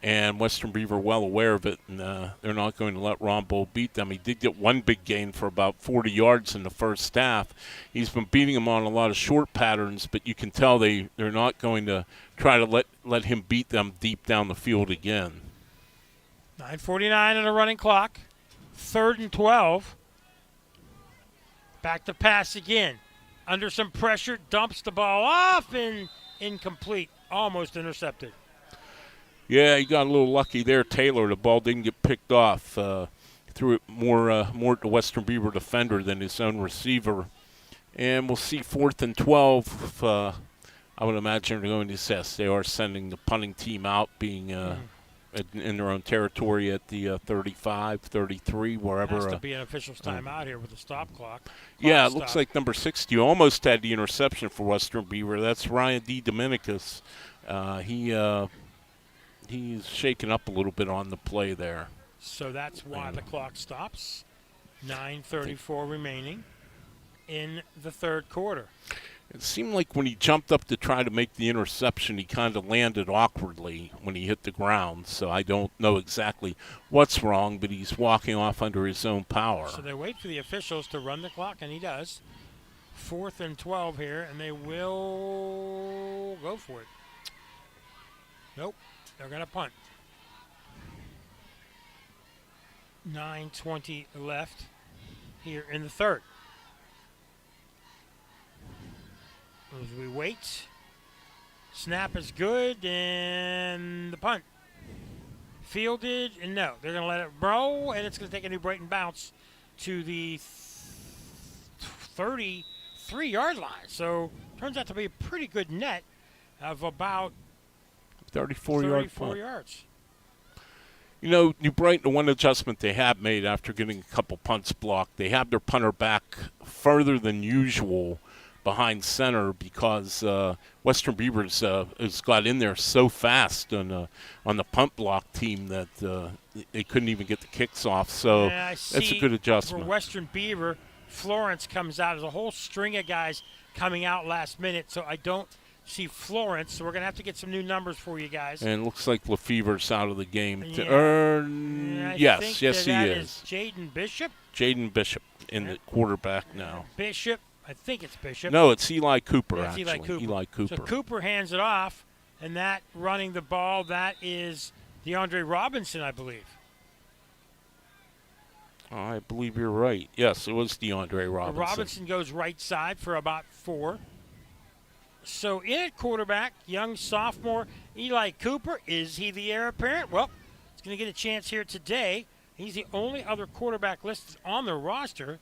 [SPEAKER 6] and Western Beaver well aware of it, and they're not going to let Rombold beat them. He did get one big gain for about 40 yards in the first half. He's been beating him on a lot of short patterns, but you can tell they're not going to try to let him beat them deep down the field again.
[SPEAKER 5] 9:49 on the running clock. 3rd and 12. Back to pass again. Under some pressure, dumps the ball off, and incomplete. Almost intercepted.
[SPEAKER 6] Yeah, he got a little lucky there, Taylor. The ball didn't get picked off. Threw it more to the Western Beaver defender than his own receiver. And we'll see 4th and 12. I would imagine they're going to assess. They are sending the punting team out, being in their own territory at the 35, 33, wherever.
[SPEAKER 5] Has to be an official's timeout here with the stop clock.
[SPEAKER 6] Yeah, it looks like number 60 almost had the interception for Western Beaver. That's Ryan D. Dominicus. He's shaken up a little bit on the play there.
[SPEAKER 5] So that's why the clock stops. 9:34 remaining in the 3rd quarter.
[SPEAKER 6] It seemed like when he jumped up to try to make the interception, he kind of landed awkwardly when he hit the ground. So I don't know exactly what's wrong, but he's walking off under his own power.
[SPEAKER 5] So they wait for the officials to run the clock, and he does. 4th and 12 here, and they will go for it. Nope, they're going to punt. 9:20 left here in the 3rd. As we wait, snap is good, and the punt. Fielded, and no, they're going to let it roll, and it's going to take a New Brighton bounce to the 33-yard line. So turns out to be a pretty good net of about
[SPEAKER 6] 34
[SPEAKER 5] yards.
[SPEAKER 6] New Brighton, the one adjustment they have made after getting a couple punts blocked, they have their punter back further than usual behind center because Western Beavers has got in there so fast on the punt block team that they couldn't even get the kicks off. So that's a good adjustment.
[SPEAKER 5] For Western Beaver, Florence comes out. There's a whole string of guys coming out last minute, so I don't see Florence. So we're going to have to get some new numbers for you guys.
[SPEAKER 6] And it looks like Lefever's out of the game.
[SPEAKER 5] Yes,
[SPEAKER 6] he is.
[SPEAKER 5] Jaden Bishop?
[SPEAKER 6] Jaden Bishop in the quarterback now.
[SPEAKER 5] Bishop. I think it's Bishop.
[SPEAKER 6] No, it's Eli Cooper,
[SPEAKER 5] yeah, it's
[SPEAKER 6] actually. Eli Cooper.
[SPEAKER 5] So Cooper hands it off, and that running the ball, that is DeAndre Robinson, I believe.
[SPEAKER 6] I believe you're right. Yes, it was DeAndre Robinson.
[SPEAKER 5] Robinson goes right side for about 4. So in at quarterback, young sophomore Eli Cooper. Is he the heir apparent? Well, he's going to get a chance here today. He's the only other quarterback listed on the roster.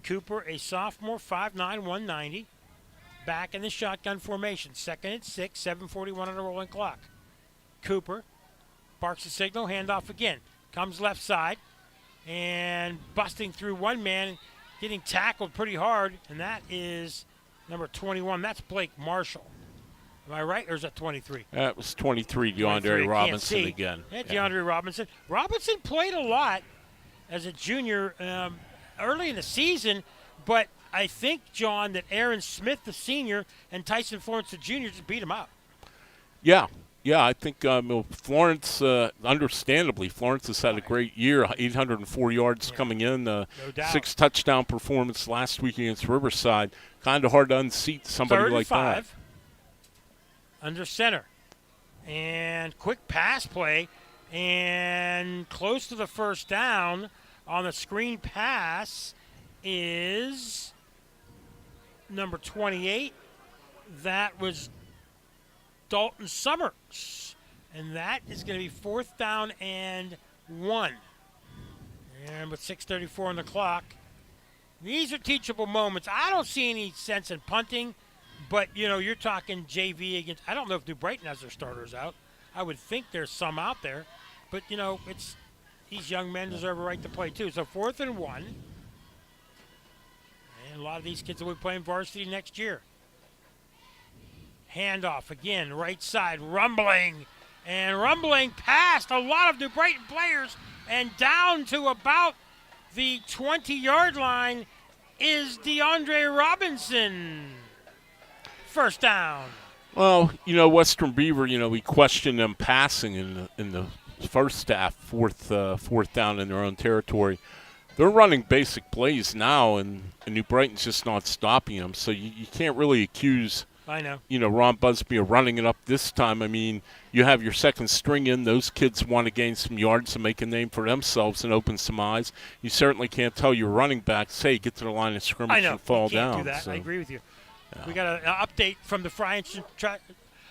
[SPEAKER 5] Cooper, a sophomore, 5'9", 190. Back in the shotgun formation. 2nd and 6, 7:41 on the rolling clock. Cooper barks the signal, handoff again. Comes left side and busting through one man, getting tackled pretty hard, and that is number 21. That's Blake Marshall. Am I right, or is that 23?
[SPEAKER 6] That was 23, DeAndre Robinson again.
[SPEAKER 5] Yeah, DeAndre Robinson. Robinson played a lot as a junior early in the season, but I think, John, that Aaron Smith, the senior, and Tyson Florence, the junior, just beat him up.
[SPEAKER 6] Yeah, I think Florence, understandably, Florence has had a great year, 804 yards coming in,
[SPEAKER 5] no doubt.
[SPEAKER 6] 6 touchdown performance last week against Riverside. Kind of hard to unseat somebody like that.
[SPEAKER 5] 35 under center. And quick pass play, and close to the first down on the screen pass is number 28. That was Dalton Summers. And that is going to be 4th down and 1. And with 6:34 on the clock, these are teachable moments. I don't see any sense in punting, but, you're talking JV against – I don't know if New Brighton has their starters out. I would think there's some out there. But, it's these young men deserve a right to play too. So 4th and 1. And a lot of these kids will be playing varsity next year. Handoff again, right side, rumbling. And rumbling past a lot of New Brighton players. And down to about the 20-yard line is DeAndre Robinson. First down.
[SPEAKER 6] Well, Western Beaver, we questioned them passing in the first half, fourth down in their own territory. They're running basic plays now, and New Brighton's just not stopping them. So you can't really accuse,
[SPEAKER 5] I know,
[SPEAKER 6] Ron Busby of running it up this time. I mean, you have your second string in. Those kids want to gain some yards to make a name for themselves and open some eyes. You certainly can't tell your running backs, hey, get to the line of scrimmage and fall down.
[SPEAKER 5] I know, you can't do that.
[SPEAKER 6] So.
[SPEAKER 5] I agree with you. Yeah. We got an update from the Fry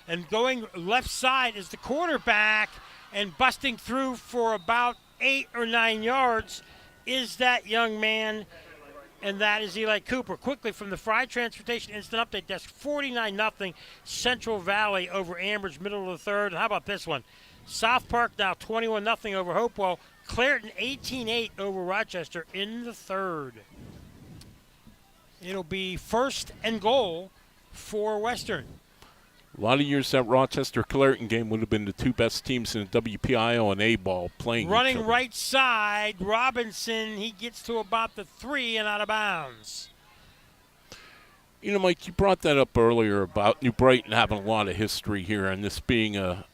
[SPEAKER 5] and going left side is the quarterback, and busting through for about 8 or 9 yards is that young man, and that is Eli Cooper. Quickly from the Fry Transportation Instant Update Desk, 49-0 Central Valley over Ambridge, middle of the third. And how about this one? South Park now 21-0 over Hopewell. Clareton 18-8 over Rochester in the third. It'll be 1st and goal for Western.
[SPEAKER 6] A lot of years that Rochester-Clareton game would have been the two best teams in the WPIO and A-ball playing
[SPEAKER 5] Running
[SPEAKER 6] each other.
[SPEAKER 5] right side, Robinson, he gets to about the 3 and out of bounds.
[SPEAKER 6] Mike, you brought that up earlier about New Brighton having a lot of history here and this being a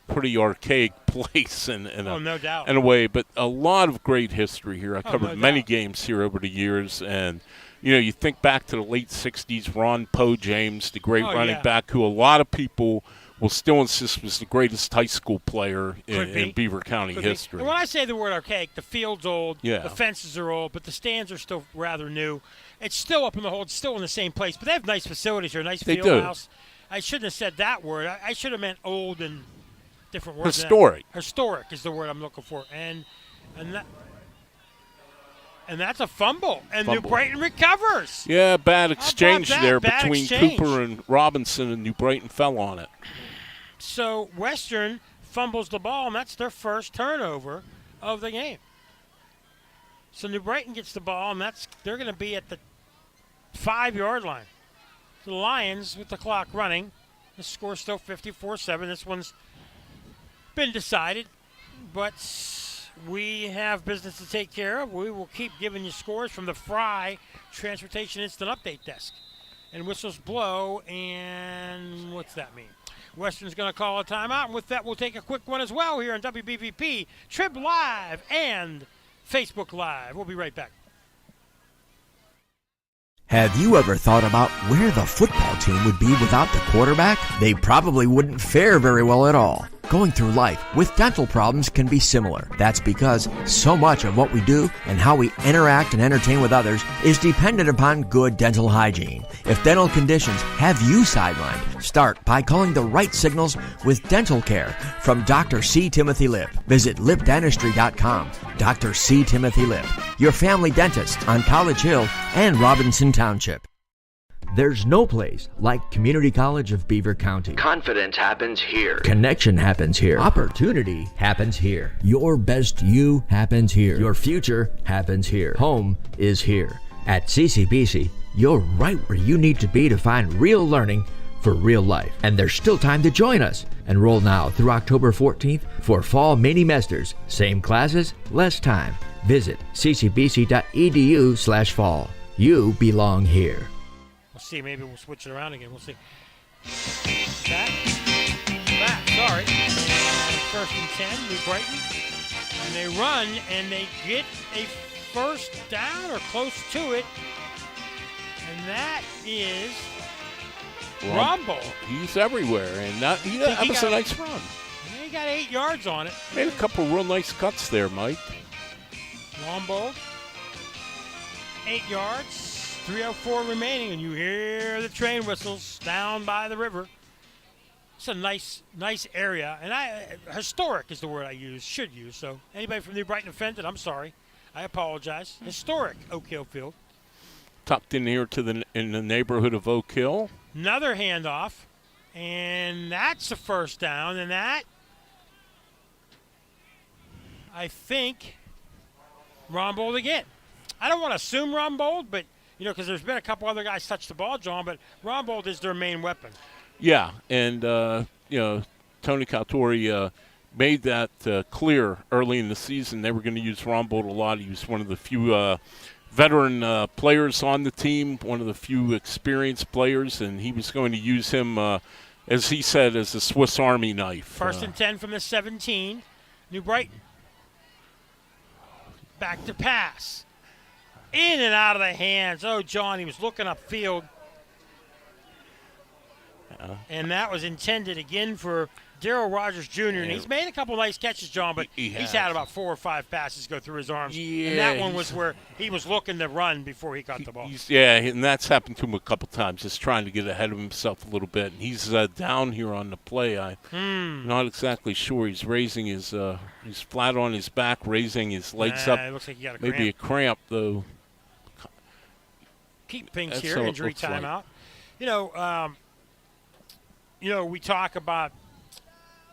[SPEAKER 6] pretty archaic place
[SPEAKER 5] no doubt.
[SPEAKER 6] in a way, but a lot of great history here. I covered many games here over the years, and you think back to the late 60s, Ron Poe James, the great running back who a lot of people will still insist was the greatest high school player in Beaver County history.
[SPEAKER 5] And when I say the word archaic, the field's old,
[SPEAKER 6] the
[SPEAKER 5] fences are old, but the stands are still rather new. It's still up in the hole. It's still in the same place, but they have nice facilities here, nice field house. I shouldn't have said that word. I should have meant old and different words.
[SPEAKER 6] Historic.
[SPEAKER 5] Historic is the word I'm looking for. And that's a fumble. And New Brighton recovers.
[SPEAKER 6] Yeah, bad exchange there
[SPEAKER 5] bad
[SPEAKER 6] between
[SPEAKER 5] exchange.
[SPEAKER 6] Cooper and Robinson, and New Brighton fell on it.
[SPEAKER 5] So Western fumbles the ball, and that's their first turnover of the game. So New Brighton gets the ball, and they're going to be at the 5-yard line. The Lions with the clock running. The score's still 54-7. This one's been decided, but we have business to take care of. We will keep giving you scores from the Fry Transportation Instant Update Desk. And whistles blow, and what's that mean? Western's going to call a timeout, and with that, we'll take a quick one as well here on WBVP, Trib Live, and Facebook Live. We'll be right back.
[SPEAKER 12] Have you ever thought about where the football team would be without the quarterback? They probably wouldn't fare very well at all. Going through life with dental problems can be similar. That's because so much of what we do and how we interact and entertain with others is dependent upon good dental hygiene. If dental conditions have you sidelined, start by calling the right signals with dental care from Dr. C. Timothy Lip. Visit lipdentistry.com. Dr. C. Timothy Lip, your family dentist on College Hill and Robinson Township. There's no place like Community College of Beaver County.
[SPEAKER 14] Confidence happens here.
[SPEAKER 12] Connection happens here. Opportunity happens here. Your best you happens here. Your future happens here. Home is here. At CCBC, you're right where you need to be to find real learning for real life. And there's still time to join us. Enroll now through October 14th for fall mini-mesters. Same classes, less time. Visit ccbc.edu/fall. You belong here.
[SPEAKER 5] We'll see. Maybe we'll switch it around again. We'll see. Back. Sorry. First and 10, New Brighton. And they run, and they get a first down or close to it. And that is Rombold.
[SPEAKER 6] He's everywhere, and that was a nice run.
[SPEAKER 5] He got 8 yards on it.
[SPEAKER 6] Made a couple real nice cuts there, Mike.
[SPEAKER 5] Rombold, 8 yards, 3:04 remaining, and you hear the train whistles down by the river. It's a nice area, and historic is the word I should use. So anybody from New Brighton offended, I'm sorry. I apologize. Historic Oak Hill Field.
[SPEAKER 6] Tucked in here in the neighborhood of Oak Hill.
[SPEAKER 5] Another handoff, and that's a first down, and that, I think, Rombold again. I don't want to assume Rombold, but, because there's been a couple other guys touch the ball, John, but Rombold is their main weapon.
[SPEAKER 6] Yeah, and, Tony Cautori made that clear early in the season. They were going to use Rombold a lot. He was one of the few veteran players on the team, one of the few experienced players, and he was going to use him, as he said, as a Swiss Army knife.
[SPEAKER 5] First and 10 from the 17, New Brighton. Back to pass. In and out of the hands. Oh, John, he was looking upfield. And that was intended again for Darrell Rogers Jr. And he's made a couple nice catches, John, but he's had about 4 or 5 passes go through his arms.
[SPEAKER 6] Yeah,
[SPEAKER 5] and that one was where he was looking to run before he got the ball.
[SPEAKER 6] And that's happened to him a couple times, just trying to get ahead of himself a little bit. And he's down here on the play. I'm not exactly sure. He's raising his he's flat on his back, raising his legs up.
[SPEAKER 5] It looks like he got a
[SPEAKER 6] Maybe a cramp, though.
[SPEAKER 5] Keep things here, injury timeout. We talk about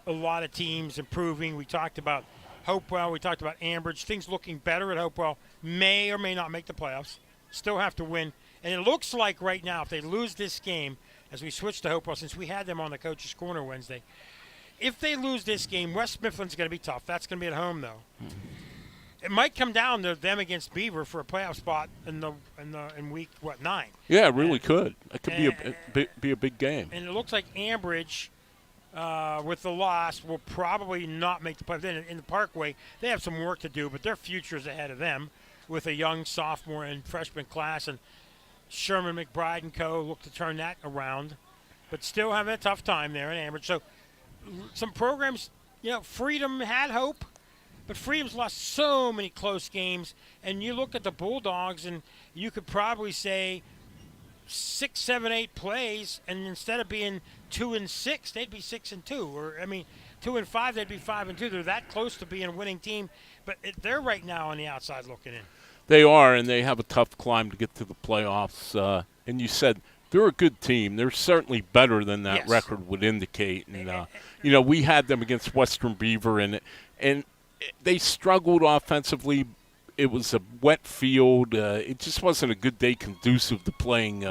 [SPEAKER 5] a lot of teams improving. We talked about Hopewell. We talked about Ambridge. Things looking better at Hopewell. May or may not make the playoffs. Still have to win. And it looks like right now, if they lose this game, as we switch to Hopewell, since we had them on the Coach's Corner Wednesday, if they lose this game, West Mifflin's going to be tough. That's going to be at home, though. It might come down to them against Beaver for a playoff spot in week 9.
[SPEAKER 6] Yeah, it really could. It could be a big game.
[SPEAKER 5] And it looks like Ambridge, with the loss, will probably not make the playoffs. In the Parkway, they have some work to do, but their future's ahead of them with a young sophomore and freshman class, and Sherman McBride and co. look to turn that around, but still having a tough time there in Ambridge. So some programs, Freedom had hope. But Freedom's lost so many close games, and you look at the Bulldogs, and you could probably say 6, 7, 8 plays, and instead of being 2-6, they'd be 6-2, or 2-5, they'd be 5-2. They're that close to being a winning team, but they're right now on the outside looking in.
[SPEAKER 6] They are, and they have a tough climb to get to the playoffs. And you said they're a good team. They're certainly better than that record would indicate. And we had them against Western Beaver, and they struggled offensively. It was a wet field. It just wasn't a good day conducive to playing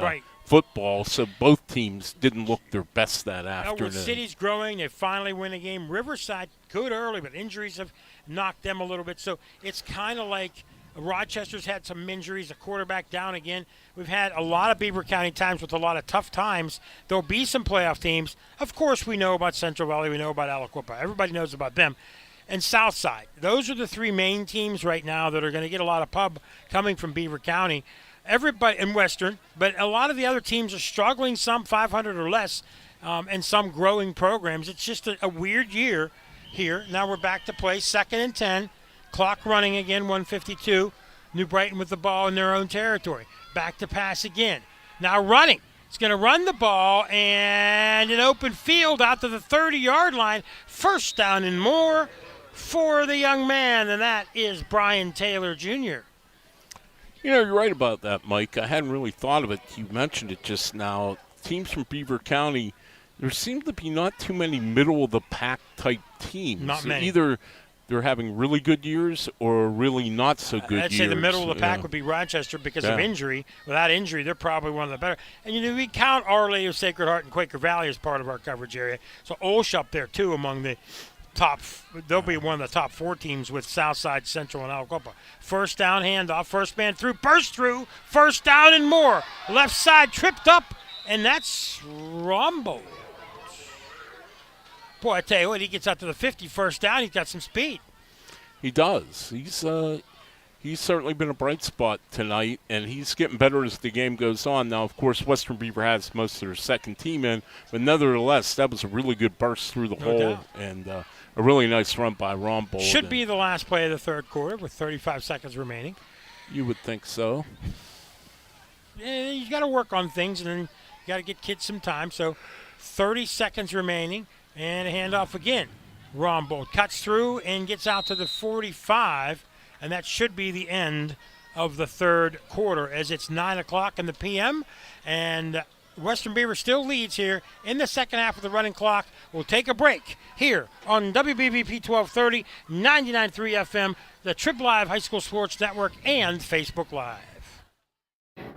[SPEAKER 6] football, so both teams didn't look their best that afternoon.
[SPEAKER 5] City's growing. They finally win a game. Riverside, good early, but injuries have knocked them a little bit. So it's kind of like Rochester's had some injuries, a quarterback down again. We've had a lot of Beaver County times with a lot of tough times. There'll be some playoff teams. Of course, we know about Central Valley. We know about Aliquippa. Everybody knows about them. And Southside. Those are the 3 main teams right now that are going to get a lot of pub coming from Beaver County. Everybody in Western, but a lot of the other teams are struggling, some 500 or less, and some growing programs. It's just a weird year here. Now we're back to play, 2nd and 10. Clock running again, 1:52. New Brighton with the ball in their own territory. Back to pass again. Now running. It's going to run the ball, and an open field out to the 30-yard line. First down and more for the young man, and that is Brian Taylor Jr.
[SPEAKER 6] You're right about that, Mike. I hadn't really thought of it. You mentioned it just now. Teams from Beaver County, there seem to be not too many middle-of-the-pack type teams.
[SPEAKER 5] Not many.
[SPEAKER 6] Either they're having really good years or really not so good years.
[SPEAKER 5] I'd say the middle of the pack would be Rochester because of injury. Without injury, they're probably one of the better. And we count Our Lady of Sacred Heart and Quaker Valley as part of our coverage area. So Olsh up there, too, among the they'll be one of the top 4 teams with Southside, Central, and Alcopa. First down, handoff, first man through, burst through, first down and more. Left side tripped up, and that's Rombo. Boy, I tell you what, he gets out to the 50, first down, he's got some speed.
[SPEAKER 6] He does. He's certainly been a bright spot tonight, and he's getting better as the game goes on. Now, of course, Western Beaver has most of their second team in, but nevertheless, that was a really good burst through the hole and a really nice run by Rombold.
[SPEAKER 5] Should be the last play of the third quarter with 35 seconds remaining.
[SPEAKER 6] You would think so.
[SPEAKER 5] Yeah, you got to work on things, and then you got to get kids some time. So 30 seconds remaining, and a handoff again. Rombold cuts through and gets out to the 45. And that should be the end of the third quarter as it's 9 o'clock in the p.m. And Western Beaver still leads here in the second half of the running clock. We'll take a break here on WBVP 1230, 99.3 FM, the Trib Live High School Sports Network, and Facebook Live.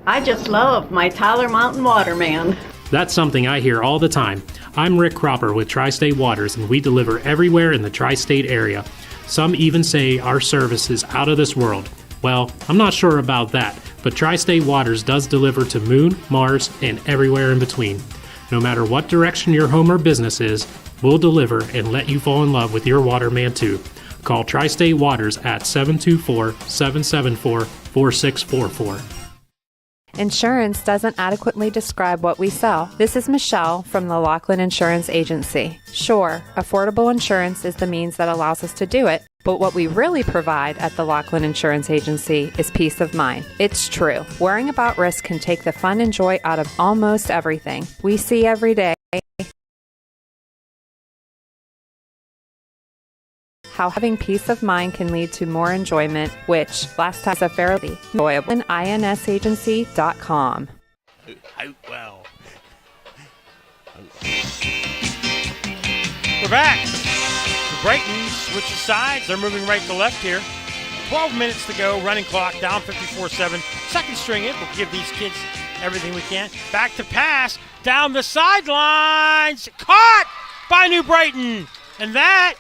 [SPEAKER 23] I just love my Tyler Mountain Waterman.
[SPEAKER 4] That's something I hear all the time. I'm Rick Cropper with Tri-State Waters, and we deliver everywhere in the Tri-State area. Some even say our service is out of this world. Well, I'm not sure about that, but Tri-State Waters does deliver to Moon, Mars, and everywhere in between. No matter what direction your home or business is, we'll deliver and let you fall in love with your waterman too. Call Tri-State Waters at 724-774-4644.
[SPEAKER 19] Insurance doesn't adequately describe what we sell. This is Michelle from the Laughlin Insurance Agency. Sure, affordable insurance is the means that allows us to do it, but what we really provide at the Laughlin Insurance Agency is peace of mind. It's true. Worrying about risk can take the fun and joy out of almost everything we see every day. How having peace of mind can lead to more enjoyment, which last time is a fairly enjoyable. INSagency.com.
[SPEAKER 6] Well.
[SPEAKER 5] We're back. Brighton switches sides. They're moving right to left here. 12 minutes to go. Running clock down 54-7. Second string it. We'll give these kids everything we can. Back to pass. Down the sidelines. Caught by New Brighton. And that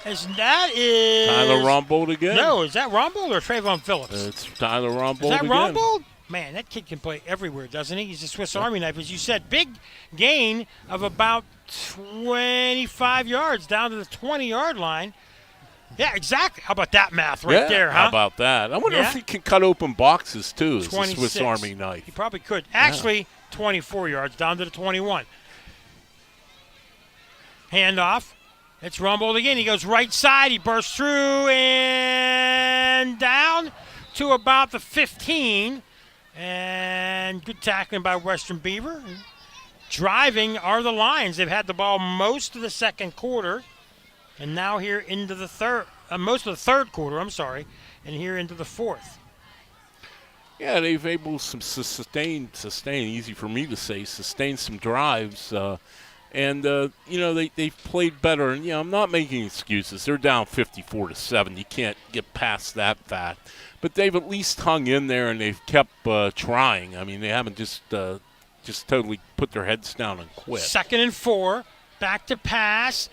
[SPEAKER 5] is
[SPEAKER 6] Tyler Rombold again.
[SPEAKER 5] No, is that Rombold or Trayvon Phillips?
[SPEAKER 6] It's Tyler Rombold
[SPEAKER 5] Is that
[SPEAKER 6] again.
[SPEAKER 5] Rombold? Man, that kid can play everywhere, doesn't he? He's a Swiss Army knife. As you said, big gain of about 25 yards down to the 20-yard line. Yeah, exactly. How about that math there, huh?
[SPEAKER 6] How about that? I wonder if he can cut open boxes, too, as a Swiss Army knife.
[SPEAKER 5] He probably could. Actually, 24 yards down to the 21. Handoff. It's Rombold again. He goes right side. He bursts through and down to about the 15. And good tackling by Western Beaver. Driving are the Lions. They've had the ball most of the second quarter. And now here into the most of the third quarter, and here into the fourth.
[SPEAKER 6] Yeah, they've able to sustain, easy for me to say, sustain some drives. And they've played better. And, I'm not making excuses. They're down 54-7. You can't get past that fact. But they've at least hung in there, and they've kept trying. I mean, they haven't just totally put their heads down and quit.
[SPEAKER 5] 2nd and 4. Back to pass.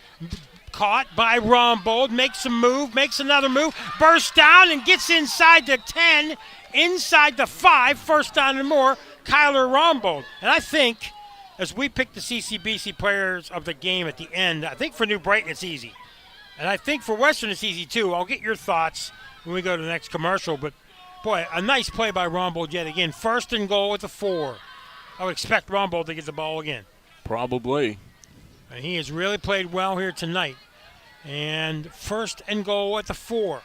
[SPEAKER 5] Caught by Rombold. Makes a move. Makes another move. Bursts down and gets inside the 10. Inside the 5. First down and more. Kyler Rombold. And I think, as we pick the CCBC players of the game at the end, I think for New Brighton it's easy. And I think for Western it's easy too. I'll get your thoughts when we go to the next commercial. But, boy, a nice play by Rombold yet again. 1st and goal at the 4. I would expect Rombold to get the ball again.
[SPEAKER 6] Probably.
[SPEAKER 5] And he has really played well here tonight. And 1st and goal at the 4.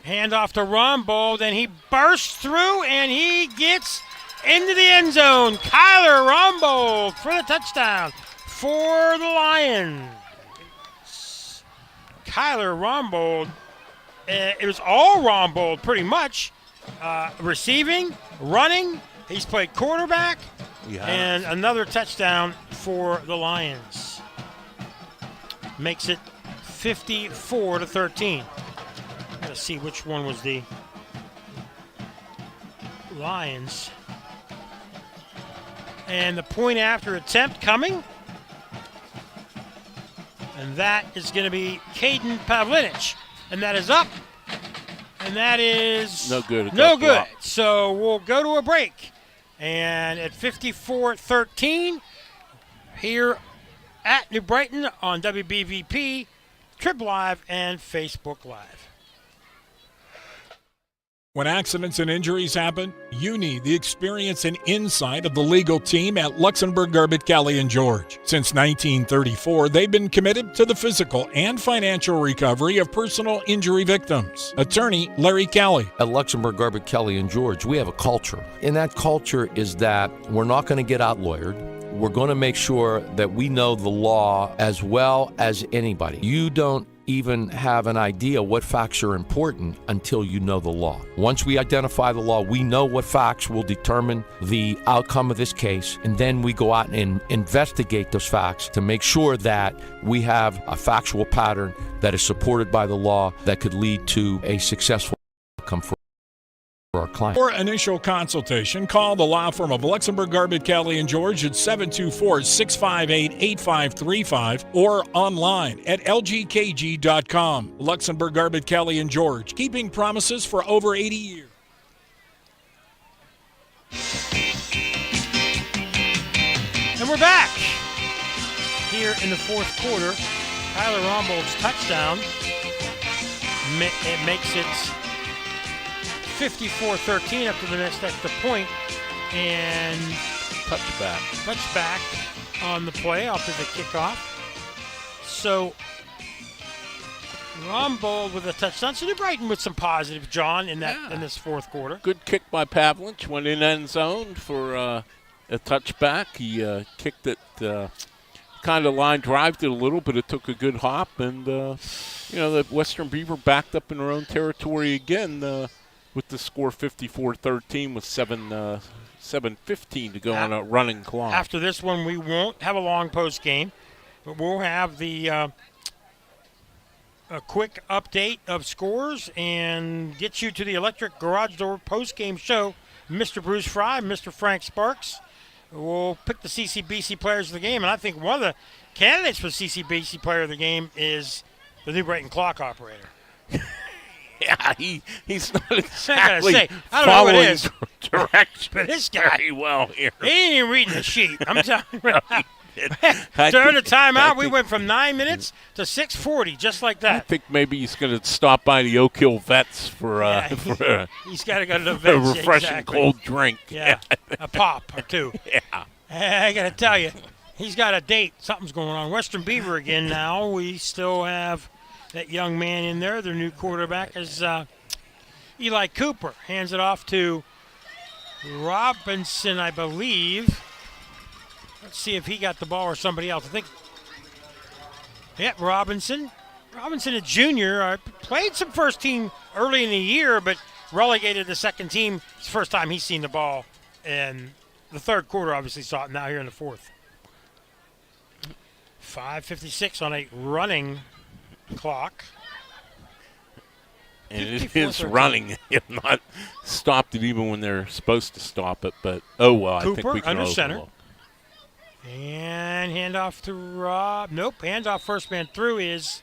[SPEAKER 5] Handoff to Rombold, and he bursts through, and he gets into the end zone. Kyler Rombold for the touchdown for the Lions. Kyler Rombold, it was all Rombold pretty much. Receiving, running, he's played quarterback, and another touchdown for the Lions. Makes it 54-13. Let's see which one was the Lions. And the point after attempt coming. And that is going to be Caden Pavlinich. And that is up. And that is
[SPEAKER 6] no good.
[SPEAKER 5] No good. So we'll go to a break. And at 54-13 here at New Brighton on WBVP, Trib Live, and Facebook Live.
[SPEAKER 3] When accidents and injuries happen, you need the experience and insight of the legal team at Luxembourg, Garbett, Kelly & George. Since 1934, they've been committed to the physical and financial recovery of personal injury victims. Attorney Larry Kelly.
[SPEAKER 16] At Luxembourg, Garbett, Kelly & George, we have a culture. And that culture is that we're not going to get out-lawyered. We're going to make sure that we know the law as well as anybody. You don't even have an idea what facts are important until you know the law. Once we identify the law, we know what facts will determine the outcome of this case, and then we go out and investigate those facts to make sure that we have a factual pattern that is supported by the law that could lead to a successful outcome for our client.
[SPEAKER 3] For initial consultation, call the law firm of Luxembourg, Garbett, Kelly & George at 724-658-8535 or online at lgkg.com. Luxembourg, Garbett, Kelly & George, keeping promises for over 80 years.
[SPEAKER 5] And we're back here in the fourth quarter. Tyler Rombold's touchdown. It makes it 54-13 up to the next extra point, and touchback on the play after the kickoff. So Rombold with a touchdown. So New Brighton with some positive, John, in this fourth quarter.
[SPEAKER 6] Good kick by Pavlich. Went in end zone for a touchback. He kicked it, kind of line drived it a little, but it took a good hop, and the Western Beaver backed up in their own territory again. With the score 54-13 with 7:15 to go on a running clock.
[SPEAKER 5] After this one, we won't have a long post game, but we'll have the a quick update of scores and get you to the Electric Garage Door post game show. Mr. Bruce Fry, Mr. Frank Sparks will pick the CCBC players of the game, and I think one of the candidates for CCBC player of the game is the New Brighton clock operator.
[SPEAKER 6] Yeah, he's not exactly
[SPEAKER 5] I don't know what it is.
[SPEAKER 6] Direction
[SPEAKER 5] but this guy,
[SPEAKER 6] very well here.
[SPEAKER 5] He ain't even reading the sheet. I'm telling you. During the timeout, we went from 9 minutes to 6:40, just like that.
[SPEAKER 6] I think maybe he's going to stop by the Oak Hill Vets for
[SPEAKER 5] he's got to go to the Vets.
[SPEAKER 6] A refreshing cold drink.
[SPEAKER 5] Yeah, a pop or two.
[SPEAKER 6] Yeah.
[SPEAKER 5] I got to tell you, he's got a date. Something's going on. Western Beaver again now. We still have that young man in there. Their new quarterback is Eli Cooper. Hands it off to Robinson, I believe. Let's see if he got the ball or somebody else. I think, Robinson. Robinson, a junior, played some first team early in the year, but relegated to second team. It's the first time he's seen the ball. And the third quarter obviously saw it now here in the fourth. 5:56 on a running clock.
[SPEAKER 6] And it is running. They have not stopped it even when they're supposed to stop it. But,
[SPEAKER 5] Cooper,
[SPEAKER 6] I think we can
[SPEAKER 5] under center. And handoff to Rob. Nope, handoff first man through is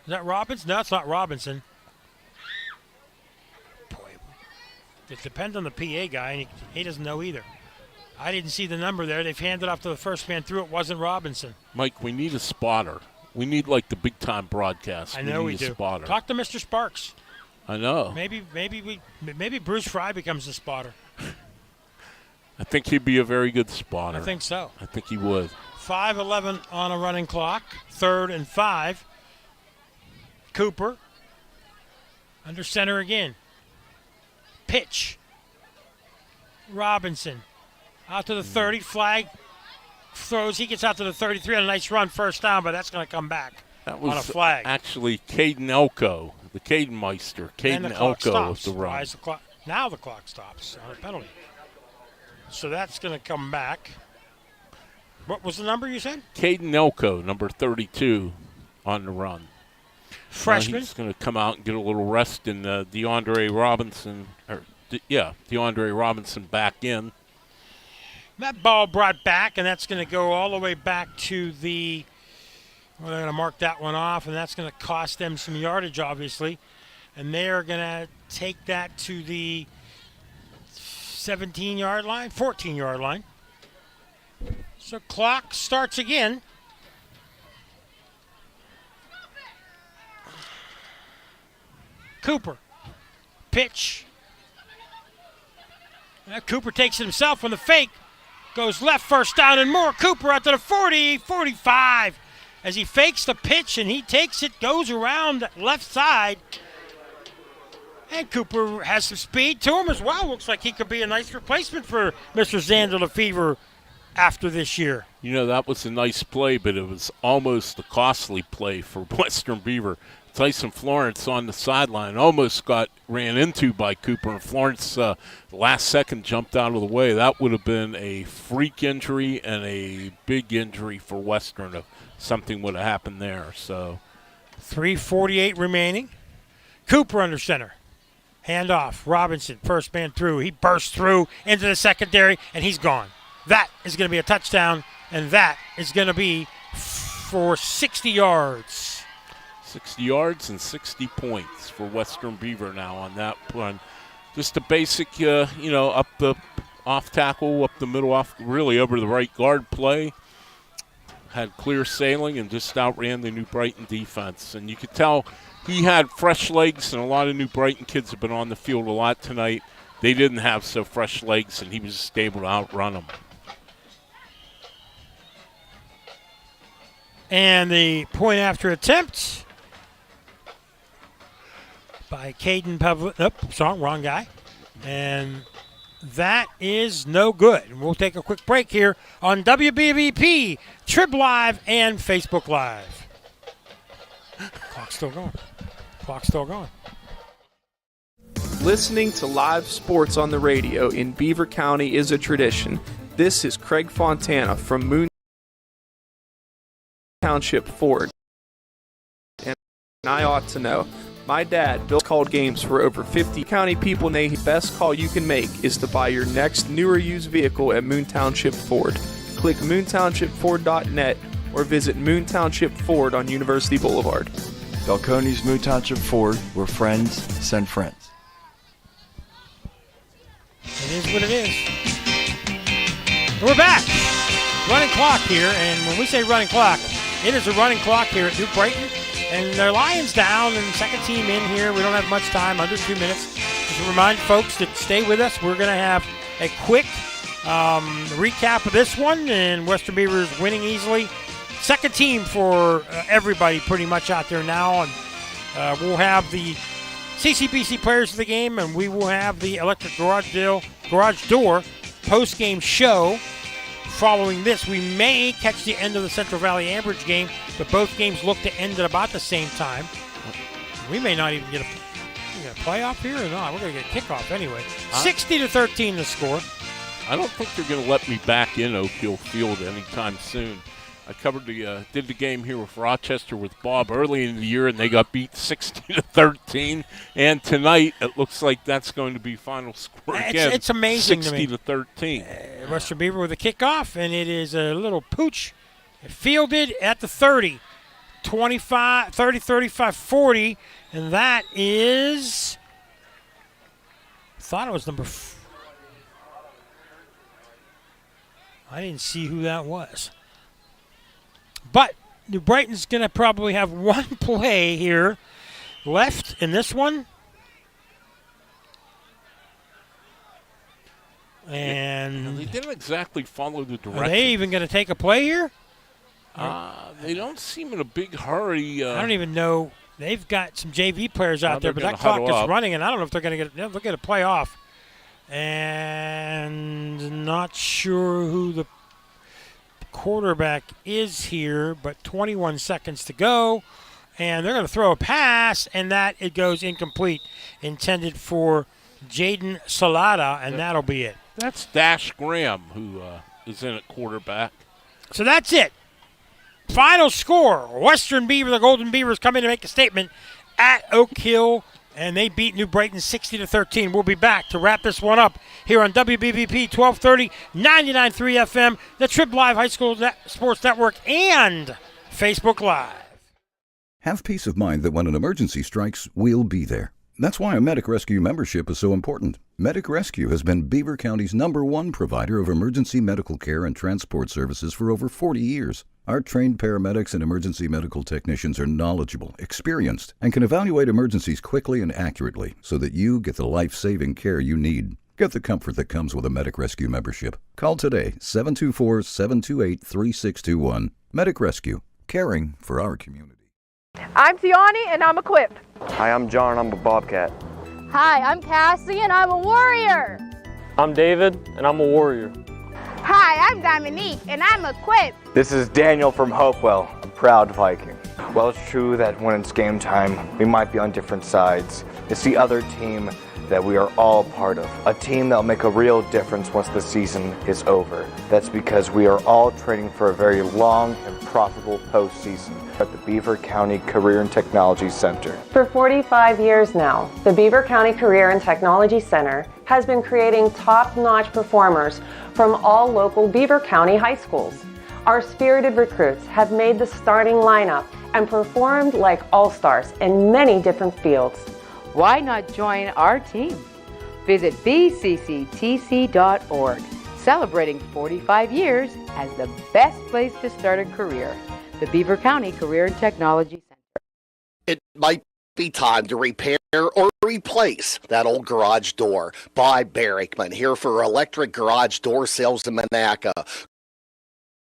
[SPEAKER 5] that Robinson? No, it's not Robinson. Boy, it depends on the PA guy, and he doesn't know either. I didn't see the number there. They've handed off to the first man through. It wasn't Robinson.
[SPEAKER 6] Mike, we need a spotter. We need, like, the big-time broadcast.
[SPEAKER 5] I know we do.
[SPEAKER 6] Spotter.
[SPEAKER 5] Talk to Mr. Sparks.
[SPEAKER 6] I know.
[SPEAKER 5] Maybe Bruce Fry becomes the spotter.
[SPEAKER 6] I think he'd be a very good spotter.
[SPEAKER 5] I think so.
[SPEAKER 6] I think he would.
[SPEAKER 5] 5:11 on a running clock. 3rd and 5. Cooper. Under center again. Pitch. Robinson. Out to the 30. Flag. Throws. He gets out to the 33 on a nice run. First down, but that's going to come back
[SPEAKER 6] that was
[SPEAKER 5] on a flag.
[SPEAKER 6] Actually, Caden Elko, the Caden Meister. Caden Elko with the run.
[SPEAKER 5] Now the clock stops on a penalty. So that's going to come back. What was the number you said?
[SPEAKER 6] Caden Elko, number 32, on the run.
[SPEAKER 5] Freshman?
[SPEAKER 6] He's going to come out and get a little rest in DeAndre Robinson. DeAndre Robinson back in.
[SPEAKER 5] That ball brought back, and that's going to go all the way back to the – well, they're going to mark that one off, and that's going to cost them some yardage, obviously. And they're going to take that to the 17-yard line, 14-yard line. So clock starts again. Cooper. Pitch. Cooper takes it himself on the fake. Goes left, first down and more. Cooper out to the 40, 45. As he fakes the pitch and he takes it, goes around the left side. And Cooper has some speed to him as well. Looks like he could be a nice replacement for Mr. Xander Lefevre after this year.
[SPEAKER 6] You know, that was a nice play, but it was almost a costly play for Western Beaver. Tyson Florence on the sideline almost got ran into by Cooper, and Florence last second jumped out of the way. That would have been a freak injury and a big injury for Western if something would have happened there. So
[SPEAKER 5] 3:48 remaining. Cooper under center. Handoff. Robinson, first man through. He bursts through into the secondary, and he's gone. That is going to be a touchdown, and that is going to be for 60 yards.
[SPEAKER 6] 60 yards and 60 points for Western Beaver now on that run. Just a basic, up the off tackle, up the middle, off really over the right guard play. Had clear sailing and just outran the New Brighton defense. And you could tell he had fresh legs, and a lot of New Brighton kids have been on the field a lot tonight. They didn't have so fresh legs, and he was just able to outrun them.
[SPEAKER 5] And the point after attempt by Caden Pavlik. Wrong guy. And that is no good. And we'll take a quick break here on WBVP, Trib Live, and Facebook Live. Clock's still going.
[SPEAKER 9] Listening to live sports on the radio in Beaver County is a tradition. This is Craig Fontana from Moon Township Ford. And I ought to know. My dad built called games for over 50 county people. The best call you can make is to buy your next new or used vehicle at Moon Township Ford. Click moontownshipford.net or visit Moon Township Ford on University Boulevard.
[SPEAKER 25] Falcone's Moon Township Ford, where friends send friends.
[SPEAKER 5] It is what it is. We're back. Running clock here, and when we say running clock, it is a running clock here at New Brighton. And their Lions down and second team in here. We don't have much time, under 2 minutes. Just to remind folks to stay with us. We're going to have a quick recap of this one, and Western Beavers winning easily. Second team for everybody pretty much out there now. And we'll have the CCBC players of the game, and we will have the Electric Garage Door post-game show. Following this, we may catch the end of the Central Valley Ambridge game, but both games look to end at about the same time. We may not even get a playoff here or not. We're going to get a kickoff anyway. 60-13 the score.
[SPEAKER 6] I don't think they're going to let me back in Oak Hill Field anytime soon. I covered did the game here with Rochester with Bob early in the year, and they got beat 60-13. And tonight, it looks like that's going to be final score again.
[SPEAKER 5] It's amazing
[SPEAKER 6] 60-13.
[SPEAKER 5] Western Beaver with a kickoff, and it is a little pooch fielded at the 30. 30, 35, 40, and that is, I thought it was number I didn't see who that was. But New Brighton's going to probably have one play here left in this one. And
[SPEAKER 6] they didn't exactly follow the direction.
[SPEAKER 5] Are they even going to take a play here?
[SPEAKER 6] They don't seem in a big hurry.
[SPEAKER 5] I don't even know. They've got some JV players out there, but that clock is running, and I don't know if they're going to they'll get a play off. And not sure who the quarterback is here, but 21 seconds to go. And they're going to throw a pass, and that it goes incomplete, intended for Jaden Salata, and that'll be it.
[SPEAKER 6] That's Dash Graham, who is in at quarterback.
[SPEAKER 5] So that's it. Final score, Western Beaver, the Golden Beavers come in to make a statement at Oak Hill and they beat New Brighton 60-13. We'll be back to wrap this one up here on WBVP 1230, 99.3 FM, the Trib Live High School Sports Network, and Facebook Live.
[SPEAKER 13] Have peace of mind that when an emergency strikes, we'll be there. That's why a Medic Rescue membership is so important. Medic Rescue has been Beaver County's #1 provider of emergency medical care and transport services for over 40 years. Our trained paramedics and emergency medical technicians are knowledgeable, experienced, and can evaluate emergencies quickly and accurately so that you get the life-saving care you need. Get the comfort that comes with a Medic Rescue membership. Call today, 724-728-3621. Medic Rescue, caring for our community.
[SPEAKER 8] I'm Tiani and I'm equipped.
[SPEAKER 10] Hi, I'm John, I'm a Bobcat.
[SPEAKER 8] Hi, I'm Cassie and I'm a warrior.
[SPEAKER 10] I'm David and I'm a warrior.
[SPEAKER 8] Hi, I'm Dominique and I'm equipped.
[SPEAKER 10] This is Daniel from Hopewell, a proud Viking. Well, it's true that when it's game time, we might be on different sides. It's the other team that we are all part of. A team that will make a real difference once the season is over. That's because we are all training for a very long and profitable postseason at the Beaver County Career and Technology Center.
[SPEAKER 11] For 45 years now, the Beaver County Career and Technology Center has been creating top-notch performers from all local Beaver County high schools. Our spirited recruits have made the starting lineup and performed like all-stars in many different fields.
[SPEAKER 7] Why not join our team? Visit bcctc.org, celebrating 45 years as the best place to start a career. The Beaver County Career and Technology Center.
[SPEAKER 15] It might be time to repair or replace that old garage door. By Barrickman, here for electric garage door sales in Monaca.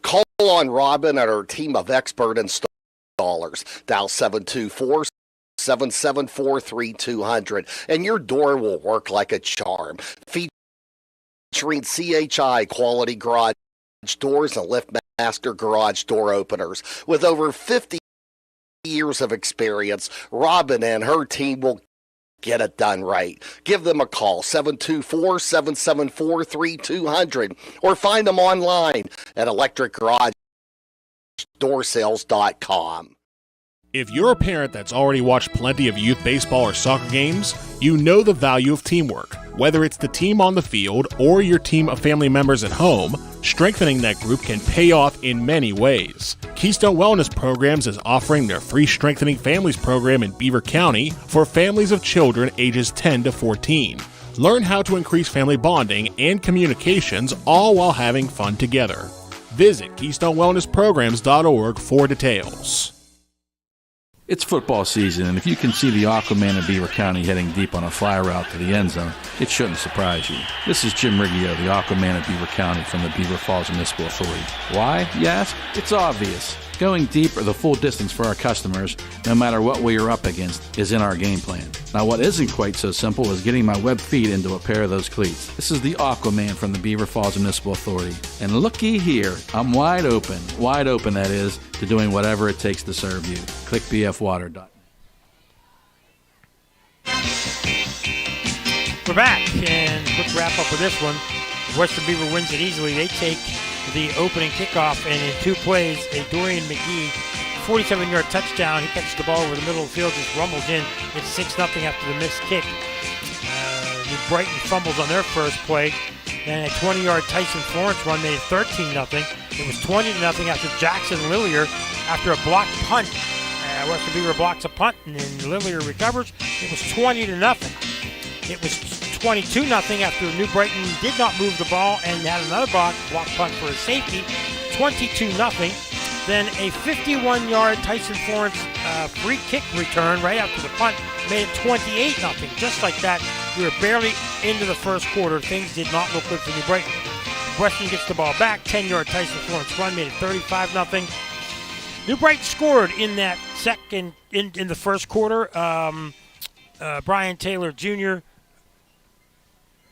[SPEAKER 15] Call on Robin and her team of expert installers. Dial 724-774-3200, and your door will work like a charm. Featuring CHI quality garage doors and LiftMaster garage door openers. With over 50 years of experience, Robin and her team will get it done right. Give them a call, 724-774-3200, or find them online at electricgarageDoorSales.com.
[SPEAKER 2] If you're a parent that's already watched plenty of youth baseball or soccer games, you know the value of teamwork. Whether it's the team on the field or your team of family members at home, strengthening that group can pay off in many ways. Keystone Wellness Programs is offering their free Strengthening Families program in Beaver County for families of children ages 10 to 14. Learn how to increase family bonding and communications, all while having fun together. Visit KeystoneWellnessPrograms.org for details.
[SPEAKER 1] It's football season, and if you can see the Aquaman of Beaver County heading deep on a fly route to the end zone, it shouldn't surprise you. This is Jim Riggio, the Aquaman of Beaver County from the Beaver Falls Municipal Authority. Why, you ask? It's obvious. Going deep or the full distance for our customers, no matter what we are up against, is in our game plan. Now, what isn't quite so simple is getting my web feet into a pair of those cleats. This is the Aquaman from the Beaver Falls Municipal Authority. And looky here, I'm wide open that is, to doing whatever it takes to serve you. Click bfwater.net.
[SPEAKER 5] We're back, and quick wrap up with this one. Western Beaver wins it easily. They take the opening kickoff, and in 2 plays, a Dorian McGee 47-yard touchdown. He catches the ball over the middle of the field, just rumbles in. It's 6-0 after the missed kick. New Brighton fumbles on their first play. Then a 20-yard Tyson Florence run made it 13-0. It was 20-0 after Jackson Lillier, after a blocked punt. Western Beaver blocks a punt, and then Lillier recovers. It was 20-0. It was 22-0 after New Brighton did not move the ball and had another block punt for a safety. 22-0. Then a 51-yard Tyson Florence free kick return right after the punt made it 28-0. Just like that, we were barely into the first quarter. Things did not look good for New Brighton. Western gets the ball back. 10-yard Tyson Florence run made it 35-0. New Brighton scored in that second, in the first quarter. Brian Taylor Jr.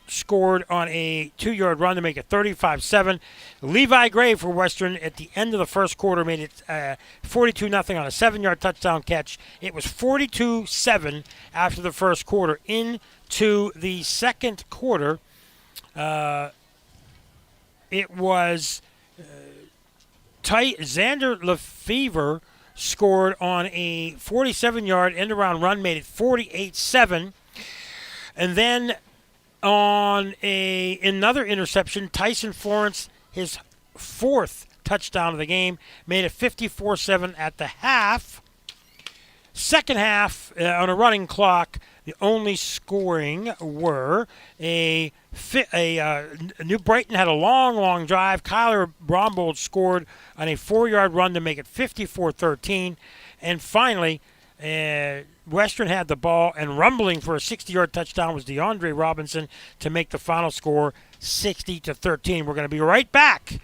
[SPEAKER 5] scored on a 2-yard run to make it 35-7. Levi Gray for Western at the end of the first quarter made it 42-0 on a 7-yard touchdown catch. It was 42-7 after the first quarter. Into the second quarter, it was Xander Lefevre scored on a 47-yard end-around run, made it 48-7. And then on another interception, Tyson Florence, his fourth touchdown of the game, made it 54-7 at the half. Second half, on a running clock, the only scoring were New Brighton had a long drive. Kyler Brombold scored on a 4-yard run to make it 54-13. And finally, Western had the ball, and rumbling for a 60-yard touchdown was DeAndre Robinson to make the final score 60-13. We're going to be right back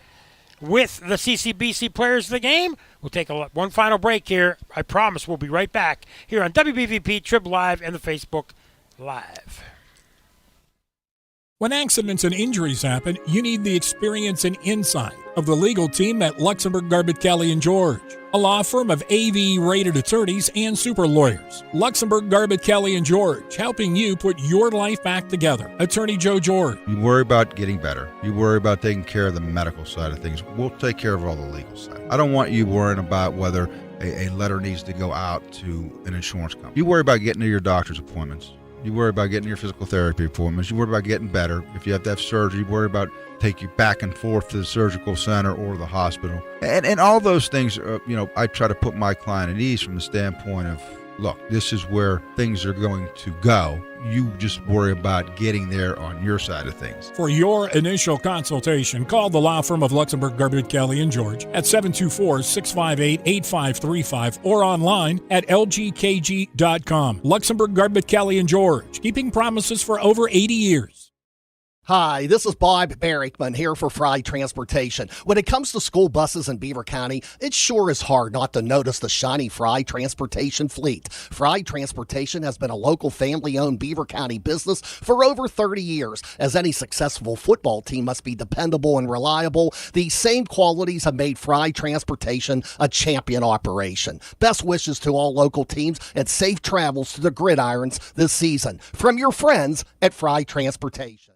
[SPEAKER 5] with the CCBC players of the game. We'll take one final break here. I promise we'll be right back here on WBVP Trib Live and the Facebook Live.
[SPEAKER 3] When accidents and injuries happen, you need the experience and insight of the legal team at Luxembourg, Garbett, Kelly & George, a law firm of AV-rated attorneys and super lawyers. Luxembourg, Garbett, Kelly & George, helping you put your life back together. Attorney Joe George.
[SPEAKER 18] You worry about getting better. You worry about taking care of the medical side of things. We'll take care of all the legal side. I don't want you worrying about whether a letter needs to go out to an insurance company. You worry about getting to your doctor's appointments. You worry about getting your physical therapy appointments. You worry about getting better. If you have to have surgery, you worry about take you back and forth to the surgical center or the hospital. And all those things, I try to put my client at ease from the standpoint of, look, this is where things are going to go. You just worry about getting there on your side of things.
[SPEAKER 3] For your initial consultation, call the law firm of Luxembourg, Garbett, Kelly & George at 724-658-8535 or online at lgkg.com. Luxembourg, Garbett, Kelly & George, keeping promises for over 80 years.
[SPEAKER 15] Hi, this is Bob Barrickman here for Fry Transportation. When it comes to school buses in Beaver County, it sure is hard not to notice the shiny Fry Transportation fleet. Fry Transportation has been a local family-owned Beaver County business for over 30 years. As any successful football team must be dependable and reliable, these same qualities have made Fry Transportation a champion operation. Best wishes to all local teams and safe travels to the gridirons this season. From your friends at Fry Transportation.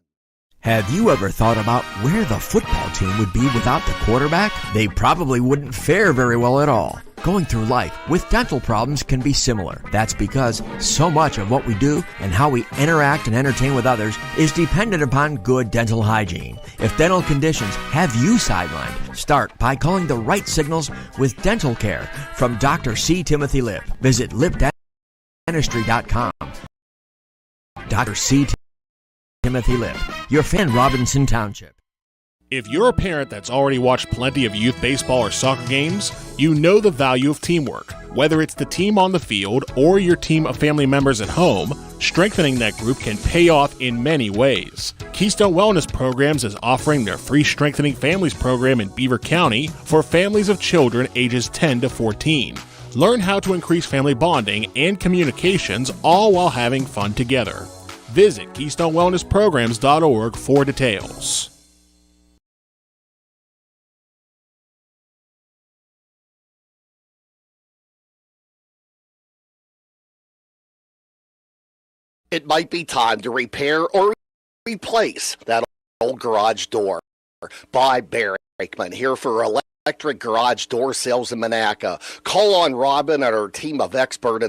[SPEAKER 12] Have you ever thought about where the football team would be without the quarterback? They probably wouldn't fare very well at all. Going through life with dental problems can be similar. That's because so much of what we do and how we interact and entertain with others is dependent upon good dental hygiene. If dental conditions have you sidelined, start by calling the right signals with dental care from Dr. C. Timothy Lip. Visit lipdentistry.com. Dr. C. Timothy Lip, your fan, Robinson Township.
[SPEAKER 2] If you're a parent that's already watched plenty of youth baseball or soccer games, you know the value of teamwork. Whether it's the team on the field or your team of family members at home, strengthening that group can pay off in many ways. Keystone Wellness Programs is offering their free Strengthening Families program in Beaver County for families of children ages 10 to 14. Learn how to increase family bonding and communications, all while having fun together. Visit KeystoneWellnessPrograms.org for details.
[SPEAKER 15] It might be time to repair or replace that old garage door. Bob Barrickman here for Electric Garage Door Sales in Monaca. Call on Robin and her team of expert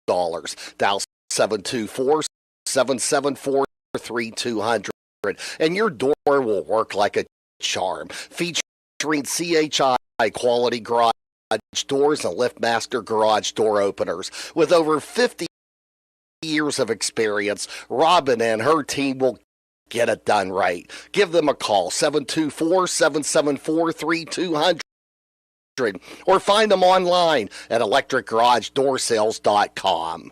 [SPEAKER 15] installers. Dial 724-774-3200, and your door will work like a charm. Featuring CHI quality garage doors and LiftMaster garage door openers. With over 50 years of experience, Robin and her team will get it done right. Give them a call, 724-774-3200, or find them online at electricgarageDoorSales.com.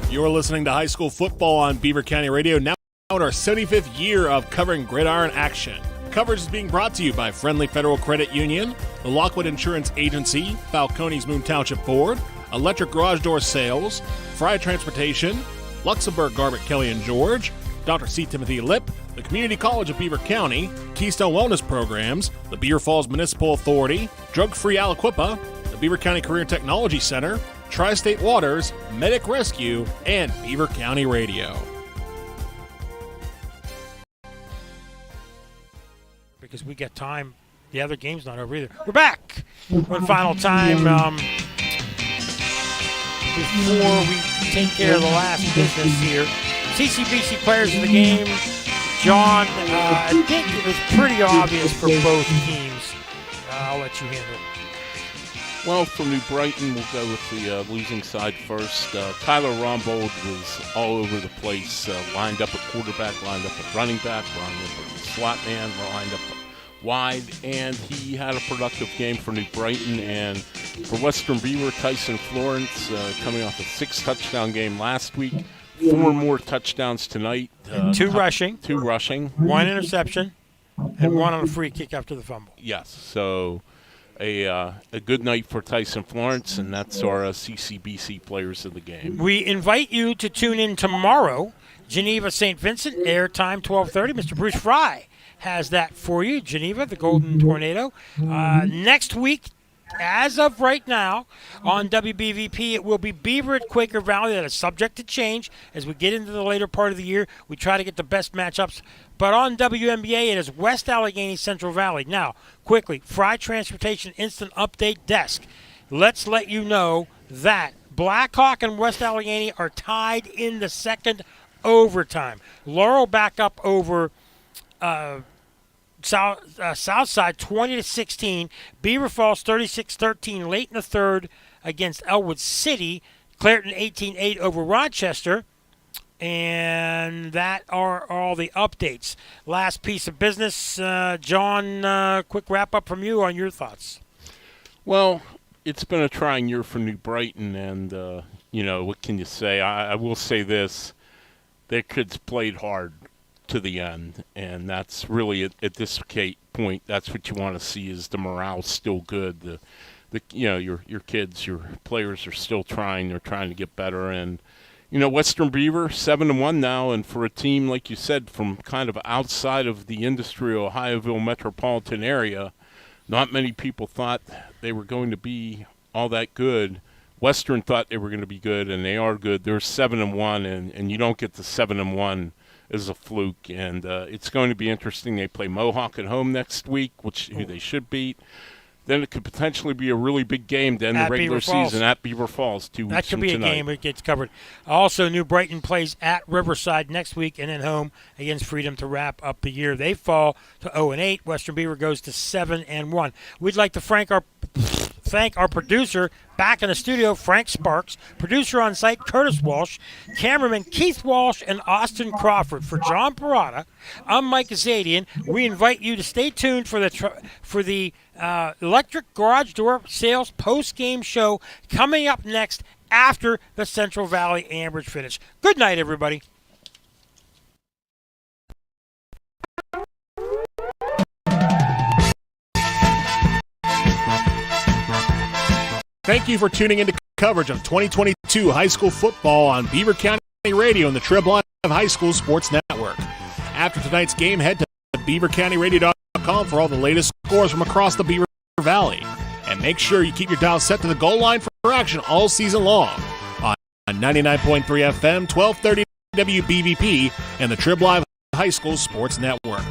[SPEAKER 2] You're listening to high school football on Beaver County Radio, now in our 75th year of covering gridiron action. Coverage is being brought to you by Friendly Federal Credit Union, the Lockwood Insurance Agency, Falcone's Moon Township Board, Electric Garage Door Sales, Fry Transportation, Luxembourg, Garbett, Kelly & George, Dr. C. Timothy Lip, the Community College of Beaver County, Keystone Wellness Programs, the Beaver Falls Municipal Authority, Drug Free Aliquippa, the Beaver County Career Technology Center, Tri-State Waters, Medic Rescue, and Beaver County Radio.
[SPEAKER 5] because we got time. The other game's not over either. We're back one final time before we take care of the last business here. CCBC players of the game. John, I think it was pretty obvious for both teams. I'll let you handle it.
[SPEAKER 6] Well, for New Brighton, we'll go with the losing side first. Tyler Rombold was all over the place, lined up at quarterback, lined up at running back, lined up at slot man, lined up wide, and he had a productive game for New Brighton. And for Western Beaver, Tyson Florence, coming off a 6-touchdown game last week, 4 more touchdowns tonight.
[SPEAKER 5] 2 rushing.
[SPEAKER 6] 2 rushing.
[SPEAKER 5] 1 interception, and 1 on a free kick after the fumble.
[SPEAKER 6] Yes, so a good night for Tyson Florence, and that's our CCBC players of the game.
[SPEAKER 5] We invite you to tune in tomorrow. Geneva St. Vincent, airtime 12:30. Mr. Bruce Fry has that for you. Geneva, the Golden Tornado. Next week, as of right now, on WBVP, it will be Beaver at Quaker Valley. That is subject to change as we get into the later part of the year. We try to get the best matchups. But on WNBA, it is West Allegheny Central Valley. Now, quickly, Fry Transportation Instant Update Desk. Let's let you know that Blackhawk and West Allegheny are tied in the second overtime. Laurel back up over Southside 20-16. Beaver Falls 36-13 late in the third against Elwood City. Clairton 18-8 over Rochester. And that are all the updates. Last piece of business, John, quick wrap-up from you on your thoughts.
[SPEAKER 6] Well, it's been a trying year for New Brighton, and, what can you say? I will say this. Their kids played hard to the end, and that's really, at this point, that's what you want to see is the morale still good. Your kids, your players are still trying. They're trying to get better, and Western Beaver, 7-1 now, and for a team, like you said, from kind of outside of the industry Ohioville metropolitan area, not many people thought they were going to be all that good. Western thought they were going to be good, and they are good. They're 7-1, and you don't get the 7-1 as a fluke, and it's going to be interesting. They play Mohawk at home next week, who they should beat. Then it could potentially be a really big game to end the regular season at Beaver Falls 2 weeks from tonight.
[SPEAKER 5] That could be a game that gets covered. Also, New Brighton plays at Riverside next week and then home against Freedom to wrap up the year. They fall to 0-8. Western Beaver goes to 7-1. We'd like to thank our producer back in the studio, Frank Sparks, producer on site, Curtis Walsh, cameraman Keith Walsh and Austin Crawford. For John Parada, I'm Mike Azadian. We invite you to stay tuned for the Electric Garage Door Sales post-game show coming up next after the Central Valley Ambridge finish. Good night, everybody.
[SPEAKER 2] Thank you for tuning into coverage of 2022 high school football on Beaver County Radio and the Trib Live High School Sports Network. After tonight's game, head to beavercountyradio.com for all the latest scores from across the Beaver Valley. And make sure you keep your dial set to the goal line for action all season long on 99.3 FM, 1230 WBVP, and the Trib Live High School Sports Network.